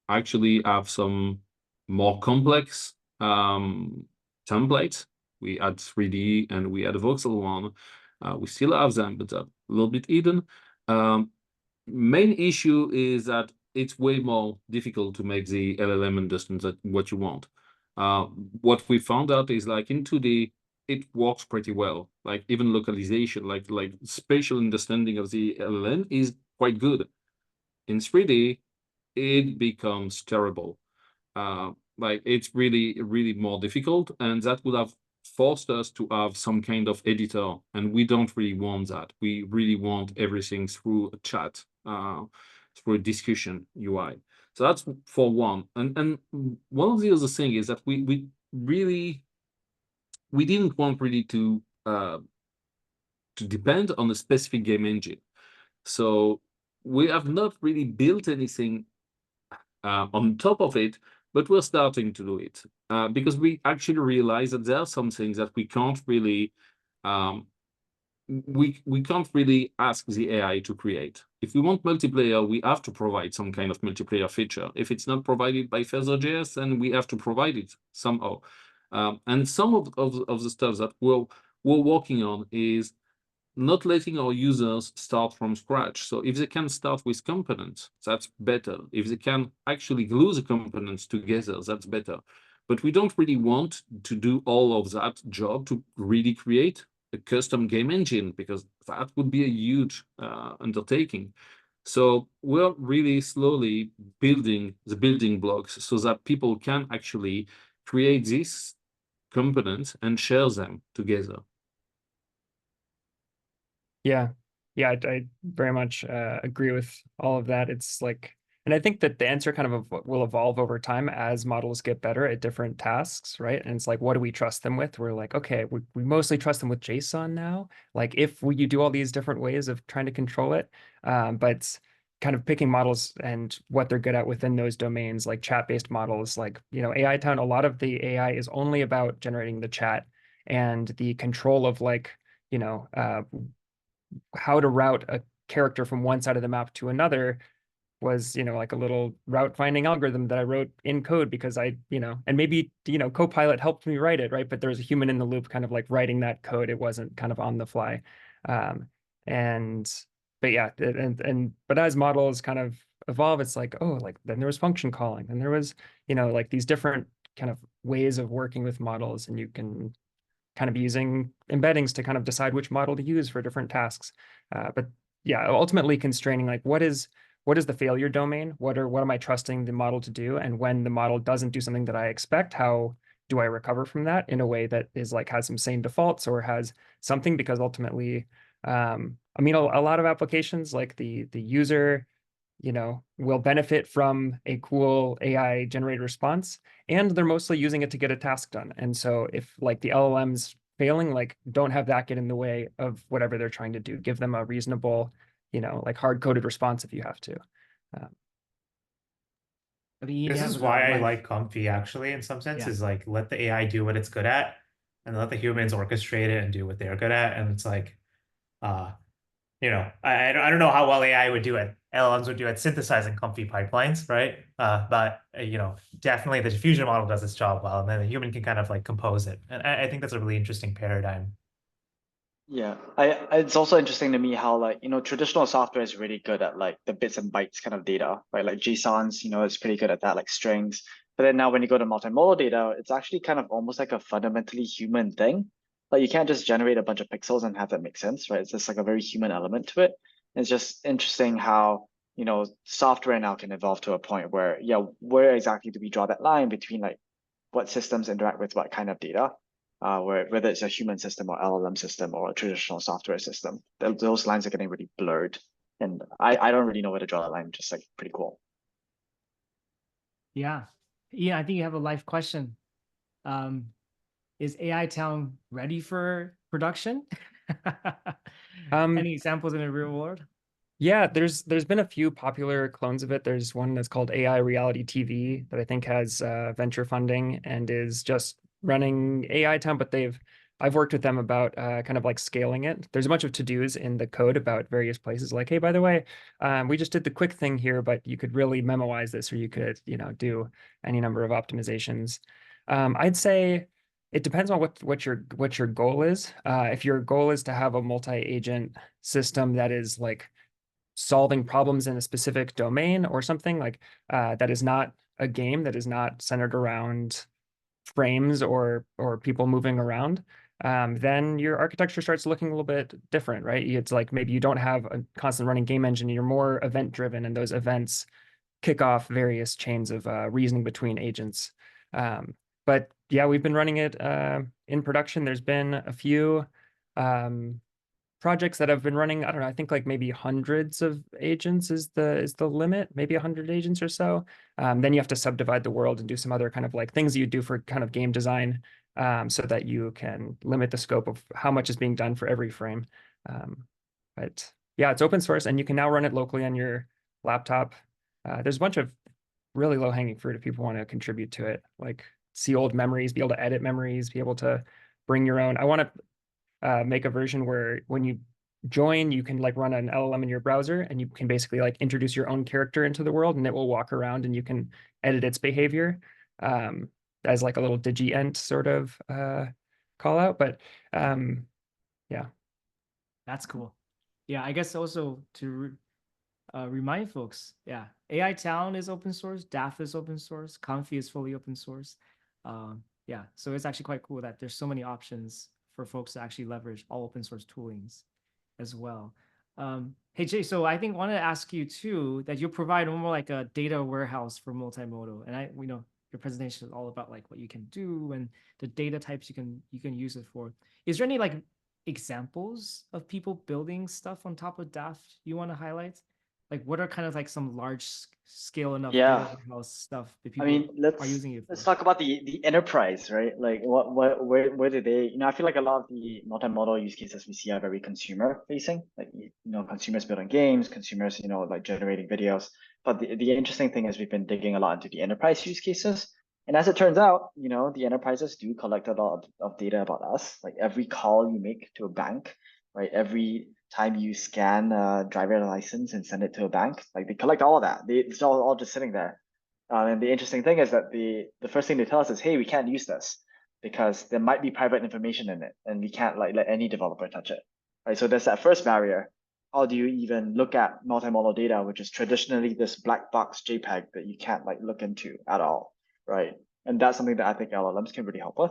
actually have some more complex templates. We had 3D and we had a voxel one. We still have them, but a little bit hidden. Main issue is that it's way more difficult to make the LLM understand that what you want. What we found out is like in 2D, it works pretty well. Like even localization, like spatial understanding of the LLM is quite good. In 3D, it becomes terrible. Like it's really, really more difficult, and that would have forced us to have some kind of editor, and we don't really want that. We really want everything through a chat, through a discussion UI. So that's for one. And one of the other things is that we didn't want really to depend on a specific game engine. So we have not really built anything on top of it, but we're starting to do it because we actually realize that there are some things that we can't really we can't really ask the AI to create. If we want multiplayer, we have to provide some kind of multiplayer feature. If it's not provided by Phaser.js, then we have to provide it somehow. And some of the stuff that we're working on is not letting our users start from scratch. So if they can start with components, that's better. If they can actually glue the components together, that's better. But we don't really want to do all of that job to really create a custom game engine, because that would be a huge undertaking. So we're really slowly building the building blocks so that people can actually create these components and share them together. Yeah, I very much agree with all of that. It's like, and I think that the answer kind of will evolve over time as models get better at different tasks, right? And it's like, what do we trust them with? We're like, okay, we mostly trust them with JSON now. Like if you do all these different ways of trying to control it, but kind of picking models and what they're good at within those domains, like chat-based models, like, you know, AI Town, a lot of the AI is only about generating the chat, and the control of like, you know, how to route a character from one side of the map to another was, you know, like a little route finding algorithm that I wrote in code because I, you know, and maybe, you know, Copilot helped me write it, right? But there was a human in the loop kind of like writing that code. It wasn't kind of on the fly. But yeah, but as models kind of evolve, it's like, oh, like then there was function calling, and there was, you know, like these different kind of ways of working with models, and you can kind of using embeddings to kind of decide which model to use for different tasks. But yeah, ultimately constraining like what is the failure domain? What am I trusting the model to do? And when the model doesn't do something that I expect, how do I recover from that in a way that is like has some sane defaults or has something? Because ultimately, I mean, a lot of applications like the user, you know, will benefit from a cool AI generated response, and they're mostly using it to get a task done. And so if like the LLMs failing, like don't have that get in the way of whatever they're trying to do. Give them a reasonable, you know, like hard-coded response if you have to. This is why I like Comfy actually, in some sense, is like let the AI do what it's good at and let the humans orchestrate it and do what they're good at. And it's like, you know, I don't know how well AI would do at LLMs would do at synthesizing Comfy pipelines, right? But definitely the diffusion model does its job well, and then the human can kind of like compose it. And I think that's a really interesting paradigm. Yeah, it's also interesting to me how like, traditional software is really good at like the bits and bytes kind of data, right? Like JSONs, it's pretty good at that, like strings. But then now when you go to multimodal data, it's actually kind of almost like a fundamentally human thing. Like you can't just generate a bunch of pixels and have that make sense, right? It's just like a very human element to it. And it's just interesting how, software now can evolve to a point where, yeah, where exactly do we draw that line between like what systems interact with what kind of data? Whether it's a human system or LLM system or a traditional software system, those lines are getting really blurred. And I don't really know where to draw that line, just like pretty cool. Yeah. Ian, I think you have a live question. Is AI Town ready for production? Any examples in the real world? Yeah, there's been a few popular clones of it. There's one that's called AI Reality TV that I think has venture funding and is just running AI Town, but I've worked with them about kind of like scaling it. There's a bunch of to-dos in the code about various places like, hey, by the way, we just did the quick thing here, but you could really memoize this, or you could, do any number of optimizations. I'd say it depends on what your goal is. If your goal is to have a multi-agent system that is like solving problems in a specific domain or something like that is not a game, that is not centered around frames or people moving around, then your architecture starts looking a little bit different, right? It's like maybe you don't have a constant running game engine, you're more event driven, and those events kick off various chains of reasoning between agents. But yeah, we've been running it in production. There's been a few projects that have been running. I don't know, I think like maybe hundreds of agents is the limit, maybe 100 agents or so. Then you have to subdivide the world and do some other kind of like things you do for kind of game design, so that you can limit the scope of how much is being done for every frame. But yeah, it's open source and you can now run it locally on your laptop. There's a bunch of really low hanging fruit if people want to contribute to it, like see old memories, be able to edit memories, be able to bring your own. I want to make a version where when you join, you can like run an LLM in your browser and you can basically like introduce your own character into the world and it will walk around and you can edit its behavior as like a little digi-ent sort of call out. But yeah. That's cool. Yeah, I guess also to remind folks, yeah, AI Town is open source, Daft is open source, Comfy is fully open source. Yeah, so it's actually quite cool that there's so many options for folks to actually leverage all open source toolings as well. Hey Jay, so I think wanted to ask you too that you'll provide more like a data warehouse for multimodal, and we know your presentation is all about like what you can do and the data types you can use it for. Is there any like examples of people building stuff on top of Daft you want to highlight? Like what are kind of like some large scale enough data warehouse stuff that people are using it for? Let's talk about the enterprise, right? Like where do they, I feel like a lot of the multimodal use cases we see are very consumer facing, like, consumers building games, consumers, like generating videos. But the interesting thing is we've been digging a lot into the enterprise use cases. And as it turns out, the enterprises do collect a lot of data about us. Like every call you make to a bank, right? Every time you scan a driver license and send it to a bank, like they collect all of that. It's all just sitting there. And the interesting thing is that the first thing they tell us is, hey, we can't use this because there might be private information in it, and we can't like let any developer touch it. Right. So there's that first barrier. How do you even look at multimodal data, which is traditionally this black box JPEG that you can't like look into at all, right? And that's something that I think LLMs can really help with.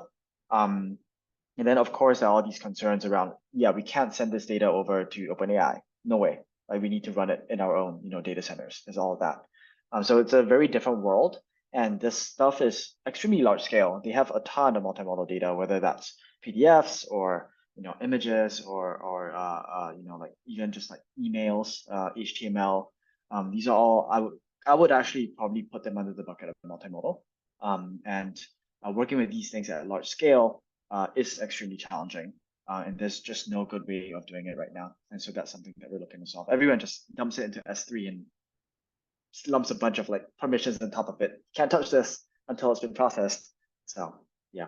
And then of course there are all these concerns around, yeah, we can't send this data over to OpenAI. No way. Like we need to run it in our own, data centers. There's all of that. So it's a very different world. And this stuff is extremely large scale. They have a ton of multimodal data, whether that's PDFs or images or like even just like emails, HTML. These are all I would actually probably put them under the bucket of multimodal. And working with these things at a large scale is extremely challenging. And there's just no good way of doing it right now. And so that's something that we're looking to solve. Everyone just dumps it into S3 and lumps a bunch of like permissions on top of it. Can't touch this until it's been processed. So yeah.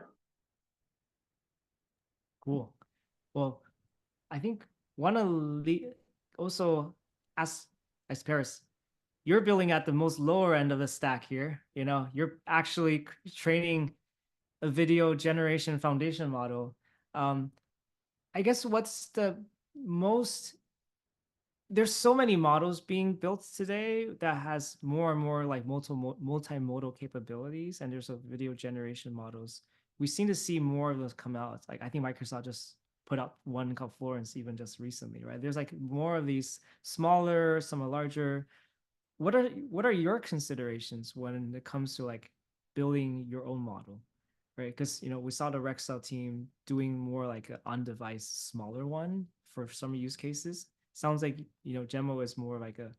Cool. Well, I think want to also ask as Paras, you're building at the most lower end of the stack here. You're actually training a video generation foundation model. I guess what's the most, there's so many models being built today that has more and more like multimodal capabilities, and there's a video generation models. We seem to see more of those come out. Like I think Microsoft just put out one called Florence even just recently, right? There's like more of these smaller, some are larger. What are your considerations when it comes to like building your own model, right? Because we saw the Rexel team doing more like an on-device smaller one for some use cases. Sounds like Genmo is more like a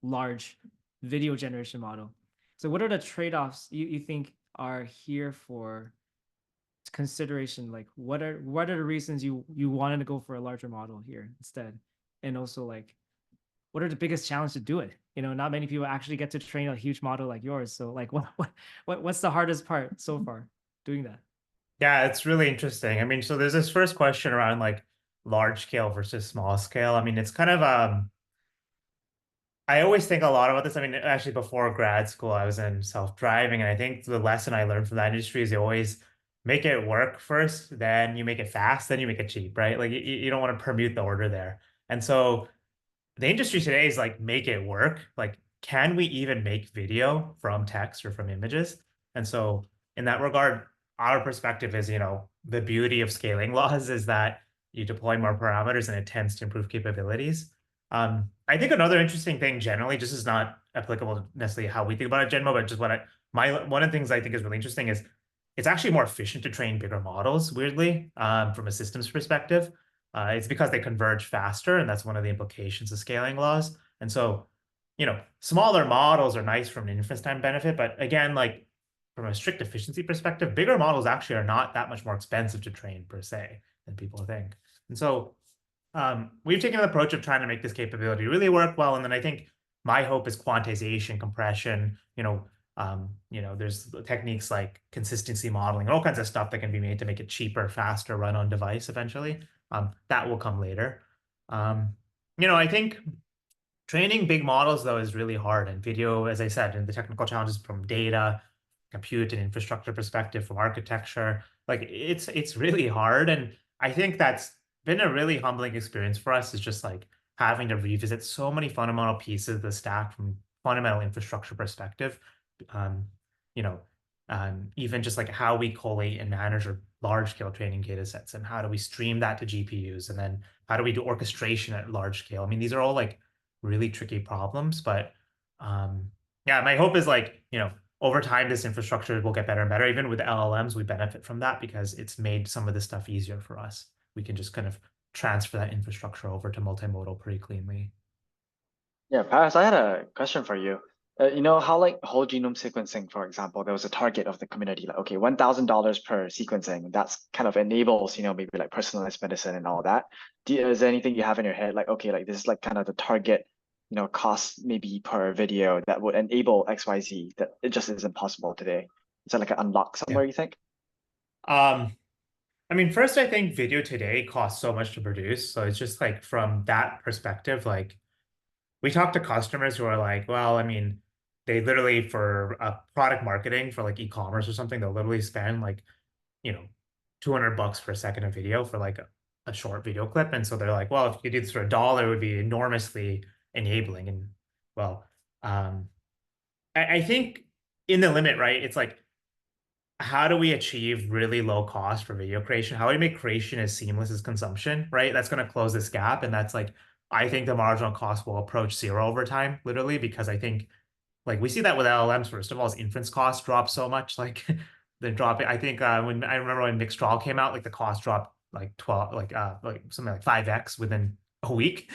large video generation model. So what are the trade-offs you think are here for consideration? Like what are the reasons you wanted to go for a larger model here instead? And also like what are the biggest challenges to do it? Not many people actually get to train a huge model like yours. So like what's the hardest part so far doing that? Yeah, it's really interesting. I mean, so there's this first question around like large scale versus small scale. I mean, it's kind of I always think a lot about this. I mean, actually before grad school, I was in self-driving, and I think the lesson I learned from that industry is you always make it work first, then you make it fast, then you make it cheap, right? Like you don't want to permute the order there. And so the industry today is like, make it work. Like, can we even make video from text or from images? And so in that regard, our perspective is, the beauty of scaling laws is that you deploy more parameters and it tends to improve capabilities. I think another interesting thing generally, just is not applicable to necessarily how we think about it, Genmo, but just one of the things I think is really interesting is it's actually more efficient to train bigger models, weirdly, from a systems perspective. It's because they converge faster, and that's one of the implications of scaling laws. And so, smaller models are nice from an inference time benefit, but again, like from a strict efficiency perspective, bigger models actually are not that much more expensive to train per se than people think. And so we've taken an approach of trying to make this capability really work well. And then I think my hope is quantization, compression, there's techniques like consistency modeling, all kinds of stuff that can be made to make it cheaper, faster, run on device eventually. That will come later. I think training big models, though, is really hard. And video, as I said, and the technical challenges from data, compute, and infrastructure perspective, from architecture, like it's really hard. And I think that's been a really humbling experience for us, is just like having to revisit so many fundamental pieces of the stack from fundamental infrastructure perspective. Even just like how we collate and manage our large scale training data sets, and how do we stream that to GPUs, and then how do we do orchestration at large scale? I mean, these are all like really tricky problems, but yeah, my hope is like, over time, this infrastructure will get better and better. Even with LLMs, we benefit from that because it's made some of this stuff easier for us. We can just kind of transfer that infrastructure over to multimodal pretty cleanly. Yeah, Paras, I had a question for you. You know how like whole genome sequencing, for example, there was a target of the community, like, okay, $1,000 per sequencing. That's kind of enables, maybe like personalized medicine and all that. Is there anything you have in your head, like, okay, like this is like kind of the target, cost maybe per video that would enable XYZ that it just isn't possible today? Is that like an unlock somewhere, you think? I mean, first, I think video today costs so much to produce. So it's just like from that perspective, like we talk to customers who are like, well, I mean, they literally, for product marketing for like e-commerce or something, they'll literally spend like, $200 per second of video for like a short video clip. And so they're like, well, if you did this for $1, it would be enormously enabling. And well, I think in the limit, right, it's like, how do we achieve really low cost for video creation? How do we make creation as seamless as consumption, right? That's going to close this gap. And that's like, I think the marginal cost will approach zero over time, literally, because I think like we see that with LLMs. First of all, as inference costs drop so much, like the drop. I think when I remember when Mixtral came out, like the cost dropped like 12, like something like 5x within a week,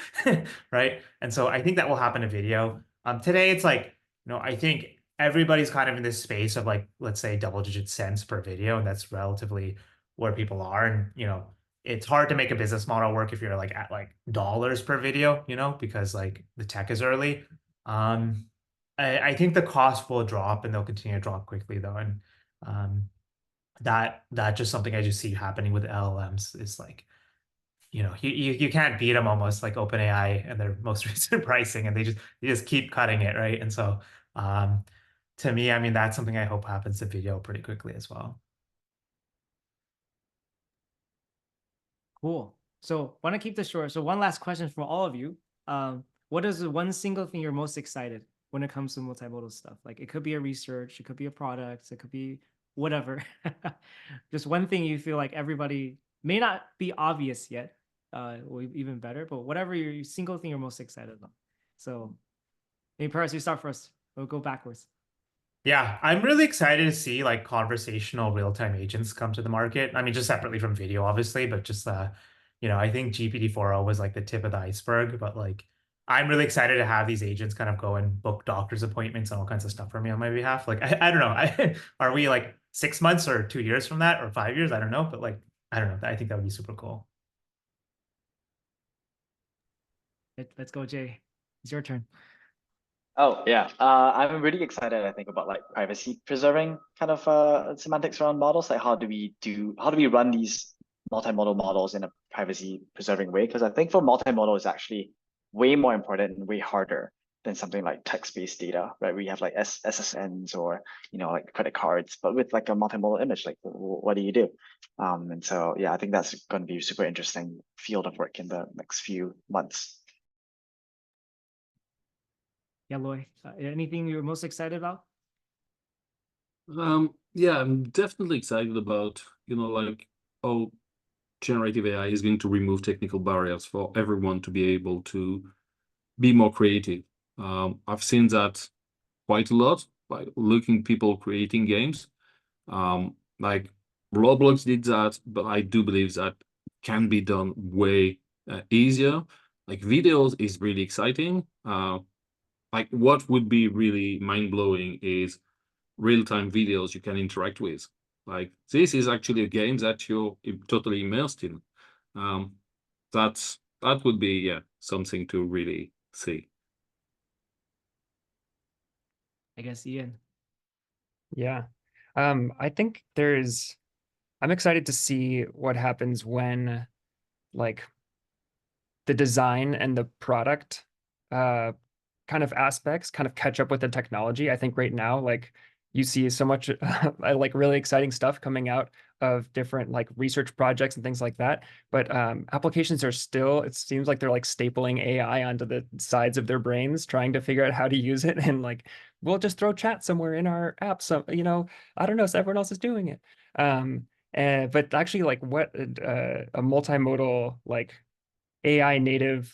right? And so I think that will happen to video. Today it's like, I think everybody's kind of in this space of like, let's say double-digit cents per video, and that's relatively where people are. And it's hard to make a business model work if you're like at like dollars per video, because like the tech is early. I think the cost will drop, and they'll continue to drop quickly though. And that just something I just see happening with LLMs is like you can't beat them almost, like OpenAI and their most recent pricing, and they just keep cutting it, right? And so to me, I mean, that's something I hope happens to video pretty quickly as well. Cool. So want to keep this short. So one last question from all of you. What is the one single thing you're most excited when it comes to multimodal stuff? Like it could be a research, it could be a product, it could be whatever. Just one thing you feel like everybody may not be obvious yet, or even better, but whatever your single thing you're most excited about. So maybe Paras, you start first. We'll go backwards. Yeah, I'm really excited to see like conversational real-time agents come to the market. I mean, just separately from video, obviously, but just I think GPT-4o was like the tip of the iceberg, but like I'm really excited to have these agents kind of go and book doctor's appointments and all kinds of stuff for me on my behalf. Like I don't know. Are we like 6 months or 2 years from that or 5 years? I don't know, but like I don't know. I think that would be super cool. Let's go, Jay. It's your turn. Oh yeah, I'm really excited. I think about like privacy preserving kind of semantics around models. Like how do we run these multimodal models in a privacy preserving way? Because I think for multimodal is actually way more important and way harder than something like text-based data, right? We have like SSNs or like credit cards, but with like a multimodal image, like what do you do? And so yeah, I think that's going to be a super interesting field of work in the next few months. Yeah, Loic, anything you're most excited about? Yeah, I'm definitely excited about, like how generative AI is going to remove technical barriers for everyone to be able to be more creative. I've seen that quite a lot by looking people creating games. Like Roblox did that, but I do believe that can be done way easier. Like videos is really exciting. Like what would be really mind-blowing is real-time videos you can interact with. Like this is actually a game that you're totally immersed in. That would be something to really see. I guess Ian. Yeah. I think I'm excited to see what happens when like the design and the product kind of aspects kind of catch up with the technology. I think right now, like you see so much like really exciting stuff coming out of different like research projects and things like that. But applications are still, it seems like they're like stapling AI onto the sides of their brains, trying to figure out how to use it. And like, we'll just throw chat somewhere in our app. So, I don't know, so everyone else is doing it. But actually like what a multimodal like AI native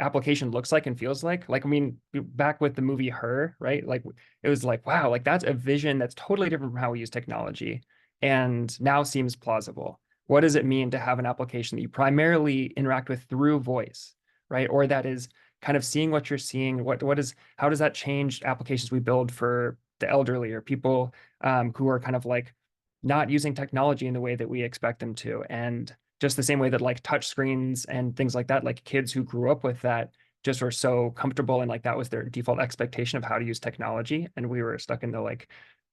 application looks like and feels like. I mean, back with the movie Her, right? Like it was like, wow, like that's a vision that's totally different from how we use technology and now seems plausible. What does it mean to have an application that you primarily interact with through voice, right? Or that is kind of seeing what you're seeing. How does that change applications we build for the elderly or people who are kind of like not using technology in the way that we expect them to? And just the same way that like touch screens and things like that, like kids who grew up with that just were so comfortable and like that was their default expectation of how to use technology. And we were stuck in the like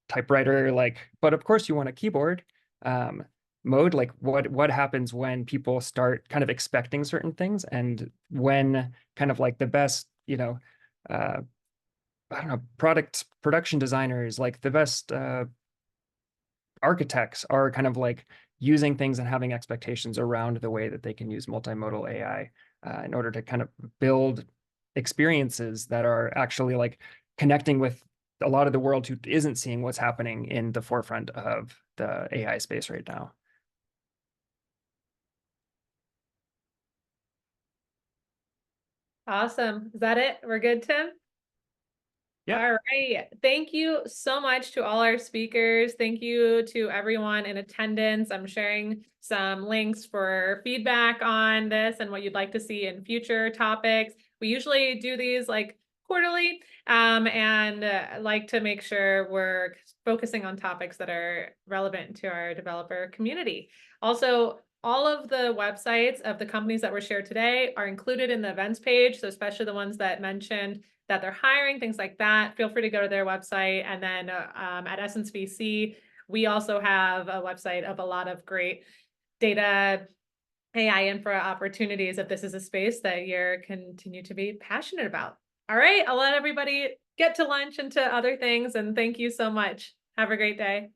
typewriter, like, but of course you want a keyboard mode. Like what happens when people start kind of expecting certain things and when kind of like the best, I don't know, production designers, like the best architects are kind of like using things and having expectations around the way that they can use multimodal AI in order to kind of build experiences that are actually like connecting with a lot of the world who isn't seeing what's happening in the forefront of the AI space right now. Awesome. Is that it? We're good, Tim? Yeah. All right. Thank you so much to all our speakers. Thank you to everyone in attendance. I'm sharing some links for feedback on this and what you'd like to see in future topics. We usually do these like quarterly and like to make sure we're focusing on topics that are relevant to our developer community. Also, all of the websites of the companies that were shared today are included in the events page. So especially the ones that mentioned that they're hiring, things like that, feel free to go to their website. And then at Essence VC, we also have a website of a lot of great data AI infra opportunities if this is a space that you're continue to be passionate about. All right, I'll let everybody get to lunch and to other things, and thank you so much. Have a great day.